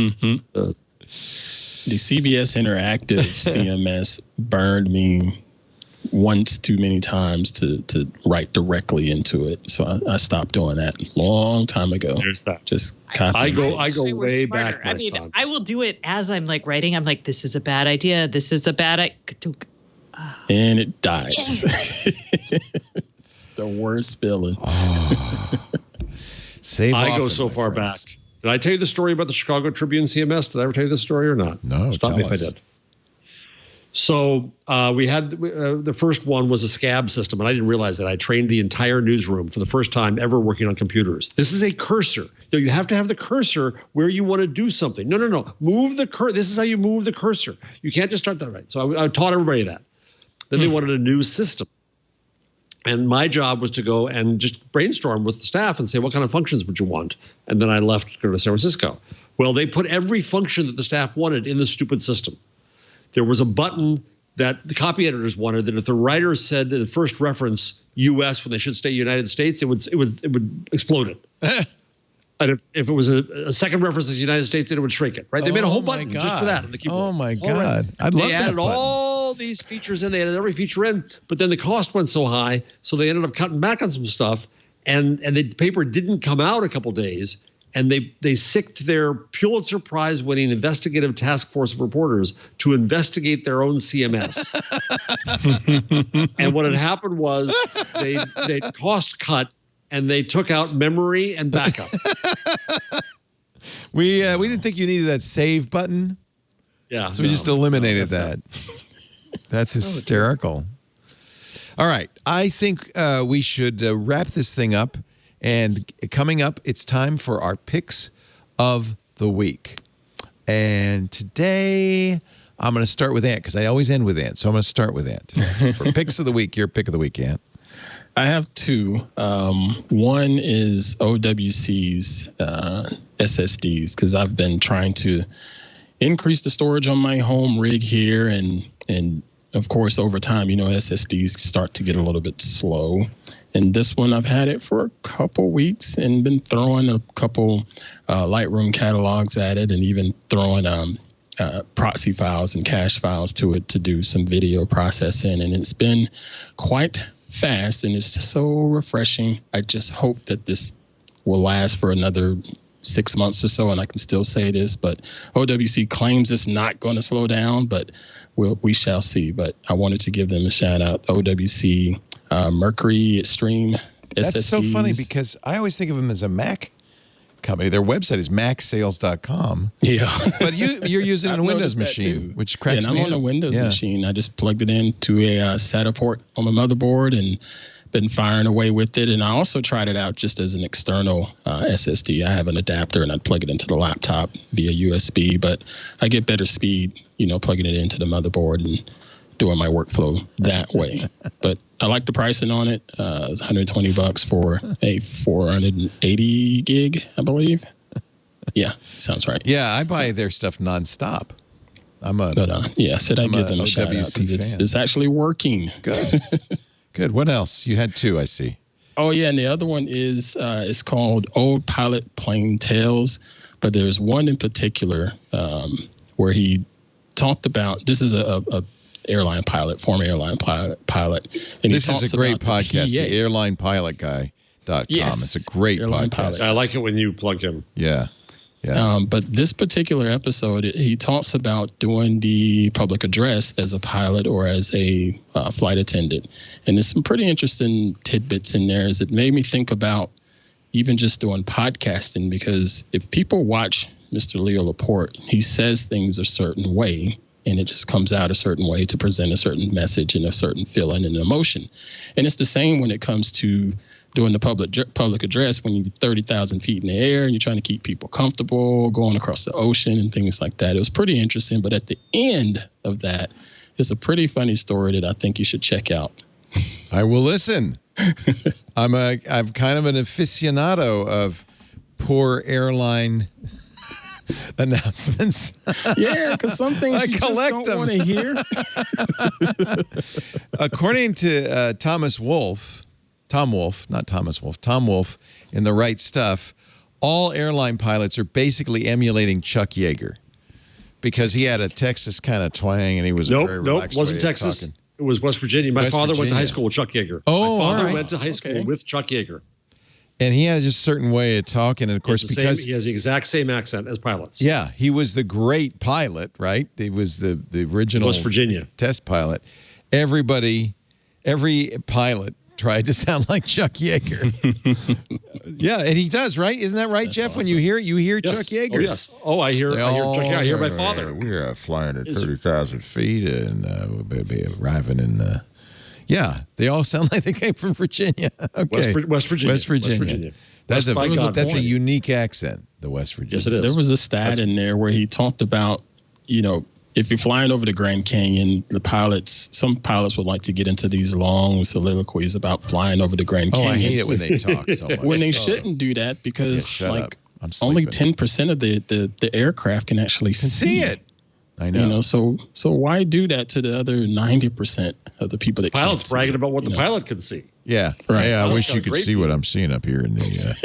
The CBS Interactive CMS burned me once too many times to write directly into it. So I stopped doing that a long time ago. There's that. Just copy. I go way smarter. back. My son. I will do it as I'm like writing. I'm like, this is a bad idea. This is a bad idea. And it dies. It's the worst feeling. Save I go often, so my far friends. back. Did I tell you the story about the Chicago Tribune CMS? Did I ever tell you this story or not? No, Stop me if us. I did. So we had the first one was a scab system, and I didn't realize that. I trained the entire newsroom for the first time ever working on computers. This is a cursor. You have to have the cursor where you want to do something. No. Move the cursor. This is how you move the cursor. You can't just start that right. So I taught everybody that. Then they wanted a new system. And my job was to go and just brainstorm with the staff and say, what kind of functions would you want? And then I left to go to San Francisco. Well, they put every function that the staff wanted in the stupid system. There was a button that the copy editors wanted that if the writer said the first reference U.S. when they should say United States, it would explode it. And if it was a second reference as United States, it would shrink it. Right? They made a whole button just for that in the keyboard. Oh my God! Right. I'd love they that added button. all these features in. They added every feature in, but then the cost went so high, so they ended up cutting back on some stuff. And the paper didn't come out a couple days. And they sicked their Pulitzer Prize-winning investigative task force of reporters to investigate their own CMS. And what had happened was they cost cut and they took out memory and backup. We didn't think you needed that save button. Yeah. So we just eliminated that. That's hysterical. All right. I think we should wrap this thing up. And coming up, it's time for our picks of the week. And today, I'm going to start with Ant because I always end with Ant. So I'm going to start with Ant today. For picks of the week, your pick of the week, Ant. I have two. One is OWC's SSDs because I've been trying to increase the storage on my home rig here. And of course, over time, SSDs start to get a little bit slow. And this one, I've had it for a couple weeks and been throwing a couple Lightroom catalogs at it and even throwing proxy files and cache files to it to do some video processing. And it's been quite fast and it's just so refreshing. I just hope that this will last for another 6 months or so, and I can still say this, but OWC claims it's not going to slow down, but we shall see. But I wanted to give them a shout out. OWC Mercury Extreme SSDs. That's so funny because I always think of them as a Mac company. Their website is macsales.com. Yeah. But you're using a Windows machine, which cracks me up. I'm on a Windows machine. I just plugged it into a SATA port on my motherboard and been firing away with it. And I also tried it out just as an external SSD. I have an adapter and I plug it into the laptop via USB, but I get better speed, plugging it into the motherboard and doing my workflow that way. But I like the pricing on it. It's $120 for a 480 gig, I believe. Yeah, sounds right. Yeah, I buy their stuff nonstop. I said I'd give them a shout out because it's actually working. Good. Good. What else? You had two, I see. Oh, yeah. And the other one is it's called Old Pilot Plain Tales. But there's one in particular where he talked about, this is a airline pilot, former airline pilot. And this is a great podcast, the airlinepilotguy.com. Yes, it's a great podcast. Pilot. I like it when you plug him. Yeah. Yeah. But this particular episode, he talks about doing the public address as a pilot or as a flight attendant. And there's some pretty interesting tidbits in there. As it made me think about even just doing podcasting, because if people watch Mr. Leo Laporte, he says things a certain way, and it just comes out a certain way to present a certain message and a certain feeling and emotion. And it's the same when it comes to doing the public address when you're 30,000 feet in the air and you're trying to keep people comfortable, going across the ocean and things like that. It was pretty interesting. But at the end of that, it's a pretty funny story that I think you should check out. I will listen. I'm kind of an aficionado of poor airline announcements. Yeah, because some things you just don't want to hear. According to Tom Wolfe in The Right Stuff, all airline pilots are basically emulating Chuck Yeager because he had a Texas kind of twang and he was very relaxed. Wasn't Texas. It was West Virginia. My West father went to high Virginia. school with Chuck Yeager. Oh, my father all right. went to high school with Chuck Yeager. And he had just a certain way of talking, and of course, because he has the exact same accent as pilots. Yeah, he was the great pilot, right? He was the original West Virginia test pilot. Every pilot tried to sound like Chuck Yeager. Yeah, and he does, right? Isn't that right, That's Jeff? awesome. When you hear Chuck Yeager. Oh, yes. Oh, I hear Chuck Yeager. I hear my father. We're flying at 30,000 feet, and we'll be arriving in. Yeah, they all sound like they came from Virginia. Okay, West Virginia. That's West a unique accent, the West Virginia. Yes, it is. There was a stat in there where he talked about, if you're flying over the Grand Canyon, some pilots would like to get into these long soliloquies about flying over the Grand Canyon. I hate it when they talk so much. When they shouldn't do that because sleeping. only 10% of the aircraft can actually see it. I know. So why do that to the other 90% of the people that pilots can't bragging see, about what the pilot can see? Yeah, right. Yeah, I wish you could see what I'm seeing up here in the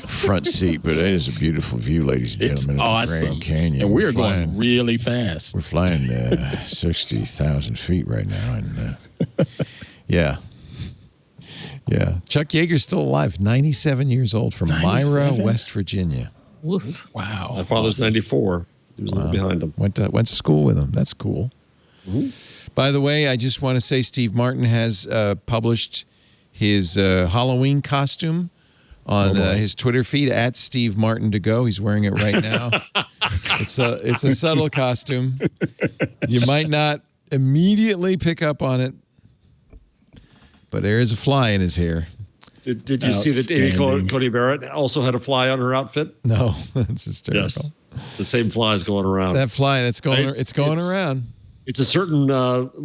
front seat, but it is a beautiful view, ladies and gentlemen. It's awesome. Grand Canyon. And we're going really fast. We're flying 60,000 feet right now, and yeah. Chuck Yeager's still alive, 97 years old, from Myra, West Virginia. Woof. Wow. My father's 94. He was behind him. Went to school with him. That's cool. Mm-hmm. By the way, I just want to say Steve Martin has published his Halloween costume on his Twitter feed at Steve Martin to go. He's wearing it right now. It's a subtle costume. You might not immediately pick up on it, but there is a fly in his hair. Did you see that Amy Cody Barrett also had a fly on her outfit? No, that's hysterical. Yes, the same fly is going around. That fly that's going, it's going around. It's a certain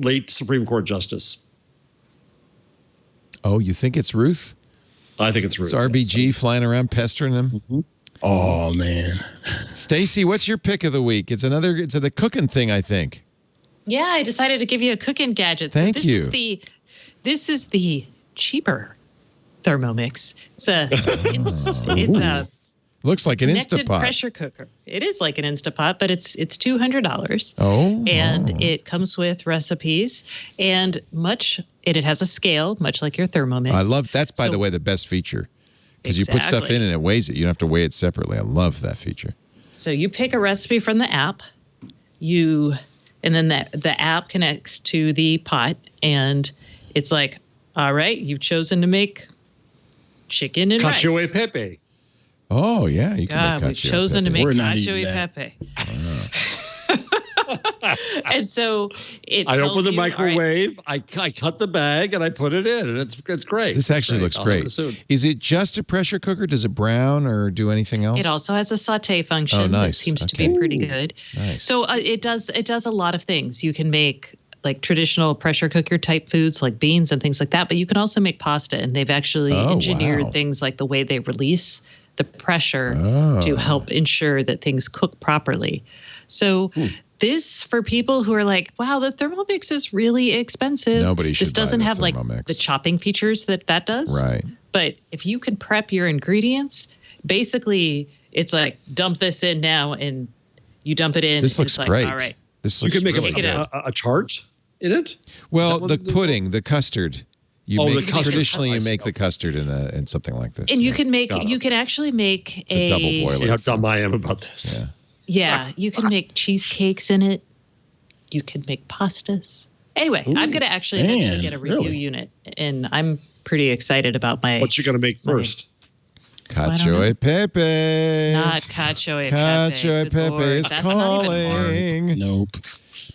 late Supreme Court justice. Oh, you think it's Ruth? I think it's Ruth. It's RBG flying around pestering him. Mm-hmm. Oh man, Stacy, what's your pick of the week? It's the cooking thing, I think. Yeah, I decided to give you a cooking gadget. Thank you. This is the cheaper Thermomix. It's a looks like an connected Instapot pressure cooker. It is like an Instapot, but it's $200. And it comes with recipes and it has a scale, much like your Thermomix. I love that's by the way the best feature because you put stuff in and it weighs it. You don't have to weigh it separately. I love that feature. So you pick a recipe from the app, and then the app connects to the pot, and it's like, all right, you've chosen to make chicken and rice. Cacio e pepe. Oh yeah, you can make we've chosen to make cacio e pepe. And so I open the microwave, I cut the bag, and I put it in, and it's great. This actually looks great. Is it just a pressure cooker? Does it brown or do anything else? It also has a saute function. Oh, nice. That seems to be pretty good. Nice. So it does a lot of things. You can make like traditional pressure cooker type foods like beans and things like that, but you can also make pasta, and they've actually engineered things like the way they release the pressure to help ensure that things cook properly. So this, for people who are like, wow, the Thermomix is really expensive. Nobody should This doesn't buy the have like Thermomix. the chopping features that does. Right. But if you can prep your ingredients, basically it's like dump this in now, and you dump it in. This looks like, great. All right. This You looks can make really good. a tart in it. Well, the pudding, the custard. Traditionally, you make the custard in something like this. And you can actually make it's a double boiler. See how dumb I am about this. Yeah, you can make cheesecakes in it. You can make pastas. Anyway, I'm going to actually eventually get a review unit, and I'm pretty excited about my. What you going to make first? Cacio e pepe. Not cacio e pepe. Cacio e pepe is calling. Nope.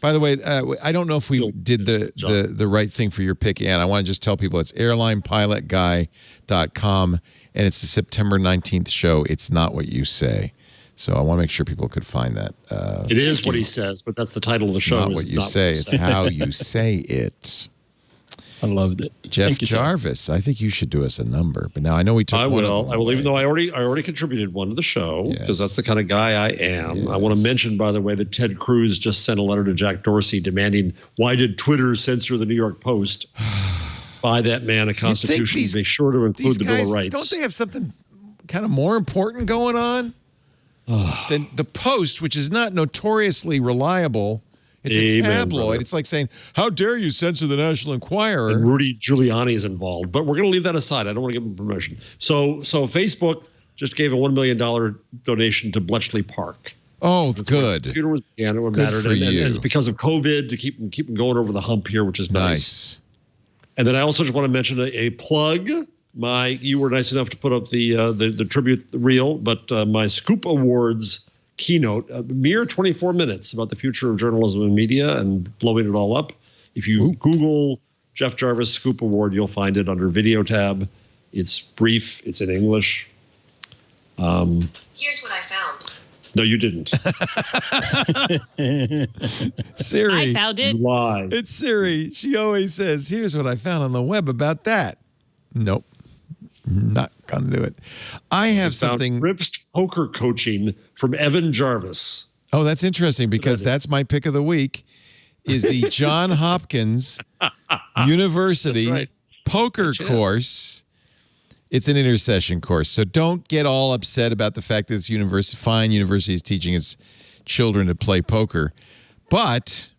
By the way, I don't know if we did the right thing for your pick, Ann. I want to just tell people it's airlinepilotguy.com, and it's the September 19th show. It's not what you say. So I want to make sure people could find that. It is what he says, but that's the title of the show. It's not what you say. It's how you say it. I loved it. Jeff Jarvis, I think you should do us a number. But now I know we took I one will. of them I will, away. even though I already contributed one to the show, because that's the kind of guy I am. Yes. I want to mention, by the way, that Ted Cruz just sent a letter to Jack Dorsey demanding, why did Twitter censor the New York Post? Buy that man a constitution. Be sure to include the Bill of Rights. Don't they have something kind of more important going on than the Post, which is not notoriously reliable, It's a Amen, tabloid. brother. It's like saying, how dare you censor the National Enquirer? And Rudy Giuliani is involved, but we're going to leave that aside. I don't want to give him permission. So Facebook just gave a $1 million donation to Bletchley Park. Oh, That's good. Computer was began. It Good mattered, for and you. it's because of COVID to keep them going over the hump here, which is nice. And then I also just want to mention a plug. You were nice enough to put up the tribute reel, but my Scoop Awards keynote, a mere 24 minutes about the future of journalism and media and blowing it all up. If you Google Jeff Jarvis Scoop Award, you'll find it under Video tab. It's brief. It's in English. Here's what I found. No, you didn't. Siri. I found it. Lie. It's Siri. She always says, here's what I found on the web about that. Nope. Not going to do it. I have something. Ripped poker coaching from Evan Jarvis. Oh, that's interesting because that's my pick of the week is the John Hopkins University poker course. It's an intercession course. So don't get all upset about the fact that this fine university is teaching its children to play poker. But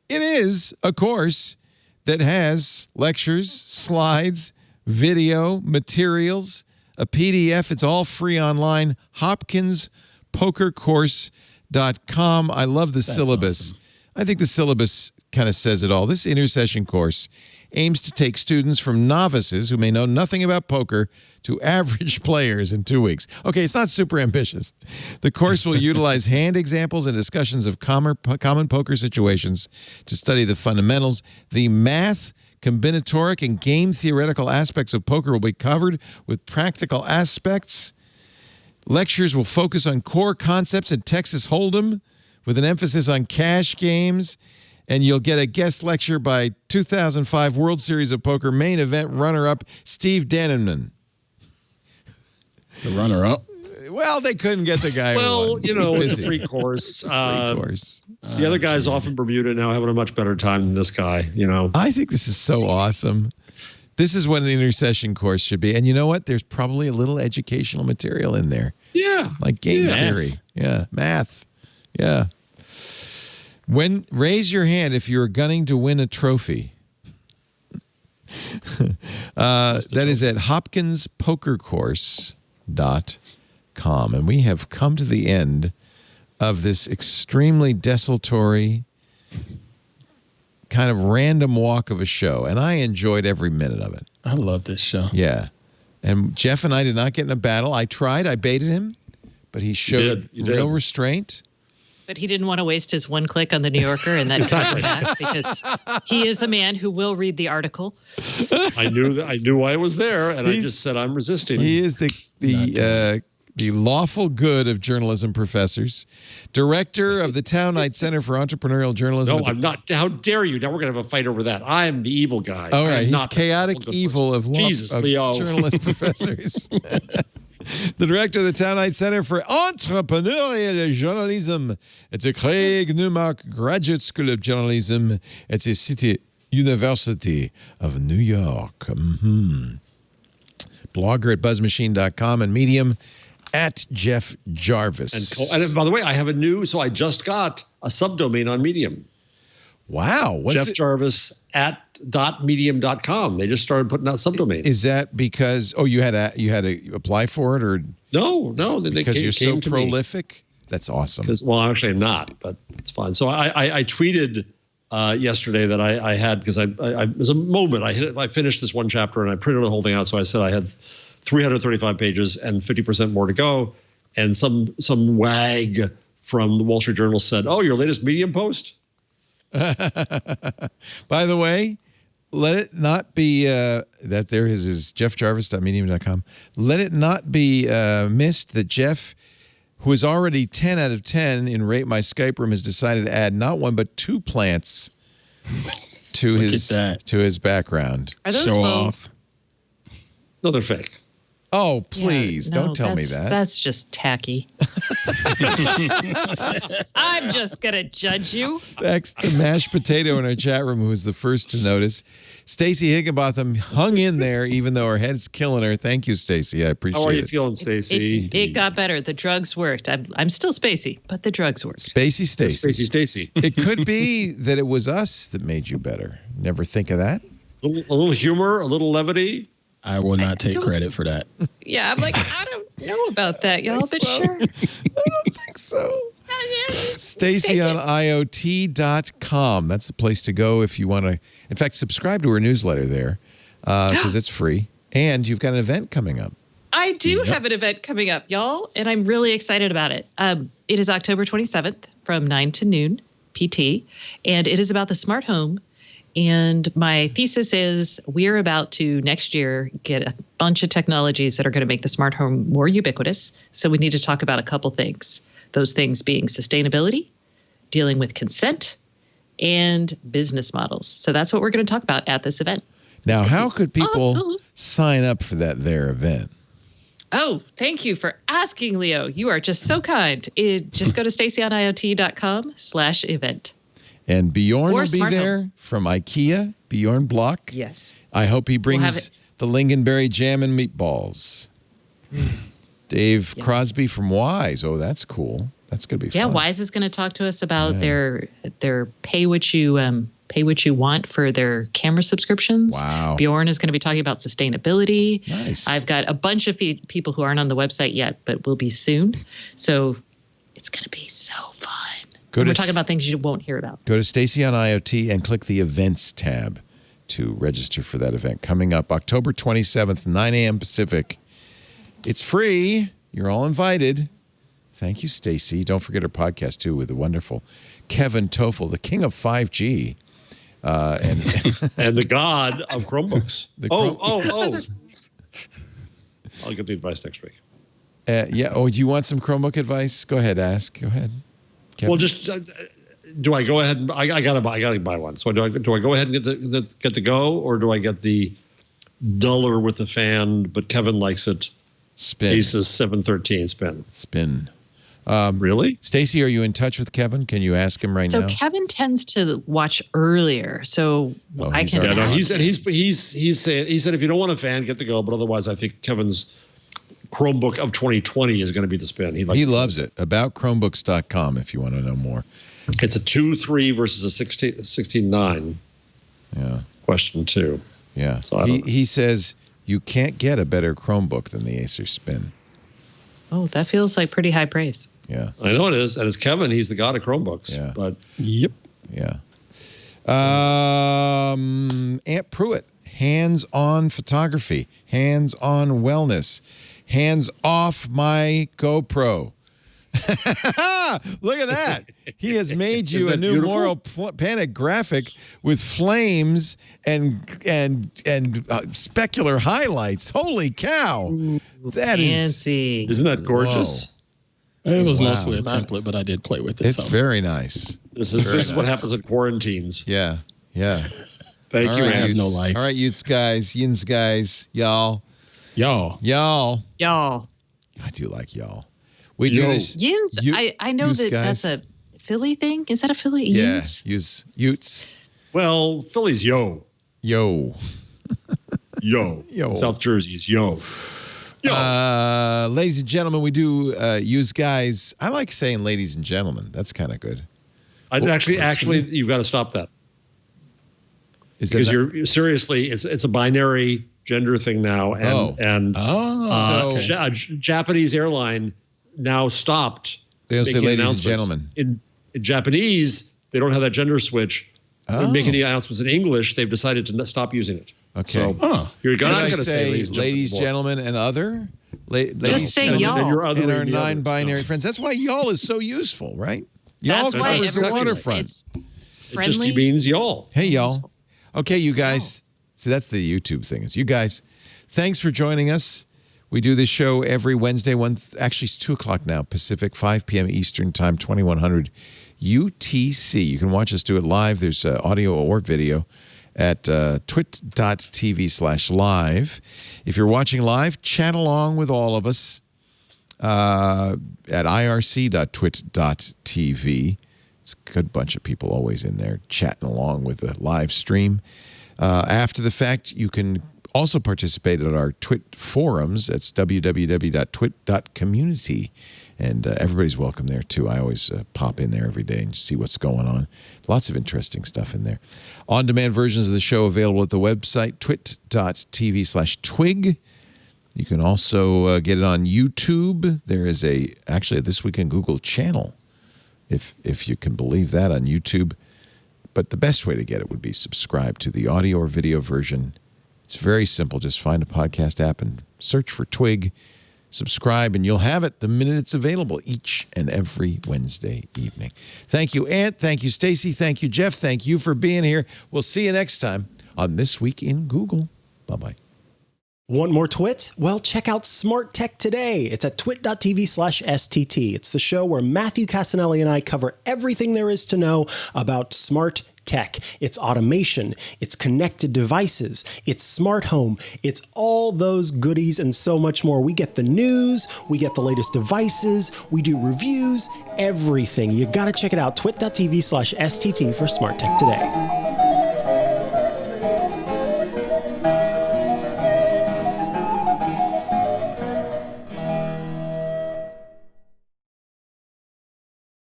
it is a course that has lectures, slides, video, materials, a PDF. It's all free online. HopkinsPokerCourse.com. I love the syllabus. Awesome. I think the syllabus kind of says it all. This intercession course aims to take students from novices who may know nothing about poker to average players in 2 weeks. Okay, it's not super ambitious. The course will utilize hand examples and discussions of common poker situations to study the fundamentals. The math, combinatoric, and game theoretical aspects of poker will be covered with practical aspects. Lectures will focus on core concepts in Texas Hold'em with an emphasis on cash games. And you'll get a guest lecture by 2005 World Series of Poker main event runner-up Steve Denneman. The runner-up? Well, they couldn't get the guy. Well, it's a free course. Free course. The other guy's off in Bermuda now, having a much better time than this guy. I think this is so awesome. This is what an intercession course should be. And you know what? There's probably a little educational material in there. Yeah. Like game theory. Yeah. Math. Yeah. Raise your hand if you're gunning to win a trophy. That is at HopkinsPokerCourse.com. And we have come to the end of this extremely desultory, kind of random walk of a show. And I enjoyed every minute of it. I love this show. Yeah. And Jeff and I did not get in a battle. I tried. I baited him. But he showed real restraint. But he didn't want to waste his one click on the New Yorker and that time back because he is a man who will read the article. I knew I was there, and I just said I'm resisting. He is the lawful good of journalism professors, director of the Town Knight Center for Entrepreneurial Journalism. No, I'm not. How dare you? Now we're going to have a fight over that. I'm the evil guy. All right, he's chaotic evil of journalist professors. The director of the Town Knight Center for Entrepreneurial Journalism at the Craig Newmark Graduate School of Journalism at the City University of New York. Blogger at buzzmachine.com and Medium at Jeff Jarvis. And by the way, I have I just got a subdomain on Medium. Wow. Jeff Jarvis at .medium.com. They just started putting out subdomains. Is that because you had to apply for it, or no? Because you're so prolific. That's awesome. Well, actually, I'm not, but it's fine. So I tweeted yesterday that I had, because I was a moment. I finished this one chapter and I printed the whole thing out. So I said I had 335 pages and 50% more to go. And some wag from the Wall Street Journal said, "Oh, your latest Medium post." By the way, let it not be that there is jeffjarvis.medium.com. Let it not be missed that Jeff, who is already 10 out of 10 in Rate My Skype Room, has decided to add not one but two plants to his background. Are those Show faux? off? No, they're fake. Oh, please, Yeah, no, don't tell me that. That's just tacky. I'm just going to judge you. Thanks to Mashed Potato in our chat room, who was the first to notice. Stacy Higginbotham hung in there, even though her head's killing her. Thank you, Stacy. I appreciate it. How are you feeling, Stacy? It got better. The drugs worked. I'm still spacey, but the drugs worked. Spacey Stacy. Spacey Stacy. It could be that it was us that made you better. Never think of that. A little humor, a little levity. I will not take credit for that. Yeah, I'm like, I don't know about that, y'all, but sure. I don't think so. Stacy on IoT.com. That's the place to go if you want to. In fact, subscribe to her newsletter there because it's free. And you've got an event coming up. I do have an event coming up, y'all, and I'm really excited about it. It is October 27th from 9 to noon PT, and it is about the smart home. And my thesis is we're about to next year get a bunch of technologies that are going to make the smart home more ubiquitous. So we need to talk about a couple things. Those things being sustainability, dealing with consent, and business models. So that's what we're going to talk about at this event. Now, how could people sign up for that there event? Oh, thank you for asking, Leo. You are just so kind. Just go to stacyoniot.com/event. And Bjorn will be there from IKEA, Bjorn Block. Yes. I hope he brings the lingonberry jam and meatballs. Dave Crosby from Wise. Oh, that's cool. That's going to be fun. Yeah, Wise is going to talk to us about their pay what you want for their camera subscriptions. Wow. Bjorn is going to be talking about sustainability. Nice. I've got a bunch of people who aren't on the website yet, but will be soon. So it's going to be so fun. We're talking about things you won't hear about. Go to Stacy on IoT and click the events tab to register for that event coming up October 27th, 9 a.m. Pacific. It's free. You're all invited. Thank you, Stacy. Don't forget our podcast, too, with the wonderful Kevin Toffel, the king of 5G. And the god of Chromebooks. I'll get the advice next week. Oh, do you want some Chromebook advice? Go ahead, ask. Go ahead. Kevin. Well, just do I go ahead? And, I gotta buy one. So do I go ahead and get the Go, or do I get the duller with the fan, but Kevin likes it? Spin. Asus 713 spin. Spin. Really? Stacy, are you in touch with Kevin? Can you ask him right now? So Kevin tends to watch earlier, so I can. Yeah, no, he said if you don't want a fan, get the Go. But otherwise, I think Kevin's Chromebook of 2020 is going to be the spin. He loves it. About Chromebooks.com if you want to know more. It's a 2.3 versus a 16.9. Yeah. Question 2. Yeah. So he says you can't get a better Chromebook than the Acer Spin. Oh, that feels like pretty high praise. Yeah. I know it is. And it's Kevin. He's the god of Chromebooks. Yeah. But yep. Yeah. Aunt Pruitt, hands-on photography, hands-on wellness, hands off my GoPro. Look at that. He has made you a new Moral Panic graphic with flames and specular highlights. Holy cow. That is fancy. Isn't that gorgeous? Whoa. It was mostly a template, but I did play with it. It's very nice. This is what happens in quarantines. Yeah. Yeah. Thank you, I man. have no life. All right, Utes guys, Yins guys, y'all. Y'all. Y'all. I do like y'all. We do this. Yins. I know that guys. that's a Philly thing. Is that a Philly? Yeah. Yins? Utes. Well, Philly's yo. Yo. South Jersey is yo. Ladies and gentlemen, we do use guys. I like saying ladies and gentlemen. That's kind of good. Actually, you've got to stop that. Because you're seriously, it's a binary gender thing now, and a Japanese airline now stopped. They don't say ladies and gentlemen. In Japanese, they don't have that gender switch. When making the announcements in English, they've decided to stop using it. Okay. So you're going to say ladies, gentlemen, and other. Just say y'all. And our non-binary friends. That's why y'all is so useful, right? Y'all covers the waterfront. It just means y'all. Hey, y'all. Okay, you guys. See, that's the YouTube thing. It's you guys. Thanks for joining us. We do this show every Wednesday. Actually, it's 2 o'clock now, Pacific, 5 p.m. Eastern Time, 2100 UTC. You can watch us do it live. There's audio or video at twit.tv/live. If you're watching live, chat along with all of us at irc.twit.tv. It's a good bunch of people always in there chatting along with the live stream. After the fact, you can also participate at our Twit forums. That's www.twit.community. And everybody's welcome there, too. I always pop in there every day and see what's going on. Lots of interesting stuff in there. On-demand versions of the show available at the website, twit.tv/twig. You can also get it on YouTube. There is actually a This Week in Google channel, if you can believe that, on YouTube. But the best way to get it would be subscribe to the audio or video version. It's very simple. Just find a podcast app and search for Twig, subscribe, and you'll have it the minute it's available each and every Wednesday evening. Thank you, Ant. Thank you, Stacy. Thank you, Jeff. Thank you for being here. We'll see you next time on This Week in Google. Bye-bye. Want more Twit? Well, check out Smart Tech Today. It's at twit.tv/STT. It's the show where Matthew Casanelli and I cover everything there is to know about smart tech. It's automation, it's connected devices, it's smart home, it's all those goodies and so much more. We get the news, we get the latest devices, we do reviews, everything. You got to check it out, twit.tv/STT for Smart Tech Today.